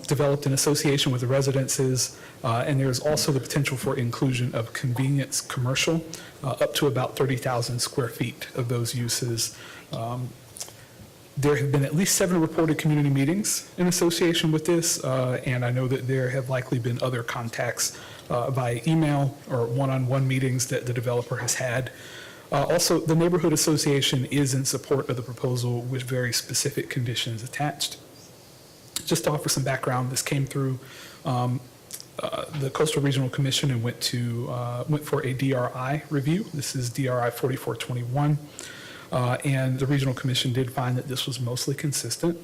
developed in association with the residences, and there's also the potential for inclusion of convenience commercial, up to about 30,000 square feet of those uses. There have been at least 7 reported community meetings in association with this, and I know that there have likely been other contacts via email or one-on-one meetings that the developer has had. Also, the neighborhood association is in support of the proposal with very specific conditions attached. Just to offer some background, this came through the Coastal Regional Commission and went for a DRI review. This is DRI 4421. And the Regional Commission did find that this was mostly consistent.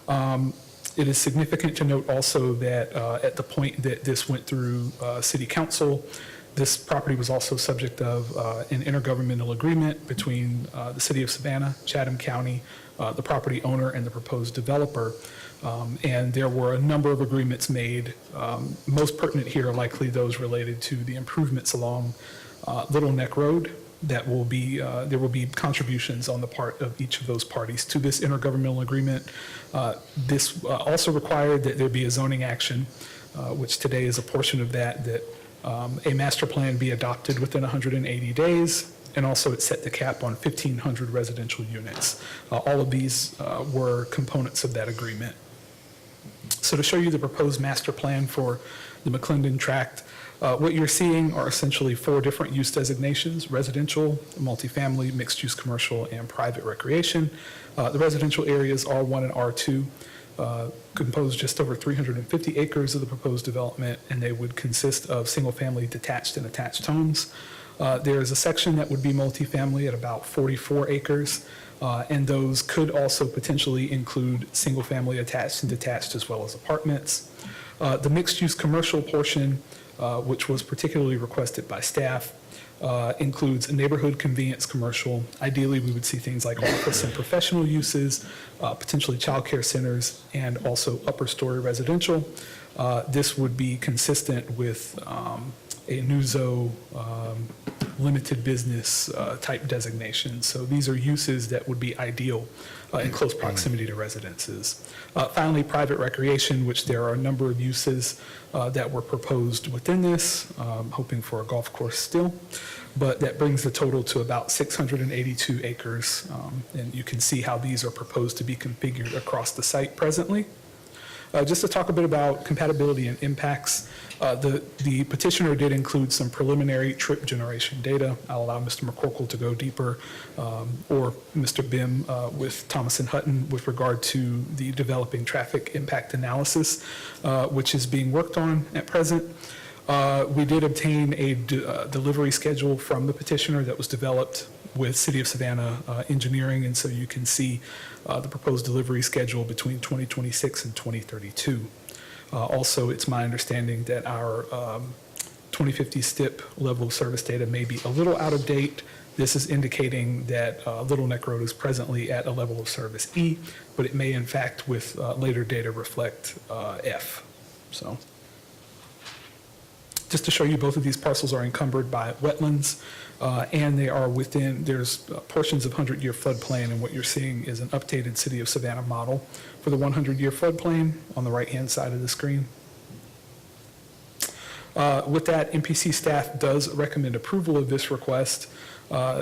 It is significant to note also that at the point that this went through City Council, this property was also subject of an intergovernmental agreement between the City of Savannah, Chatham County, the property owner, and the proposed developer. And there were a number of agreements made. Most pertinent here are likely those related to the improvements along Little Neck Road. There will be contributions on the part of each of those parties to this intergovernmental agreement. This also required that there be a zoning action, which today is a portion of that a master plan be adopted within 180 days, and also it set the cap on 1,500 residential units. All of these were components of that agreement. So to show you the proposed master plan for the McClendon tract, what you're seeing are essentially 4 different use designations: residential, multifamily, mixed-use commercial, and private recreation. The residential areas, R1 and R2, compose just over 350 acres of the proposed development, and they would consist of single-family detached and attached homes. There is a section that would be multifamily at about 44 acres, and those could also potentially include single-family attached and detached as well as apartments. The mixed-use commercial portion, which was particularly requested by staff, includes a neighborhood convenience commercial. Ideally, we would see things like office and professional uses, potentially childcare centers, and also upper story residential. This would be consistent with a NUZO limited business type designation. So these are uses that would be ideal in close proximity to residences. Finally, private recreation, which there are a number of uses that were proposed within this, hoping for a golf course still, but that brings the total to about 682 acres, and you can see how these are proposed to be configured across the site presently. Just to talk a bit about compatibility and impacts, the petitioner did include some preliminary trip generation data. I'll allow Mr. McCorkle to go deeper, or Mr. Bim with Thomas and Hutton with regard to the developing traffic impact analysis, which is being worked on at present. We did obtain a delivery schedule from the petitioner that was developed with City of Savannah engineering, and so you can see the proposed delivery schedule between 2026 and 2032. Also, it's my understanding that our 2050 STIP level of service data may be a little out of date. This is indicating that Little Neck Road is presently at a level of service E, but it may in fact with later data reflect F. So, just to show you, both of these parcels are encumbered by wetlands, and they are within, there's portions of 100-year floodplain, and what you're seeing is an updated City of Savannah model for the 100-year floodplain on the right-hand side of the screen. With that, MPC staff does recommend approval of this request.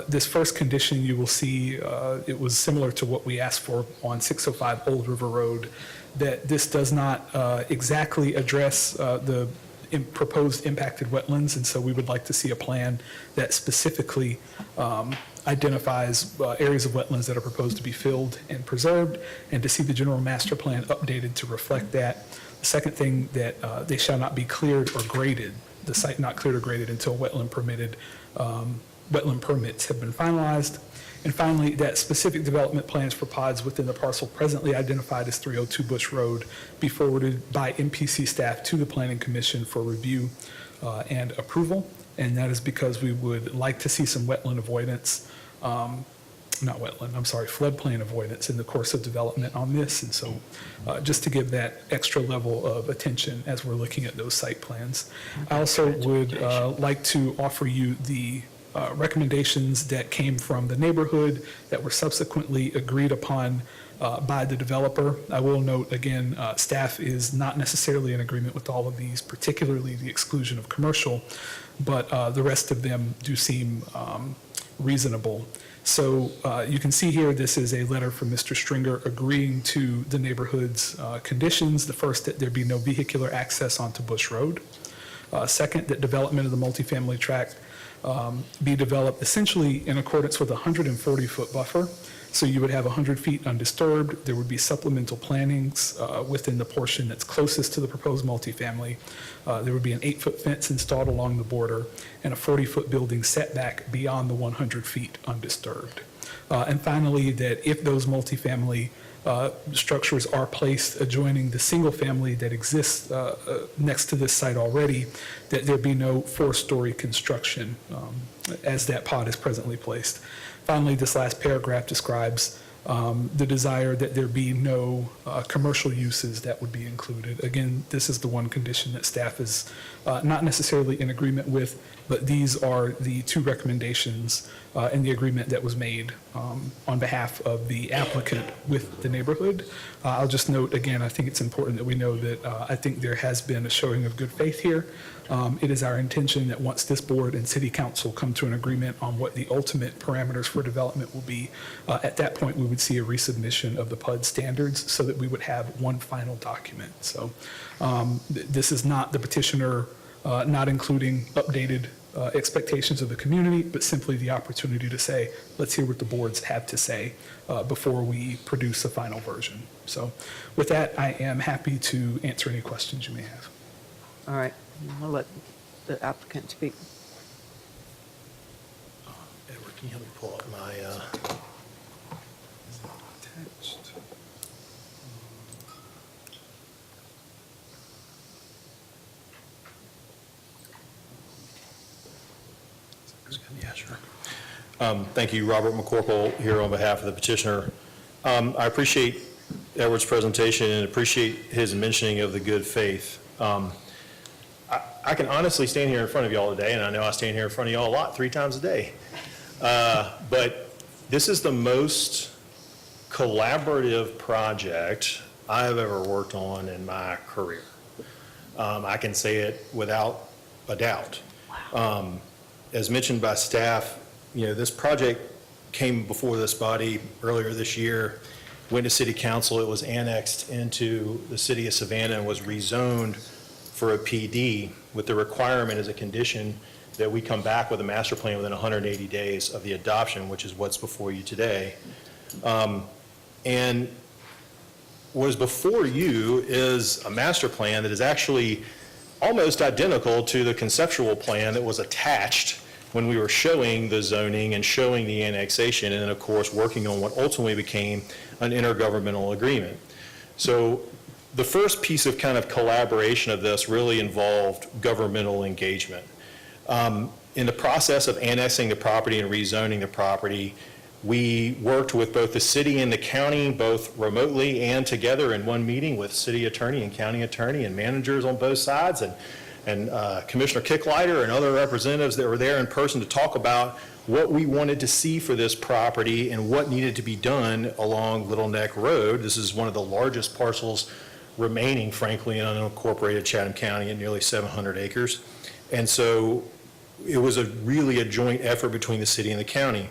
This first condition, you will see, it was similar to what we asked for on 605 Old River Road, that this does not exactly address the proposed impacted wetlands, and so we would like to see a plan that specifically identifies areas of wetlands that are proposed to be filled and preserved, and to see the general master plan updated to reflect that. The second thing, that they shall not be cleared or graded. the site not cleared or graded until wetland permits have been finalized. And finally, that specific development plans for pods within the parcel presently identified as 302 Bush Road be forwarded by MPC staff to the Planning Commission for review and approval. And that is because we would like to see some wetland avoidance, floodplain avoidance in the course of development on this. And so just to give that extra level of attention as we're looking at those site plans. I also would like to offer you the recommendations that came from the neighborhood that were subsequently agreed upon by the developer. I will note again, staff is not necessarily in agreement with all of these, particularly the exclusion of commercial, but the rest of them do seem reasonable. So you can see here, this is a letter from Mr. Stringer agreeing to the neighborhood's conditions. The first, that there be no vehicular access onto Bush Road. Second, that development of the multifamily tract be developed essentially in accordance with a 140-foot buffer. So you would have 100 feet undisturbed. There would be supplemental plantings within the portion that's closest to the proposed multifamily. There would be an 8-foot fence installed along the border and a 40-foot building setback beyond the 100 feet undisturbed. And finally, that if those multifamily structures are placed adjoining the single family that exists next to this site already, that there be no 4-story construction as that pod is presently placed. Finally, this last paragraph describes the desire that there be no commercial uses that would be included. Again, this is the one condition that staff is not necessarily in agreement with, but these are the two recommendations in the agreement that was made on behalf of the applicant with the neighborhood. I'll just note again, I think it's important that we know that I think there has been a showing of good faith here. It is our intention that once this board and city council come to an agreement on what the ultimate parameters for development will be, at that point we would see a resubmission of the PUD standards so that we would have one final document. So this is not the petitioner not including updated expectations of the community, but simply the opportunity to say, let's hear what the boards have to say before we produce a final version. So with that, I am happy to answer any questions you may have. All right, I'll let the applicant speak. Edward, can you help me pull up my, yeah, sure. Thank you, Robert McCorkle, here on behalf of the petitioner. I appreciate Edward's presentation and appreciate his mentioning of the good faith. I can honestly stand here in front of y'all today, and I know I stand here in front of y'all a lot, 3 times a day. But this is the most collaborative project I have ever worked on in my career. I can say it without a doubt. As mentioned by staff, this project came before this body earlier this year, went to city council, it was annexed into the city of Savannah and was rezoned for a PD with the requirement as a condition that we come back with a master plan within 180 days of the adoption, which is what's before you today. And what is before you is a master plan that is actually almost identical to the conceptual plan that was attached when we were showing the zoning and showing the annexation, and then of course working on what ultimately became an intergovernmental agreement. So the first piece of kind of collaboration of this really involved governmental engagement. In the process of annexing the property and rezoning the property, we worked with both the city and the county, both remotely and together in one meeting with city attorney and county attorney and managers on both sides, and Commissioner Kicklighter and other representatives that were there in person to talk about what we wanted to see for this property and what needed to be done along Little Neck Road. This is one of the largest parcels remaining, frankly, in unincorporated Chatham County at nearly 700 acres. And so it was really a joint effort between the city and the county.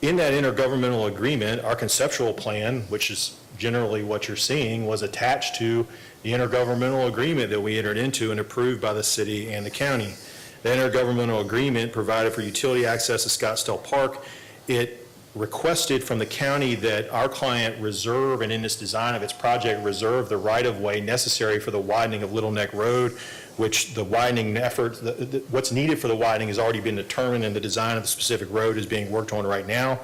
In that intergovernmental agreement, our conceptual plan, which is generally what you're seeing, was attached to the intergovernmental agreement that we entered into and approved by the city and the county. The intergovernmental agreement provided for utility access to Scottsdale Park. It requested from the county that our client reserve, and in its design of its project, reserve the right-of-way necessary for the widening of Little Neck Road, which the widening effort, what's needed for the widening has already been determined, and the design of the specific road is being worked on right now.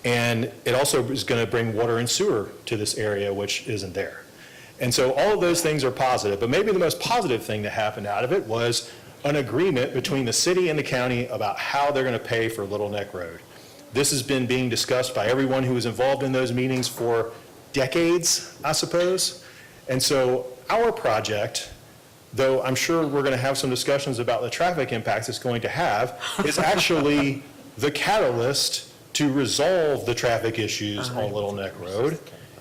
And it also is going to bring water and sewer to this area, which isn't there. And so all of those things are positive, but maybe the most positive thing that happened out of it was an agreement between the city and the county about how they're going to pay for Little Neck Road. This has been being discussed by everyone who was involved in those meetings for decades, I suppose. And so our project, though I'm sure we're going to have some discussions about the traffic impacts it's going to have, is actually the catalyst to resolve the traffic issues on Little Neck Road.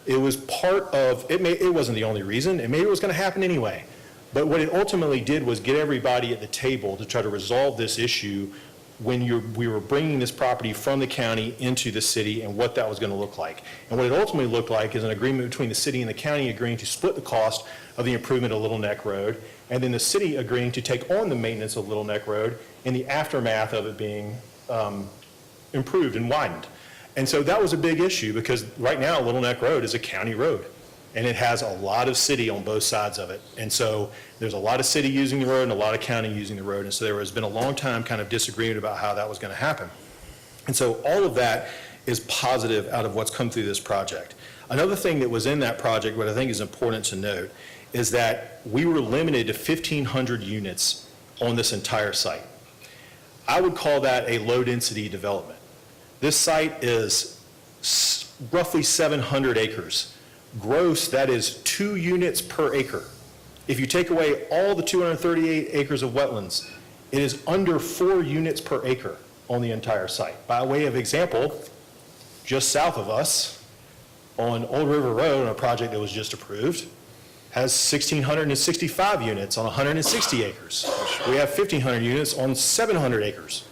It was part of, it wasn't the only reason, and maybe it was going to happen anyway. But what it ultimately did was get everybody at the table to try to resolve this issue when we were bringing this property from the county into the city and what that was going to look like. And what it ultimately looked like is an agreement between the city and the county agreeing to split the cost of the improvement of Little Neck Road, and then the city agreeing to take on the maintenance of Little Neck Road in the aftermath of it being improved and widened. And so that was a big issue because right now Little Neck Road is a county road and it has a lot of city on both sides of it. And so there's a lot of city using the road and a lot of county using the road. And so there has been a long time kind of disagreement about how that was going to happen. And so all of that is positive out of what's come through this project. Another thing that was in that project, what I think is important to note, is that we were limited to 1,500 units on this entire site. I would call that a low-density development. This site is roughly 700 acres. Gross, that is 2 units per acre. If you take away all the 238 acres of wetlands, it is under 4 units per acre on the entire site. By way of example, just south of us on Old River Road, on a project that was just approved, has 1,665 units on 160 acres. We have 1,500 units on 700 acres.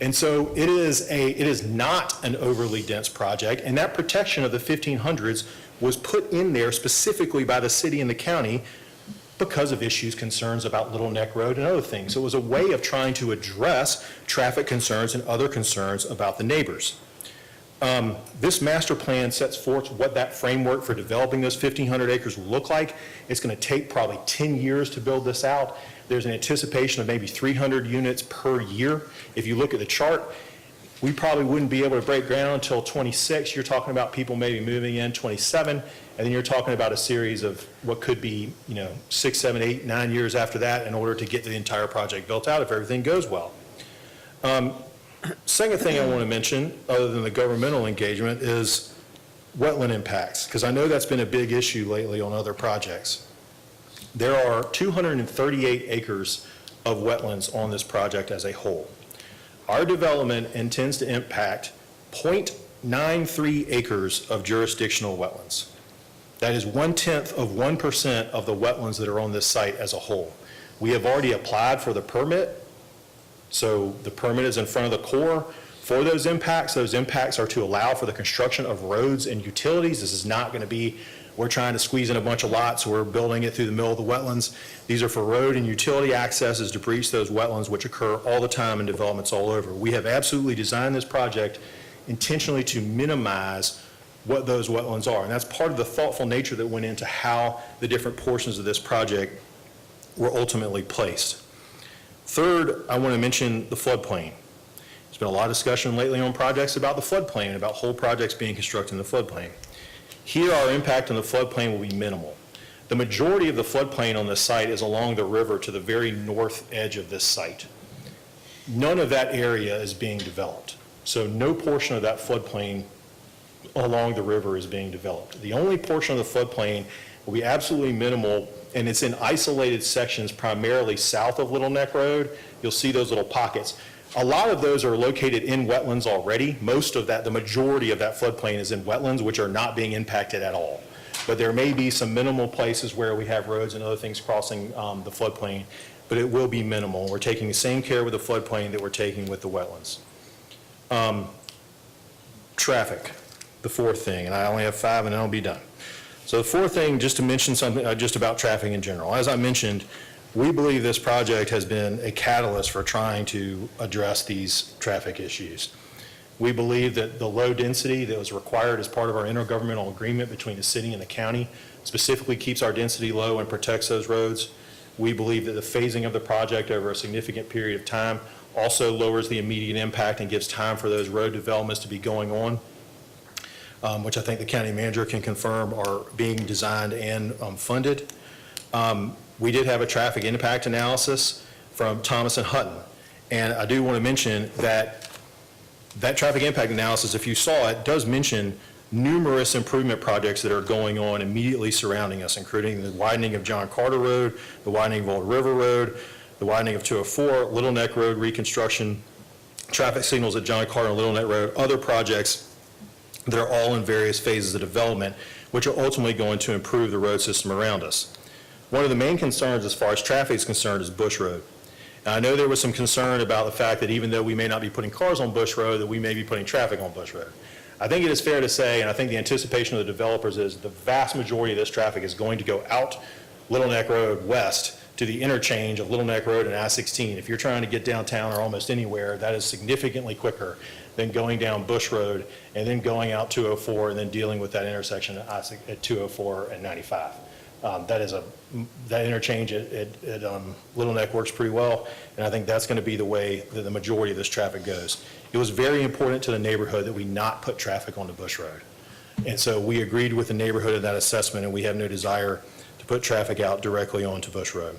And so it is not an overly dense project, and that protection of the 1,500s was put in there specifically by the city and the county because of issues, concerns about Little Neck Road and other things. So it was a way of trying to address traffic concerns and other concerns about the neighbors. This master plan sets forth what that framework for developing those 1,500 acres will look like. It's going to take probably 10 years to build this out. There's an anticipation of maybe 300 units per year. If you look at the chart, we probably wouldn't be able to break ground until 26. You're talking about people maybe moving in 27, and then you're talking about a series of what could be, 6, 7, 8, 9 years after that in order to get the entire project built out if everything goes well. Second thing I want to mention, other than the governmental engagement, is wetland impacts, because I know that's been a big issue lately on other projects. There are 238 acres of wetlands on this project as a whole. Our development intends to impact 0.93 acres of jurisdictional wetlands. That is 0.1% of the wetlands that are on this site as a whole. We have already applied for the permit. So the permit is in front of the Corps for those impacts. Those impacts are to allow for the construction of roads and utilities. This is not going to be, we're trying to squeeze in a bunch of lots, we're building it through the middle of the wetlands. These are for road and utility accesses to breach those wetlands, which occur all the time in developments all over. We have absolutely designed this project intentionally to minimize what those wetlands are. And that's part of the thoughtful nature that went into how the different portions of this project were ultimately placed. Third, I want to mention the floodplain. There's been a lot of discussion lately on projects about the floodplain and about whole projects being constructed in the floodplain. Here, our impact on the floodplain will be minimal. The majority of the floodplain on this site is along the river to the very north edge of this site. None of that area is being developed. So no portion of that floodplain along the river is being developed. The only portion of the floodplain will be absolutely minimal, and it's in isolated sections primarily south of Little Neck Road. You'll see those little pockets. A lot of those are located in wetlands already. Most of that, the majority of that floodplain is in wetlands, which are not being impacted at all. But there may be some minimal places where we have roads and other things crossing the floodplain, but it will be minimal. We're taking the same care with the floodplain that we're taking with the wetlands. Traffic, the fourth thing, and I only have 5 and then I'll be done. So the fourth thing, just to mention something just about traffic in general. As I mentioned, we believe this project has been a catalyst for trying to address these traffic issues. We believe that the low density that was required as part of our intergovernmental agreement between the city and the county specifically keeps our density low and protects those roads. We believe that the phasing of the project over a significant period of time also lowers the immediate impact and gives time for those road developments to be going on, which I think the county manager can confirm are being designed and funded. We did have a traffic impact analysis from Thomas and Hutton. And I do want to mention that that traffic impact analysis, if you saw it, does mention numerous improvement projects that are going on immediately surrounding us, including the widening of John Carter Road, the widening of Old River Road, the widening of 204, Little Neck Road reconstruction, traffic signals at John Carter and Little Neck Road, other projects that are all in various phases of development, which are ultimately going to improve the road system around us. One of the main concerns as far as traffic is concerned is Bush Road. Now, I know there was some concern about the fact that even though we may not be putting cars on Bush Road, that we may be putting traffic on Bush Road. I think it is fair to say, and I think the anticipation of the developers is the vast majority of this traffic is going to go out Little Neck Road west to the interchange of Little Neck Road and I-16. If you're trying to get downtown or almost anywhere, that is significantly quicker than going down Bush Road and then going out 204 and then dealing with that intersection at 204 and 95. That interchange at Little Neck works pretty well, and I think that's going to be the way that the majority of this traffic goes. It was very important to the neighborhood that we not put traffic onto Bush Road. And so we agreed with the neighborhood in that assessment, and we have no desire to put traffic out directly onto Bush Road.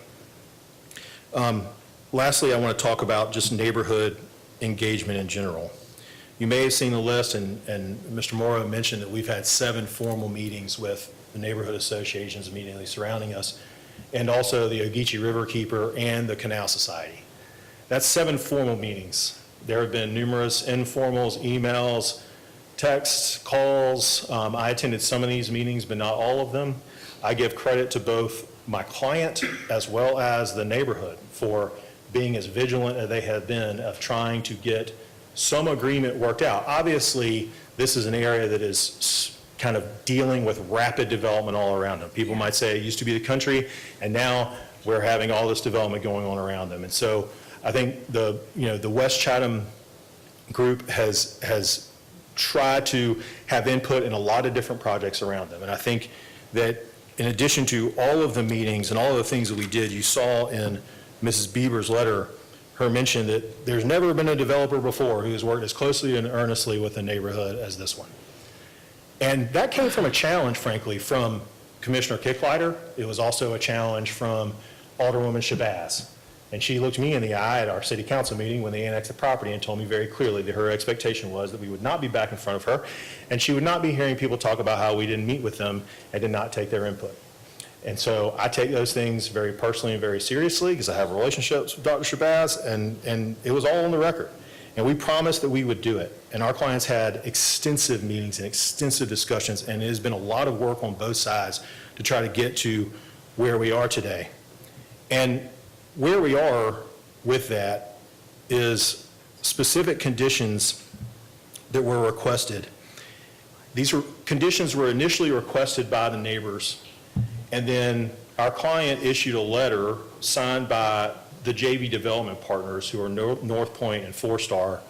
Lastly, I want to talk about just neighborhood engagement in general. You may have seen the list, and Mr. Morrow mentioned that we've had 7 formal meetings with the neighborhood associations immediately surrounding us, and also the Ogeechee Riverkeeper and the Canal Society. That's 7 formal meetings. There have been numerous informals, emails, texts, calls. I attended some of these meetings, but not all of them. I give credit to both my client as well as the neighborhood for being as vigilant as they have been of trying to get some agreement worked out. Obviously, this is an area that is kind of dealing with rapid development all around them. People might say it used to be the country, and now we're having all this development going on around them. And so I think the West Chatham group has tried to have input in a lot of different projects around them. And I think that in addition to all of the meetings and all of the things that we did, you saw in Mrs. Bieber's letter her mention that there's never been a developer before who has worked as closely and earnestly with the neighborhood as this one. And that came from a challenge, frankly, from Commissioner Kicklighter. It was also a challenge from Alderwoman Shabazz. And she looked me in the eye at our city council meeting when they annexed the property and told me very clearly that her expectation was that we would not be back in front of her, and she would not be hearing people talk about how we didn't meet with them and did not take their input. And so I take those things very personally and very seriously because I have relationships with Dr. Shabazz, and it was all on the record. And we promised that we would do it. And our clients had extensive meetings and extensive discussions, and it has been a lot of work on both sides to try to get to where we are today. And where we are with that is specific conditions that were requested. These conditions were initially requested by the neighbors, and then our client issued a letter signed by the JV development partners, who are North Point and Four Star.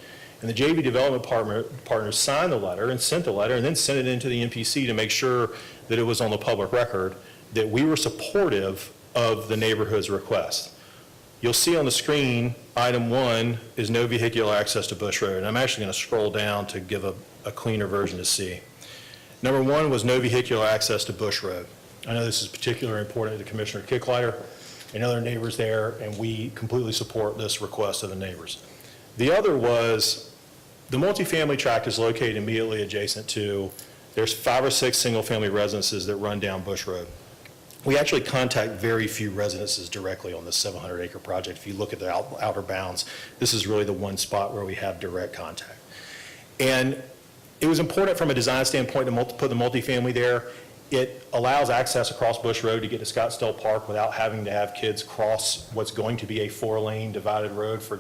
And the JV development partners signed the letter and sent the letter and then sent it into the MPC to make sure that it was on the public record that we were supportive of the neighborhood's request. You'll see on the screen, item 1 is no vehicular access to Bush Road. And I'm actually going to scroll down to give a cleaner version to see. Number 1 was no vehicular access to Bush Road. I know this is particularly important to Commissioner Kicklighter and other neighbors there, and we completely support this request of the neighbors. The other was the multifamily tract is located immediately adjacent to, there's 5 or 6 single-family residences that run down Bush Road. We actually contact very few residences directly on this 700-acre project. If you look at the outer bounds, this is really the one spot where we have direct contact. And it was important from a design standpoint to put the multifamily there. It allows access across Bush Road to get to Scottsdale Park without having to have kids cross what's going to be a 4-lane divided road for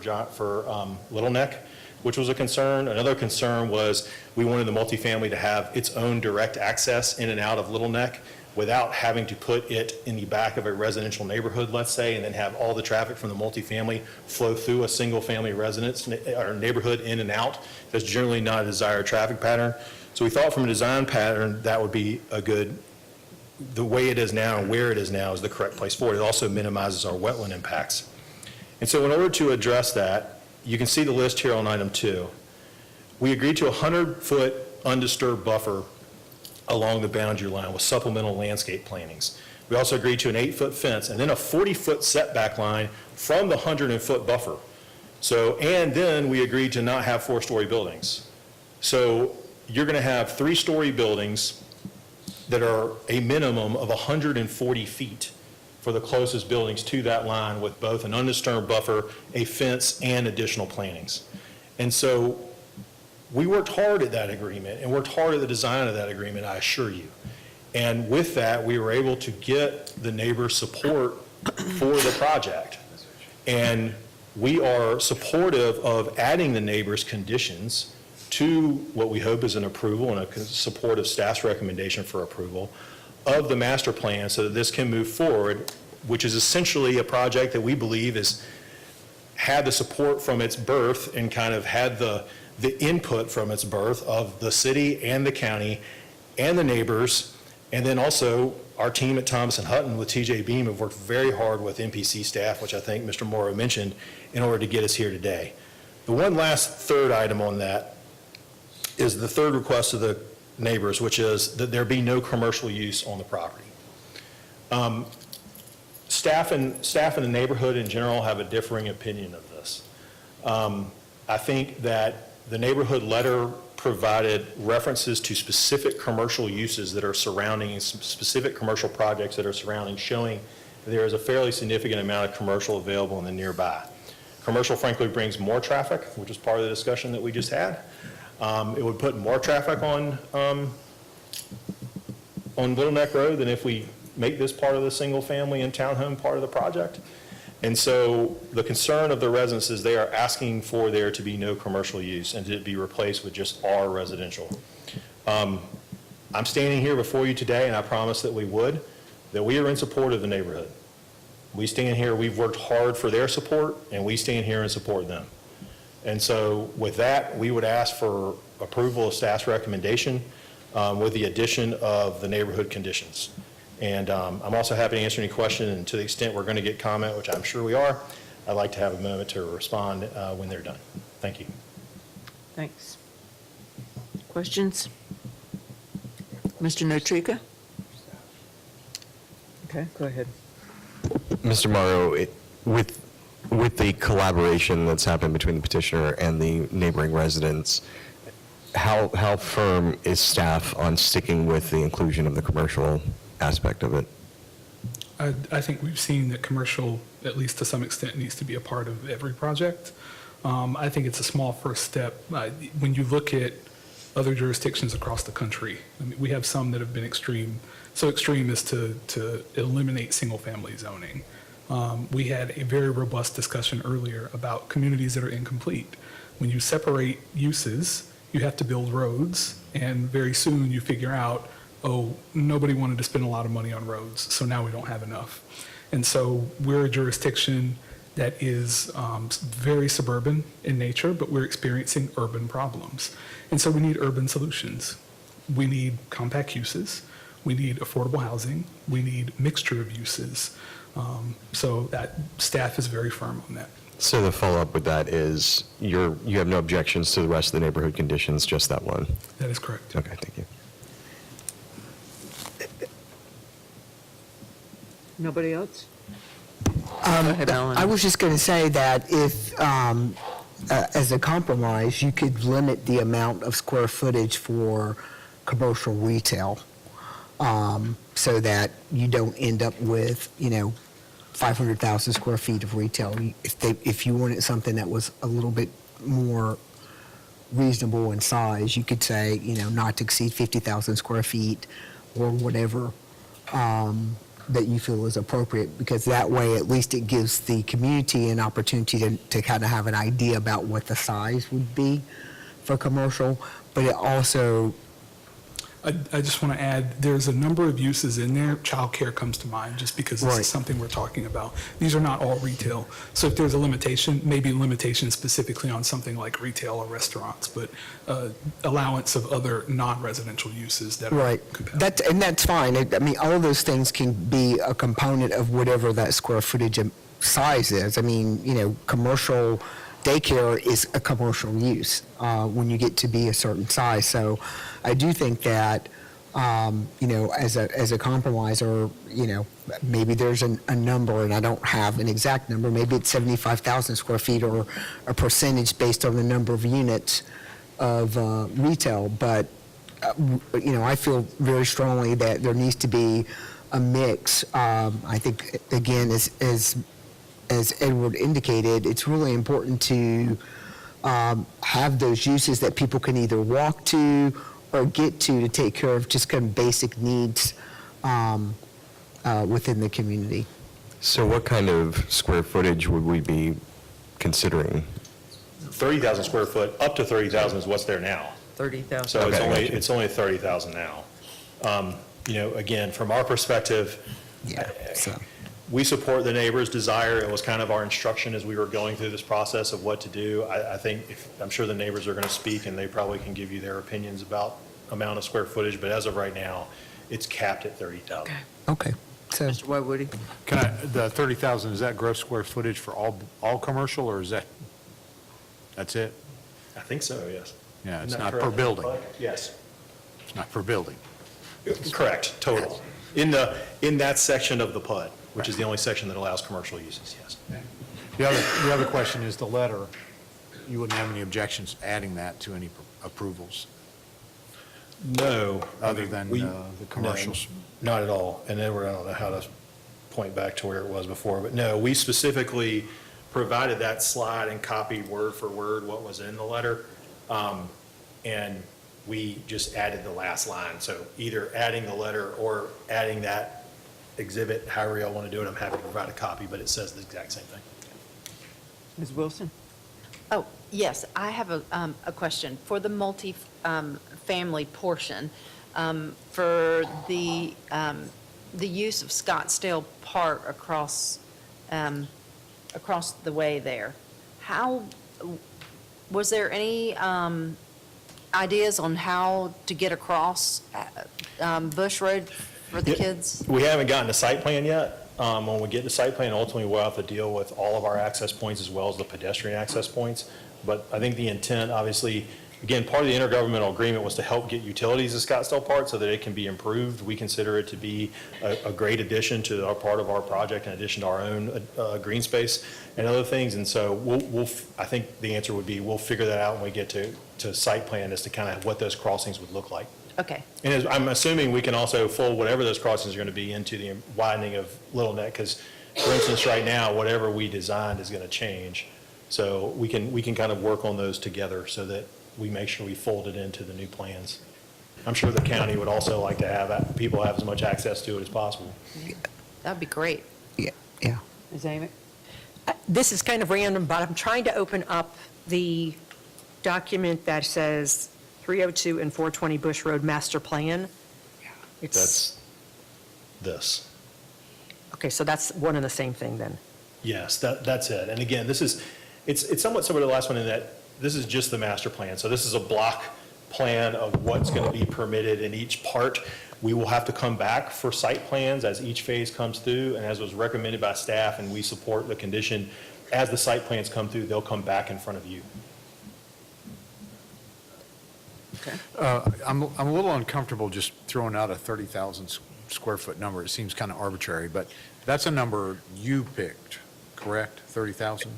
Little Neck, which was a concern. Another concern was we wanted the multifamily to have its own direct access in and out of Little Neck without having to put it in the back of a residential neighborhood, let's say, and then have all the traffic from the multifamily flow through a single-family residence or neighborhood in and out. That's generally not a desired traffic pattern. So we thought from a design pattern, that would be a good, the way it is now and where it is now is the correct place for it. It also minimizes our wetland impacts. And so in order to address that, you can see the list here on item 2. We agreed to a 100-foot undisturbed buffer along the boundary line with supplemental landscape plantings. We also agreed to an 8-foot fence and then a 40-foot setback line from the 100-foot buffer. So, and then we agreed to not have 4-story buildings. So you're going to have 3-story buildings that are a minimum of 140 feet for the closest buildings to that line with both an undisturbed buffer, a fence, and additional plantings. And so we worked hard at that agreement and worked hard at the design of that agreement, I assure you. And with that, we were able to get the neighbors' support for the project. And we are supportive of adding the neighbors' conditions to what we hope is an approval and a supportive staff's recommendation for approval of the master plan so that this can move forward, which is essentially a project that we believe has had the support from its birth and kind of had the input from its birth of the city and the county and the neighbors. And then also our team at Thomas and Hutton with TJ Beam have worked very hard with MPC staff, which I think Mr. Morrow mentioned, in order to get us here today. The one last third item on that is the third request of the neighbors, which is that there be no commercial use on the property. Staff in the neighborhood in general have a differing opinion of this. I think that the neighborhood letter provided references to specific commercial uses that are surrounding, specific commercial projects that are surrounding, showing there is a fairly significant amount of commercial available in the nearby. Commercial, frankly, brings more traffic, which is part of the discussion that we just had. It would put more traffic on Little Neck Road than if we make this part of the single family and townhome part of the project. And so the concern of the residents is they are asking for there to be no commercial use and to be replaced with just R residential. I'm standing here before you today, and I promised that we would, that we are in support of the neighborhood. We stand here, we've worked hard for their support, and we stand here and support them. And so with that, we would ask for approval of staff's recommendation with the addition of the neighborhood conditions. And I'm also happy to answer any question, and to the extent we're going to get comment, which I'm sure we are, I'd like to have a moment to respond when they're done. Thank you. Thanks. Questions? Mr. Notrika? Okay, go ahead. Mr. Morrow, with the collaboration that's happened between the petitioner and the neighboring residents, how firm is staff on sticking with the inclusion of the commercial aspect of it? I think we've seen that commercial, at least to some extent, needs to be a part of every project. I think it's a small first step. When you look at other jurisdictions across the country, I mean, we have some that have been so extreme as to eliminate single-family zoning. We had a very robust discussion earlier about communities that are incomplete. When you separate uses, you have to build roads, and very soon you figure out, oh, nobody wanted to spend a lot of money on roads, so now we don't have enough. And so we're a jurisdiction that is very suburban in nature, but we're experiencing urban problems. And so we need urban solutions. We need compact uses. We need affordable housing. We need mixture of uses. So that staff is very firm on that. So the follow-up with that is you have no objections to the rest of the neighborhood conditions, just that one? That is correct. Okay, thank you. Nobody else? I was just going to say that if, as a compromise, you could limit the amount of square footage for commercial retail so that you don't end up with, 500,000 square feet of retail. If you wanted something that was a little bit more reasonable in size, you could say, not to exceed 50,000 square feet or whatever that you feel is appropriate, because that way at least it gives the community an opportunity to kind of have an idea about what the size would be for commercial, but it also I just want to add, there's a number of uses in there. Childcare comes to mind, just because this Right. is something we're talking about. These are not all retail. So if there's a limitation, maybe limitation specifically on something like retail or restaurants, but allowance of other non-residential uses that are Right. And that's fine. I mean, all of those things can be a component of whatever that square footage and size is. I mean, commercial daycare is a commercial use when you get to be a certain size. So I do think that, as a compromise, or, maybe there's a number, and I don't have an exact number, maybe it's 75,000 square feet or a percentage based on the number of units of retail. But, I feel very strongly that there needs to be a mix. I think, again, as Edward indicated, it's really important to have those uses that people can either walk to or get to take care of just kind of basic needs within the community. So what kind of square footage would we be considering? 30,000 square foot, up to 30,000 is what's there now. 30,000. So it's Okay, only, gotcha. it's only 30,000 now. Again, from our perspective, we support the neighbors' desire. It was kind of our instruction as we were going through this process of what to do. I think, I'm sure the neighbors are going to speak, and they probably can give you their opinions about amount of square footage, but as of right now, it's capped at 30,000. Okay. So, Mr. Woody? The 30,000, is that gross square footage for all commercial, or is that's it? I think so, yes. Yeah, it's Isn't that not per correct? building. Yes. It's not per building. Correct, total. In that section of the PUD, which is the only section that allows commercial uses, yes. The other question is the letter. You wouldn't have any objections adding that to any approvals, No. other than we- the commercials? No, not at all. And Edward, I don't know how to point back to where it was before, but no, we specifically provided that slide and copied word for word what was in the letter. And we just added the last line. So either adding the letter or adding that exhibit, however y'all want to do it, I'm happy to provide a copy, but it says the exact same thing. Ms. Wilson? Oh, yes, I have a question. For the multi-family portion, for the use of Scottsdale Park across the way there, was there any ideas on how to get across Bush Road for the kids? We haven't gotten a site plan yet. When we get the site plan, ultimately, we'll have to deal with all of our access points as well as the pedestrian access points. But I think the intent, obviously, again, part of the intergovernmental agreement was to help get utilities to Scottsdale Park so that it can be improved. We consider it to be a great addition to our part of our project in addition to our own green space and other things. And so I think the answer would be we'll figure that out when we get to site plan as to kind of what those crossings would look like. Okay. And I'm assuming we can also fold whatever those crossings are going to be into the widening of Little Neck, because, for instance, right now, whatever we designed is going to change. So we can kind of work on those together so that we make sure we fold it into the new plans. I'm sure the county would also like to have people have as much access to it as possible. That'd be great. Yeah. Ms. Amick? This is kind of random, but I'm trying to open up the document that says 302 and 420 Bush Road Master Plan. That's this. Okay, so that's one and the same thing then. Yes, that's it. And again, it's somewhat similar to the last one in that this is just the master plan. So this is a block plan of what's going to be permitted in each part. We will have to come back for site plans as each phase comes through, and as was recommended by staff, and we support the condition, as the site plans come through, they'll come back in front of you. I'm a little uncomfortable just throwing out a 30,000 square foot number. It seems kind of arbitrary, but that's a number you picked, correct? 30,000?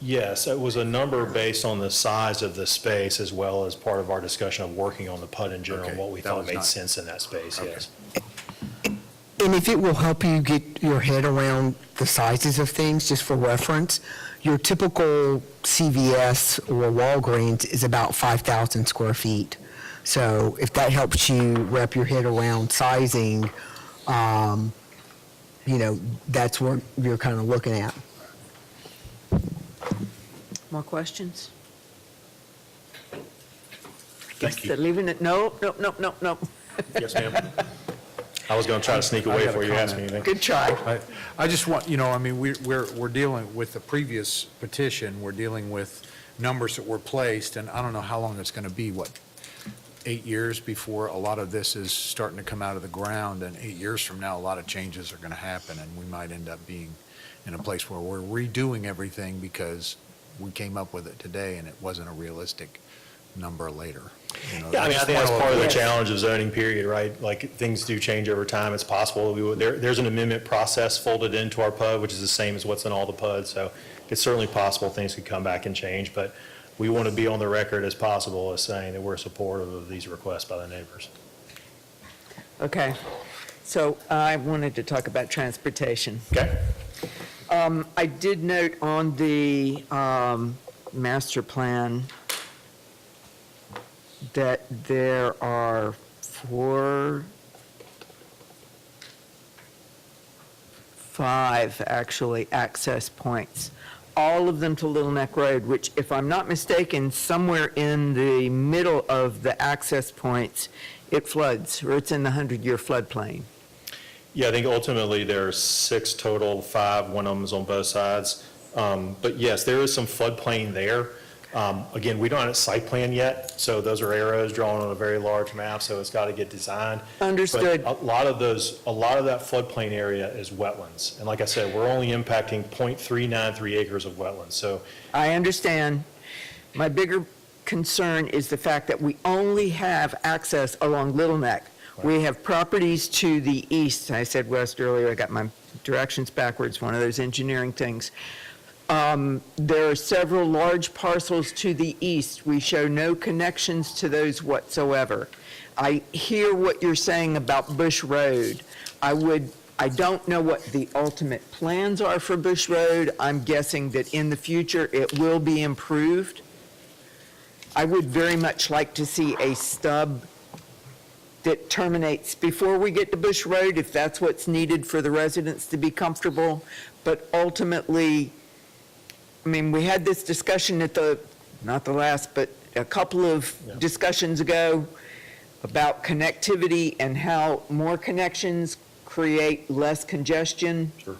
Yes, it was a number based on the size of the space as well as part of our discussion of working on the PUD in general, Okay, what we that thought was made not- sense in that space, Okay. yes. And if it will help you get your head around the sizes of things, just for reference, your typical CVS or Walgreens is about 5,000 square feet. So if that helps you wrap your head around sizing, that's what you're kind of looking at. More questions? Thank you. Leaving it, no. Yes, ma'am. I was going to try to sneak away I got a before you asked me comment. anything. Good try. I just want, I mean, we're dealing with the previous petition, we're dealing with numbers that were placed, and I don't know how long it's going to be, 8 years before a lot of this is starting to come out of the ground, and 8 years from now, a lot of changes are going to happen, and we might end up being in a place where we're redoing everything because we came up with it today and it wasn't a realistic number later. Yeah, I mean, I think that's part of the Yes. challenge of zoning period, right? Like, things do change over time. It's possible. There's an amendment process folded into our PUD, which is the same as what's in all the PUDs. So it's certainly possible things could come back and change, but we want to be on the record as possible as saying that we're supportive of these requests by the neighbors. Okay, so I wanted to talk about transportation. Okay? I did note on the master plan that there are 5 actually access points, all of them to Little Neck Road, which, if I'm not mistaken, somewhere in the middle of the access points, it floods, or it's in the 100-year floodplain. Yeah, I think ultimately there's 6 total, 5, one of them is on both sides. But yes, there is some floodplain there. Again, we don't have a site plan yet, so those are arrows drawn on a very large map, so it's got to get designed. Understood. But a lot of that floodplain area is wetlands. And like I said, we're only impacting .393 acres of wetlands, so. I understand. My bigger concern is the fact that we only have access along Little Neck. We have properties to the east. I said west earlier. I got my directions backwards, one of those engineering things. There are several large parcels to the east. We show no connections to those whatsoever. I hear what you're saying about Bush Road. I don't know what the ultimate plans are for Bush Road. I'm guessing that in the future it will be improved. I would very much like to see a stub that terminates before we get to Bush Road, if that's what's needed for the residents to be comfortable. But ultimately, I mean, we had this discussion at not the last, but a couple of discussions ago about connectivity and how more connections create less congestion. Sure.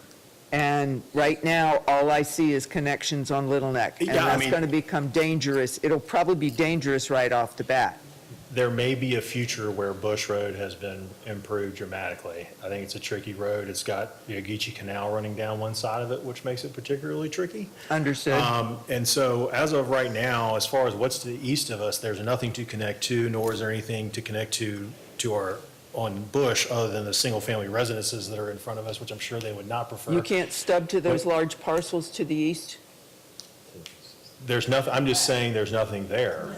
And right now, all I see is connections on Little Neck. And Yeah, I that's mean- going to become dangerous. It'll probably be dangerous right off the bat. There may be a future where Bush Road has been improved dramatically. I think it's a tricky road. It's got the Ogeechee Canal running down one side of it, which makes it particularly tricky. Understood. And so as of right now, as far as what's to the east of us, there's nothing to connect to, nor is there anything to connect to our, on Bush, other than the single-family residences that are in front of us, which I'm sure they would not prefer. You can't stub to those large parcels to the east? There's nothing, I'm just saying there's nothing there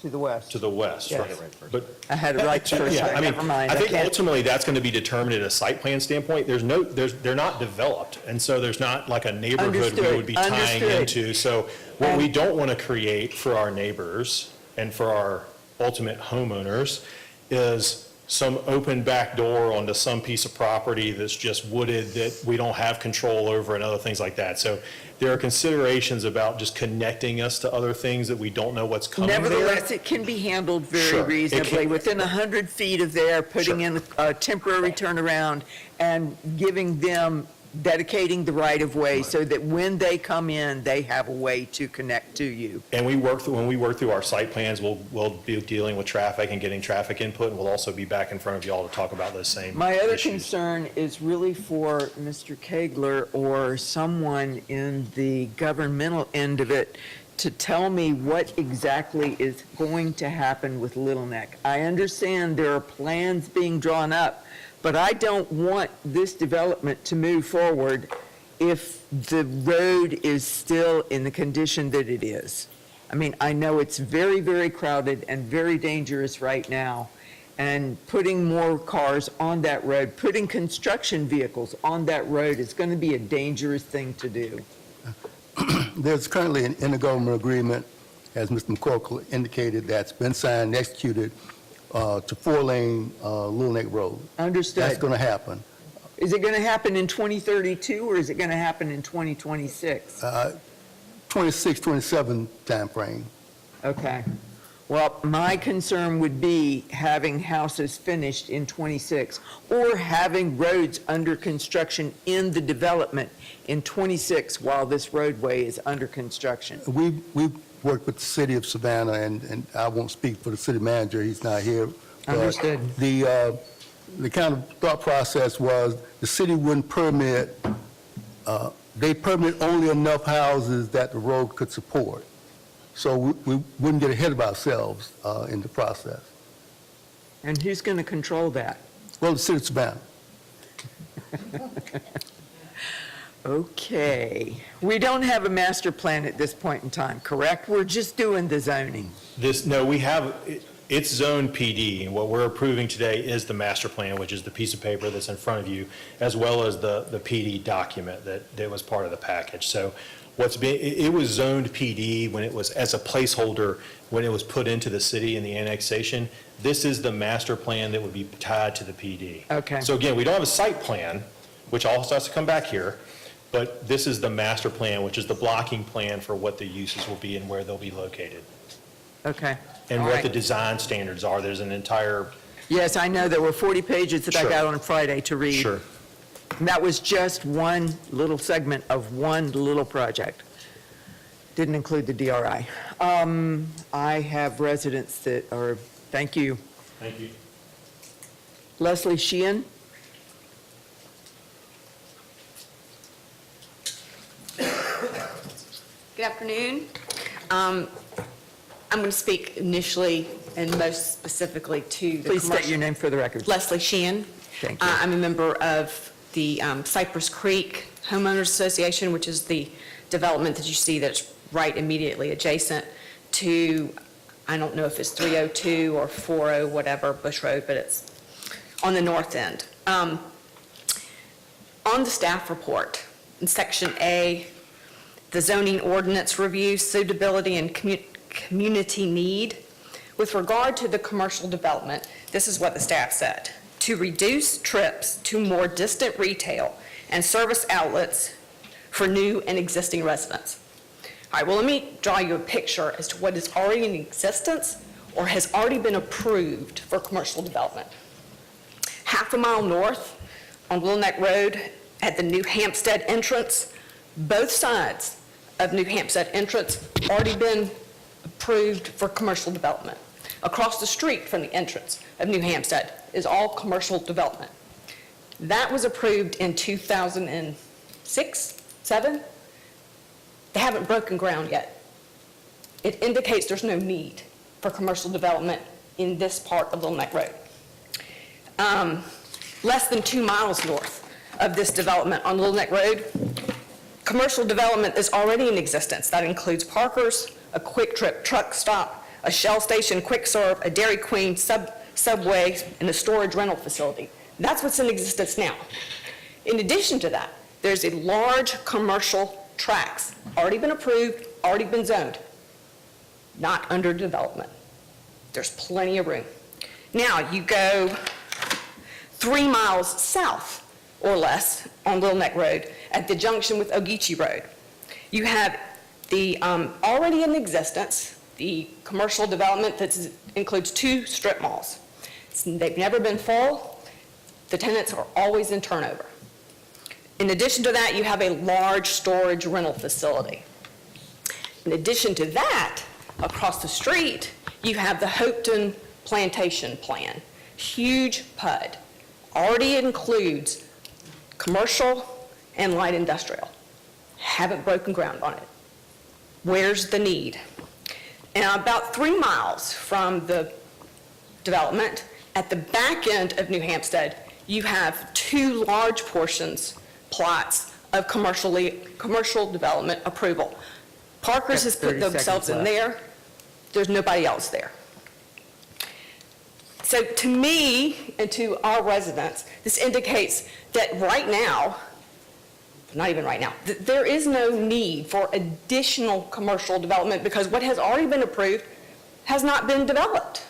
To the west? to the west, Yes. right? But I had it right the first yeah, time, I mean, never mind. I think can't- ultimately that's going to be determined at a site plan standpoint. They're not developed, and so there's not like a neighborhood we Understood, would be tying understood. into. So what we don't want to create for our neighbors and for our ultimate homeowners is some open back door onto some piece of property that's just wooded that we don't have control over and other things like that. So there are considerations about just connecting us to other things that we don't know what's coming there. Nevertheless, it can be handled very Sure, it reasonably, can. within 100 feet of there, putting in a temporary turnaround and giving them, dedicating the right-of-way so that when they come in, they have a way to connect to you. And when we work through our site plans, we'll be dealing with traffic and getting traffic input, and we'll also be back in front of y'all to talk about those same My other issues. concern is really for Mr. Kegler or someone in the governmental end of it to tell me what exactly is going to happen with Little Neck. I understand there are plans being drawn up, but I don't want this development to move forward if the road is still in the condition that it is. I mean, I know it's very, very crowded and very dangerous right now, and putting more cars on that road, putting construction vehicles on that road is going to be a dangerous thing to do. There's currently an intergovernmental agreement, as Mr. McCorkle indicated, that's been signed and executed to 4-lane Little Neck Road. Understood. That's going to happen. Is it going to happen in 2032, or is it going to happen in 2026? 26, 27 timeframe. Okay. Well, my concern would be having houses finished in '26 or having roads under construction in the development in '26 while this roadway is under construction. We worked with the city of Savannah, and I won't speak for the city manager, he's not here. but Understood. The kind of thought process was the city wouldn't permit, they permit only enough houses that the road could support. So we wouldn't get ahead of ourselves in the process. And who's going to control that? Well, the city of Savannah. Okay. We don't have a master plan at this point in time, correct? We're just doing the zoning. No, we have, it's zone PD, and what we're approving today is the master plan, which is the piece of paper that's in front of you, as well as the PD document that was part of the package. So it was zoned PD when it was, as a placeholder, when it was put into the city in the annexation. This is the master plan that would be tied to the PD. Okay. So again, we don't have a site plan, which also has to come back here, but this is the master plan, which is the blocking plan for what the uses will be and where they'll be located, Okay. and All what right. the design standards are. There's an entire, Yes, I know there were 40 pages that I Sure. got on Friday to read. sure. And that was just one little segment of one little project. Didn't include the DRI. I have residents that are, thank you. Thank you. Leslie Sheehan? Good afternoon. I'm going to speak initially and most specifically to the Please state commercial- your name for the record. Leslie Sheehan. Thank you. I'm a member of the Cypress Creek Homeowners Association, which is the development that you see that's right immediately adjacent to, I don't know if it's 302 or 40, whatever, Bush Road, but it's on the north end. On the staff report, in Section A, the zoning ordinance review, suitability, and community need. With regard to the commercial development, this is what the staff said: to reduce trips to more distant retail and service outlets for new and existing residents. All right, well, let me draw you a picture as to what is already in existence or has already been approved for commercial development. Half a mile north on Little Neck Road at the New Hampstead entrance, both sides of New Hampstead entrance already been approved for commercial development. Across the street from the entrance of New Hampstead is all commercial development. That was approved in 2006, 7. They haven't broken ground yet. It indicates there's no need for commercial development in this part of Little Neck Road. Less than 2 miles north of this development on Little Neck Road, commercial development is already in existence. That includes Parker's, a Quick Trip truck stop, a Shell station, Quick Serve, a Dairy Queen, Subway, and a storage rental facility. That's what's in existence now. In addition to that, there's a large commercial tracts, already been approved, already been zoned, not under development. There's plenty of room. Now, you go 3 miles south or less on Little Neck Road at the junction with Ogeechee Road. You have the already in existence, the commercial development that includes 2 strip malls. They've never been full. The tenants are always in turnover. In addition to that, you have a large storage rental facility. In addition to that, across the street, you have the Hopeton Plantation Plan. Huge PUD. Already includes commercial and light industrial. Haven't broken ground on it. Where's the need? And about 3 miles from the development, at the back end of New Hampstead, you have 2 large portions, plots of commercial development approval. Parker's has put 30 themselves seconds in there. There's nobody else there. So to me and to our residents, this indicates that right now, not even right now, there is no need for additional commercial development because what has already been approved has not been developed.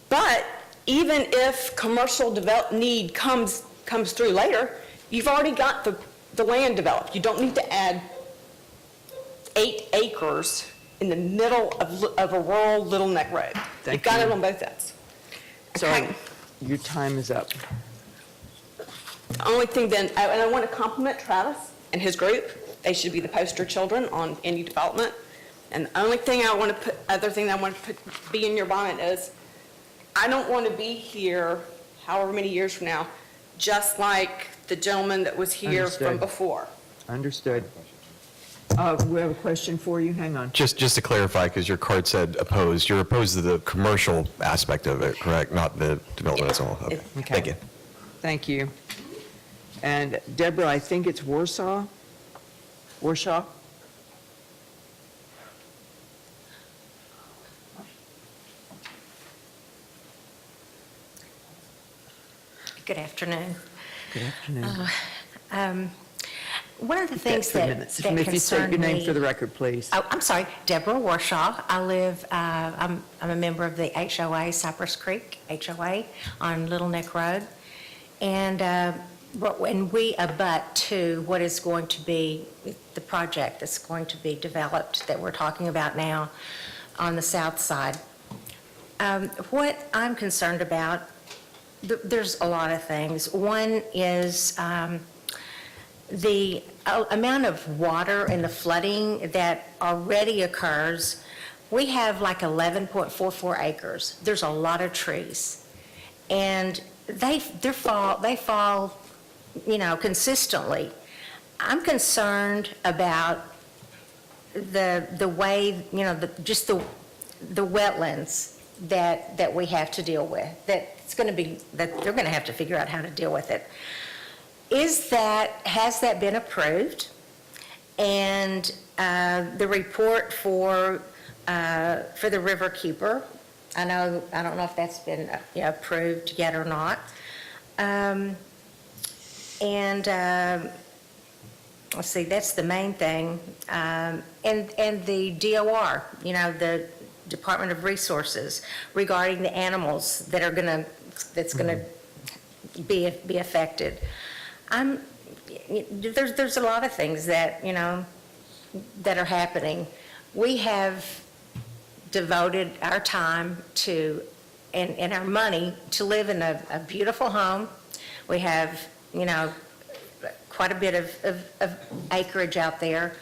But even if commercial need comes through later, you've already got the land developed. You don't need to add 8 acres in the middle of a rural Little Neck Road. You've got it on both ends. So your time is up. The only thing then, and I want to compliment Travis and his group. They should be the poster children on any development. And the only thing other thing I want to be in your bonnet is, I don't want to be here however many years from now, just like the gentleman that was here from Understood. before. Understood. We have a question for you. Hang on. Just to clarify, because your card said opposed, you're opposed to the commercial aspect of it, correct? Not the development as a whole? Okay. Thank you. Thank you. And Deborah, I think it's Warshaw? Good afternoon. Good afternoon. One of the You've got things 3 that minutes. that If you state your concerned name me- for the record, please. Oh, I'm sorry, Deborah Warshaw. I live, I'm a member of the HOA, Cypress Creek HOA on Little Neck Road. And we abut to what is going to be the project that's going to be developed that we're talking about now on the south side. What I'm concerned about, there's a lot of things. One is the amount of water and the flooding that already occurs. We have like 11.44 acres. There's a lot of trees. And they fall, consistently. I'm concerned about the way, just the wetlands that we have to deal with, that they're going to have to figure out how to deal with it. Has that been approved? And the report for the river keeper, I don't know if that's been approved yet or not. Let's see, that's the main thing. And the DOR, the Department of Resources, regarding the animals that's going to be affected. There's a lot of things that, that are happening. We have devoted our time to, and our money to live in a beautiful home. We have, quite a bit of acreage out there,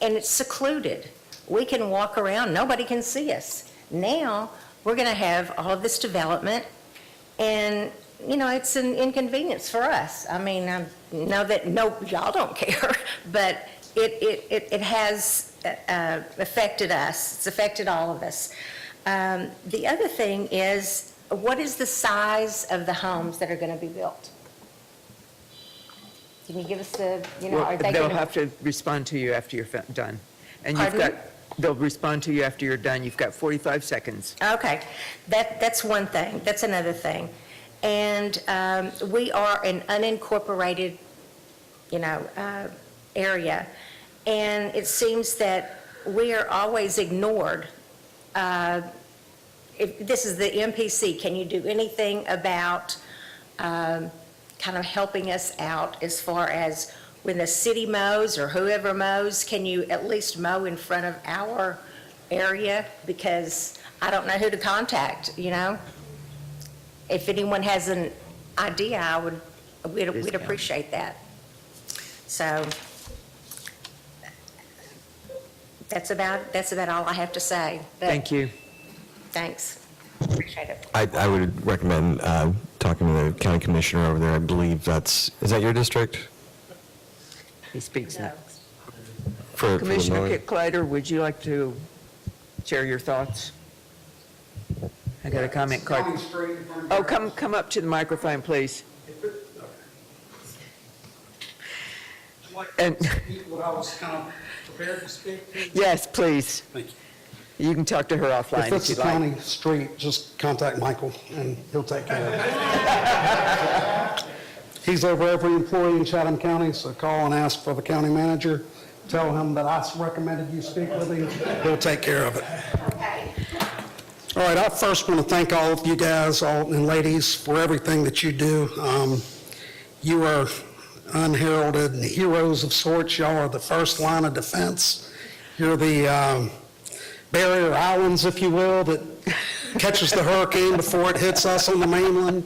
and it's secluded. We can walk around, nobody can see us. Now, we're going to have all of this development, and it's an inconvenience for us. I mean, I know that y'all don't care, but it has affected us. It's affected all of us. The other thing is, what is the size of the homes that are going to be built? Can you give us are they They'll gonna- have to respond to you after you're done. And Pardon? they'll respond to you after you're done. You've got 45 seconds. Okay, that's one thing. That's another thing. And we are an unincorporated, area. And it seems that we are always ignored. If this is the MPC, can you do anything about kind of helping us out as far as when the city mows or whoever mows, can you at least mow in front of our area? Because I don't know who to contact, If anyone has an idea, we'd appreciate that. So that's about all I have to say. But Thank you. Thanks. Appreciate it. I would recommend talking to the county commissioner over there. I believe is that your district? He speaks next. For the Commissioner mowing? Kit Kleider, would you like to share your thoughts? I got a comment card. Oh, come up to the microphone, please. And What I was kind of prepared to speak to? yes, please. Thank you. You can talk to her offline If if it's you'd a like. county street, just contact Michael and he'll take care of it. He's over every employee in Chatham County, so call and ask for the county manager. Tell him that I recommended you speak with him. He'll take care of it. All right, I first want to thank all of you guys, all and ladies, for everything that you do. You are unheralded heroes of sorts. Y'all are the first line of defense. You're the barrier islands, if you will, that catches the hurricane before it hits us on the mainland.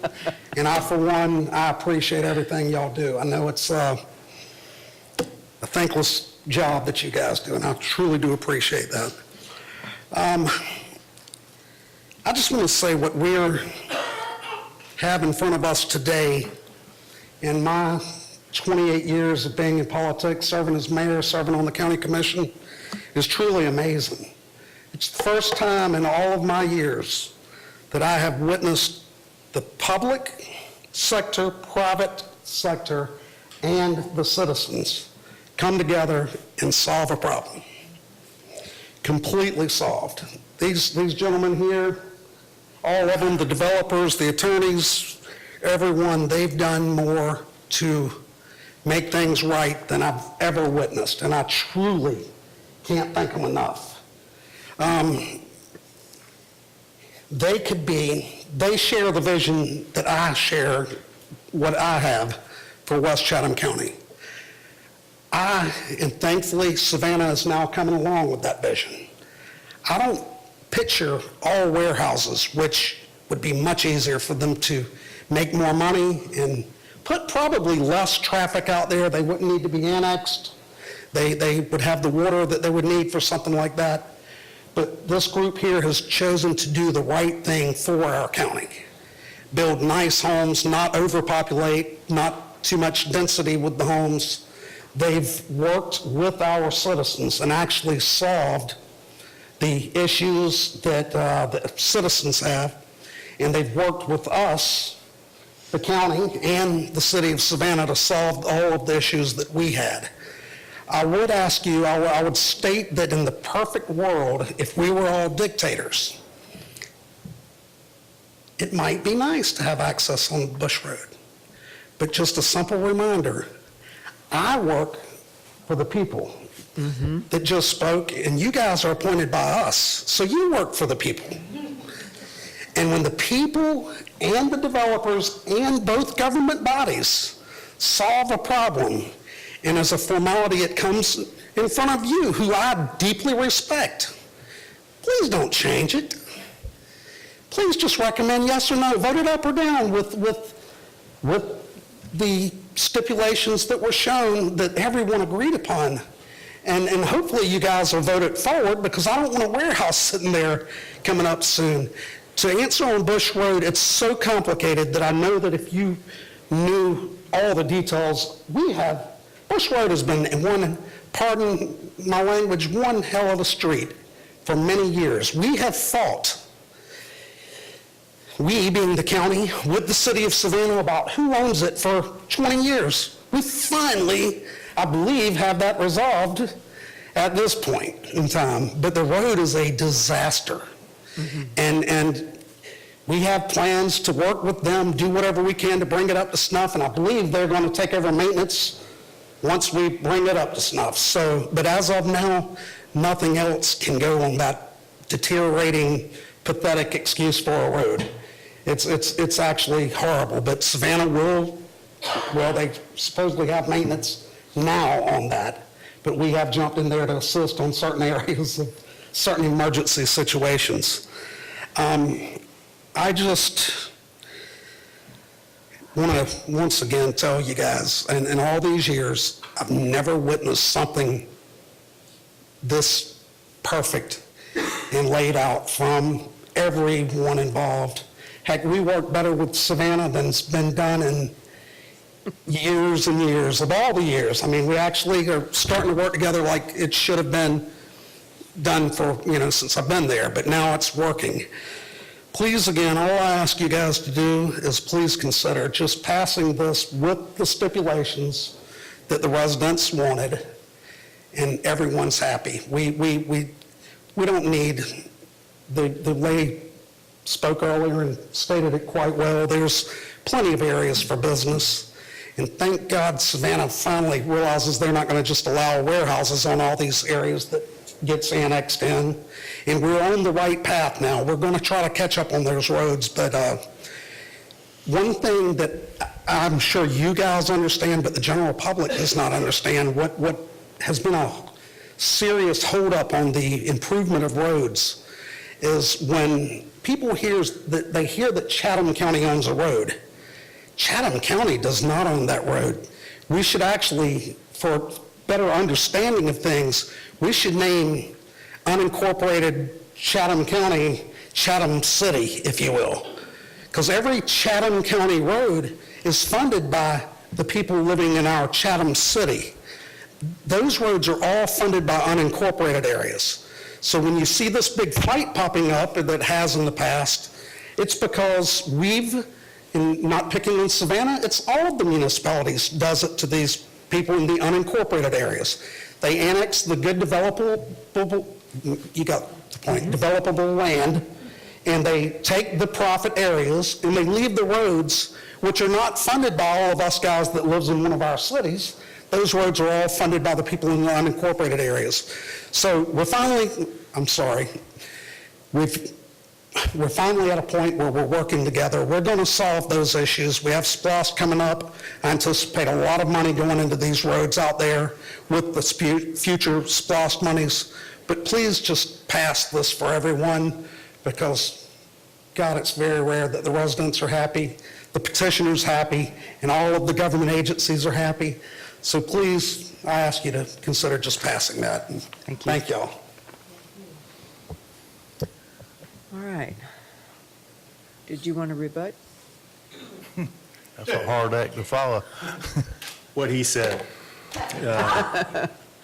And I, for one, I appreciate everything y'all do. I know it's a thankless job that you guys do, and I truly do appreciate that. I just want to say what we're have in front of us today, in my 28 years of being in politics, serving as mayor, serving on the county commission, is truly amazing. It's the first time in all of my years that I have witnessed the public sector, private sector, and the citizens come together and solve a problem. Completely solved. These gentlemen here, all of them, the developers, the attorneys, everyone, they've done more to make things right than I've ever witnessed, and I truly can't thank them enough. They share the vision that I share, what I have for West Chatham County. And thankfully, Savannah is now coming along with that vision. I don't picture all warehouses, which would be much easier for them to make more money and put probably less traffic out there. They wouldn't need to be annexed. They would have the water that they would need for something like that. But this group here has chosen to do the right thing for our county. Build nice homes, not overpopulate, not too much density with the homes. They've worked with our citizens and actually solved the issues that the citizens have, and they've worked with us, the county, and the city of Savannah to solve all of the issues that we had. I would ask you, I would state that in the perfect world, if we were all dictators, it might be nice to have access on Bush Road. But just a simple reminder, I work for the people that just spoke, and you guys are appointed by us, so you work for the people. And when the people and the developers and both government bodies solve a problem, and as a formality it comes in front of you, who I deeply respect, please don't change it. Please just recommend yes or no, vote it up or down with the stipulations that were shown that everyone agreed upon. And hopefully you guys will vote it forward, because I don't want a warehouse sitting there coming up soon. To answer on Bush Road, it's so complicated that I know that if you knew all the details, Bush Road has been one, pardon my language, one hell of a street for many years. We have fought, we being the county, with the city of Savannah about who owns it for 20 years. We finally, I believe, have that resolved at this point in time. But the road is a disaster. And we have plans to work with them, do whatever we can to bring it up to snuff, and I believe they're going to take over maintenance once we bring it up to snuff. So, but as of now, nothing else can go on that deteriorating, pathetic excuse for a road. It's actually horrible, but Savannah they supposedly have maintenance now on that, but we have jumped in there to assist on certain areas of certain emergency situations. I just want to once again tell you guys, and in all these years, I've never witnessed something this perfect and laid out from everyone involved. Heck, we work better with Savannah than's been done in years and years, of all the years. I mean, we actually are starting to work together like it should have been done for, since I've been there, but now it's working. Please, again, all I ask you guys to do is please consider just passing this with the stipulations that the residents wanted, and everyone's happy. We don't need, the lady spoke earlier and stated it quite well. There's plenty of areas for business, and thank God Savannah finally realizes they're not going to just allow warehouses on all these areas that gets annexed in, and we're on the right path now. We're going to try to catch up on those roads, but one thing that I'm sure you guys understand, but the general public does not understand, what has been a serious holdup on the improvement of roads is when people hear that Chatham County owns a road. Chatham County does not own that road. We should actually, for better understanding of things, we should name unincorporated Chatham County, Chatham City, if you will. Because every Chatham County road is funded by the people living in our Chatham City. Those roads are all funded by unincorporated areas. So when you see this big fight popping up that has in the past, it's because not picking on Savannah, it's all of the municipalities does it to these people in the unincorporated areas. They annex the good developable, you got the point, developable land, and they take the profit areas and they leave the roads, which are not funded by all of us guys that lives in one of our cities. Those roads are all funded by the people in the unincorporated areas. So we're finally at a point where we're working together. We're going to solve those issues. We have SPLOST coming up. I anticipate a lot of money going into these roads out there with the future SPLOST monies. But please just pass this for everyone, because, God, it's very rare that the residents are happy, the petitioner's happy, and all of the government agencies are happy. So please, I ask you to consider just passing that. Thank you. Thank y'all. All right. Did you want to rebut? That's a hard act to follow. What he said.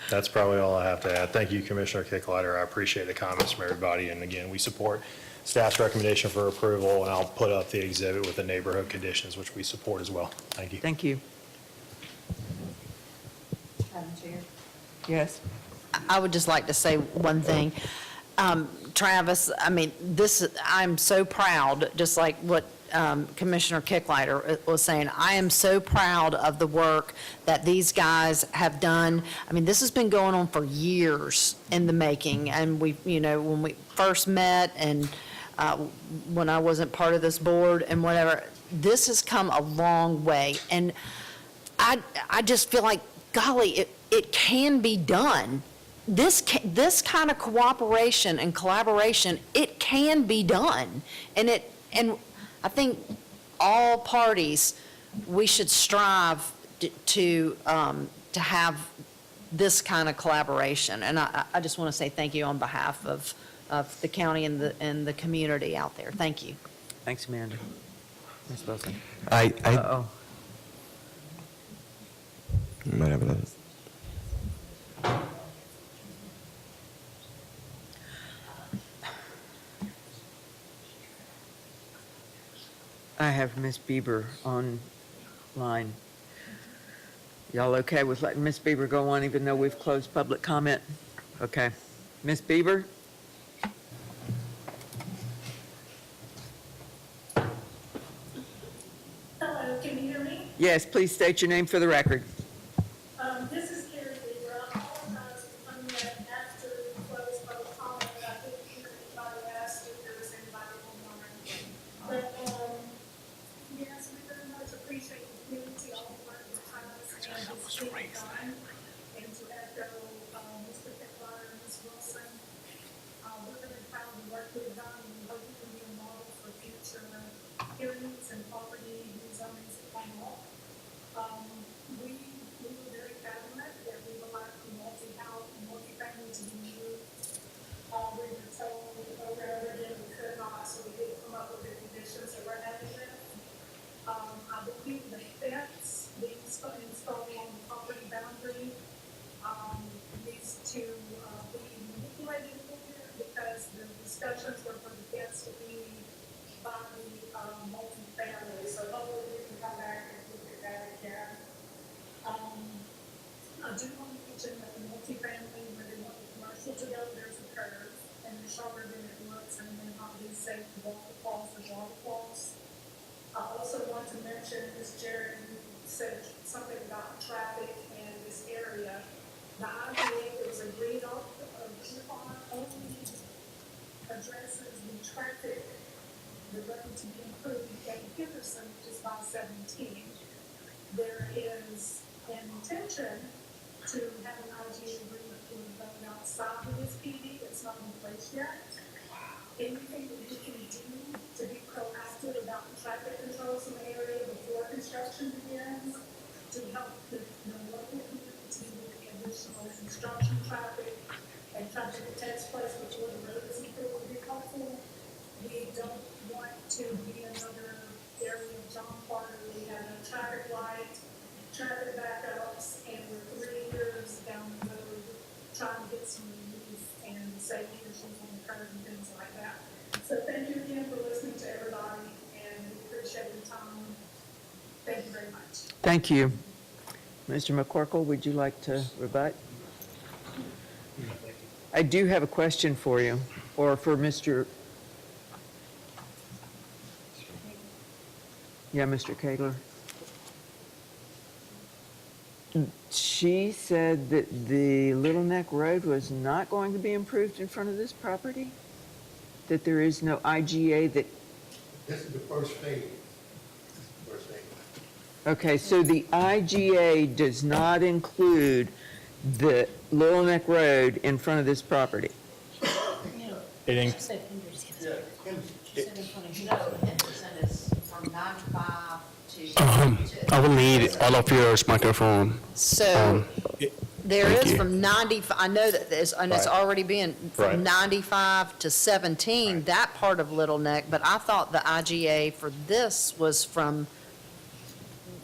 That's probably all I have to add. Thank you, Commissioner Kicklighter. I appreciate the comments from everybody. And again, we support staff's recommendation for approval, and I'll put up the exhibit with the neighborhood conditions, which we support as well. Thank you. Thank you. Madam Chair? Yes. I would just like to say one thing. Travis, I mean, I'm so proud, just like what Commissioner Kicklighter was saying. I am so proud of the work that these guys have done. I mean, this has been going on for years in the making, and when we first met and when I wasn't part of this board and whatever, this has come a long way. And I just feel like, golly, it can be done. This kind of cooperation and collaboration, it can be done. And I think all parties, we should strive to have this kind of collaboration. And I just want to say thank you on behalf of the county and the community out there. Thank you. Thanks, Amanda. Ms. Wilson. You might have another. I have Ms. Bieber online. Y'all okay with letting Ms. Bieber go on even though we've closed public comment? Okay. Ms. Bieber? Hello, can you hear me? Yes, please state your name for the record. This is Karen Bieber. I apologize for coming in after we closed public comment. I didn't hear anybody ask if there was anybody online. But, yes, we very much appreciate the community, all the work that Travis and his team have done. And to echo, Mr. Pickler and Ms. Wilson, we're very proud of the work we've done, and we hope we can be a model for future hearings and property rezonings that come up. We were very adamant that we would like the multi-family to be moved. We were told over and over again we could not, so we did come up with the conditions that we're having with. I believe the fence being installed on the property boundary, needs to, be manipulated a little bit because the discussions were for the fence to be by the, multi-family. So hopefully we can come back and look at that again. I do want to mention that the multifamily, where they want the commercial to go, there's a curve, and the shorter than it looks, and then not be safe to walk across or drive across. I also want to mention, Ms. Jarrett, you said something about traffic in this area. The idea that was agreed on, only addresses the traffic, the road to be improved at Henderson, which is by 17. There is an intention to have an IGA agreement for the development outside of this PD. It's not in place yet. Anything that we can do to be proactive about the traffic controls in the area before construction begins, to help the local community with the additional construction traffic and traffic that takes place before the road is approved would be helpful. We don't want to be another area of John Carter. We have no traffic light, traffic backups, and we're 3 years down the road trying to get some relief and safety issues on the curb and things like that. So thank you again for listening to everybody, and we appreciate your time. Thank you very much. Thank you. Mr. McCorkle, would you like to rebut? I do have a question for you, or for Mr. Yeah, Mr. Kegler. She said that the Little Neck Road was not going to be improved in front of this property? That there is no IGA that... This is the first phase. Okay, so the IGA does not include the Little Neck Road in front of this property? It in- She said Henderson. She said in front of No, Henderson is from 95 to... I will need all of yours microphone. So there thank is you. from 95, I know that there's, and it's Right. already been Right. from 95 to 17, that part of Little Neck, but I thought the IGA for this was from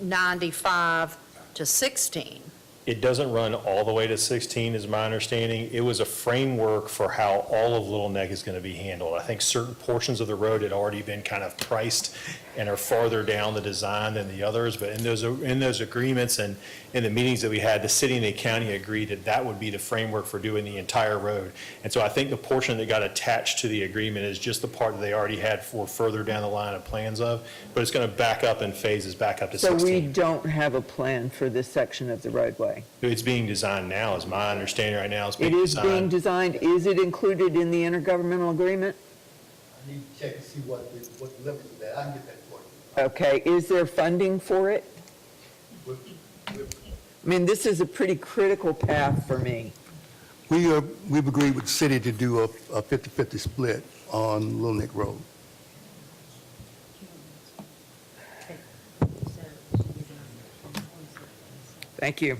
95 to 16. It doesn't run all the way to 16, is my understanding. It was a framework for how all of Little Neck is going to be handled. I think certain portions of the road had already been kind of priced and are farther down the design than the others, but in those agreements and in the meetings that we had, the city and the county agreed that that would be the framework for doing the entire road. And so I think the portion that got attached to the agreement is just the part that they already had for further down the line of plans of, but it's going to back up in phases, back up to So 16. we don't have a plan for this section of the roadway? It's being designed now, is my understanding right now. It's It being is being designed. designed, is it included in the intergovernmental agreement? I need to check and see what the limits of that. I can get that for you. Okay, is there funding for it? I mean, this is a pretty critical path for me. We've agreed with the city to do a 50-50 split on Little Neck Road. Thank you.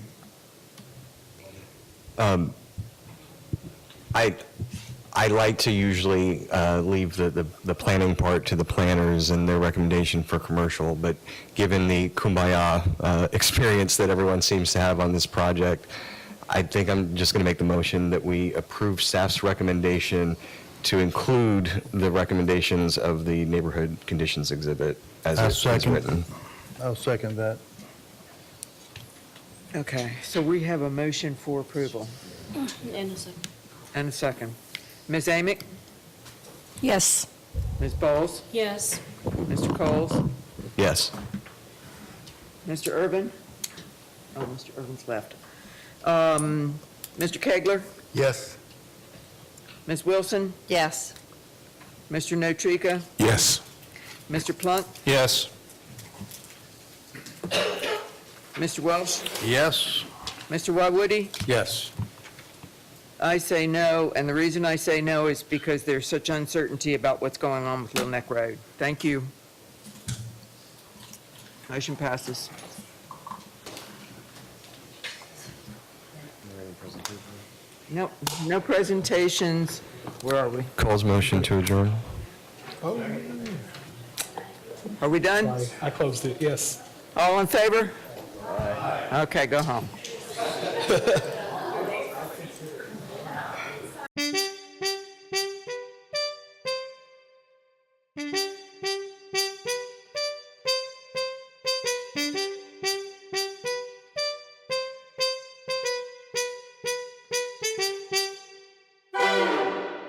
I like to usually leave the planning part to the planners and their recommendation for commercial, but given the kumbaya experience that everyone seems to have on this project, I think I'm just going to make the motion that we approve staff's recommendation to include the recommendations of the neighborhood conditions exhibit as written. I'll second that. Okay, so we have a motion for approval And a second. and a second. Ms. Amick? Yes. Ms. Bowles? Yes. Mr. Coles? Yes. Mr. Urban? Oh, Mr. Urban's left. Mr. Kegler? Yes. Ms. Wilson? Yes. Mr. Notrika? Yes. Mr. Plunk? Yes. Mr. Welsh? Yes. Mr. Wawoody? Yes. I say no, and the reason I say no is because there's such uncertainty about what's going on with Little Neck Road. Thank you. Motion passes. Nope, no presentations. Where are we? Cole's motion to adjourn. Are we done? Sorry, I closed it, yes. All in favor? Okay, go home.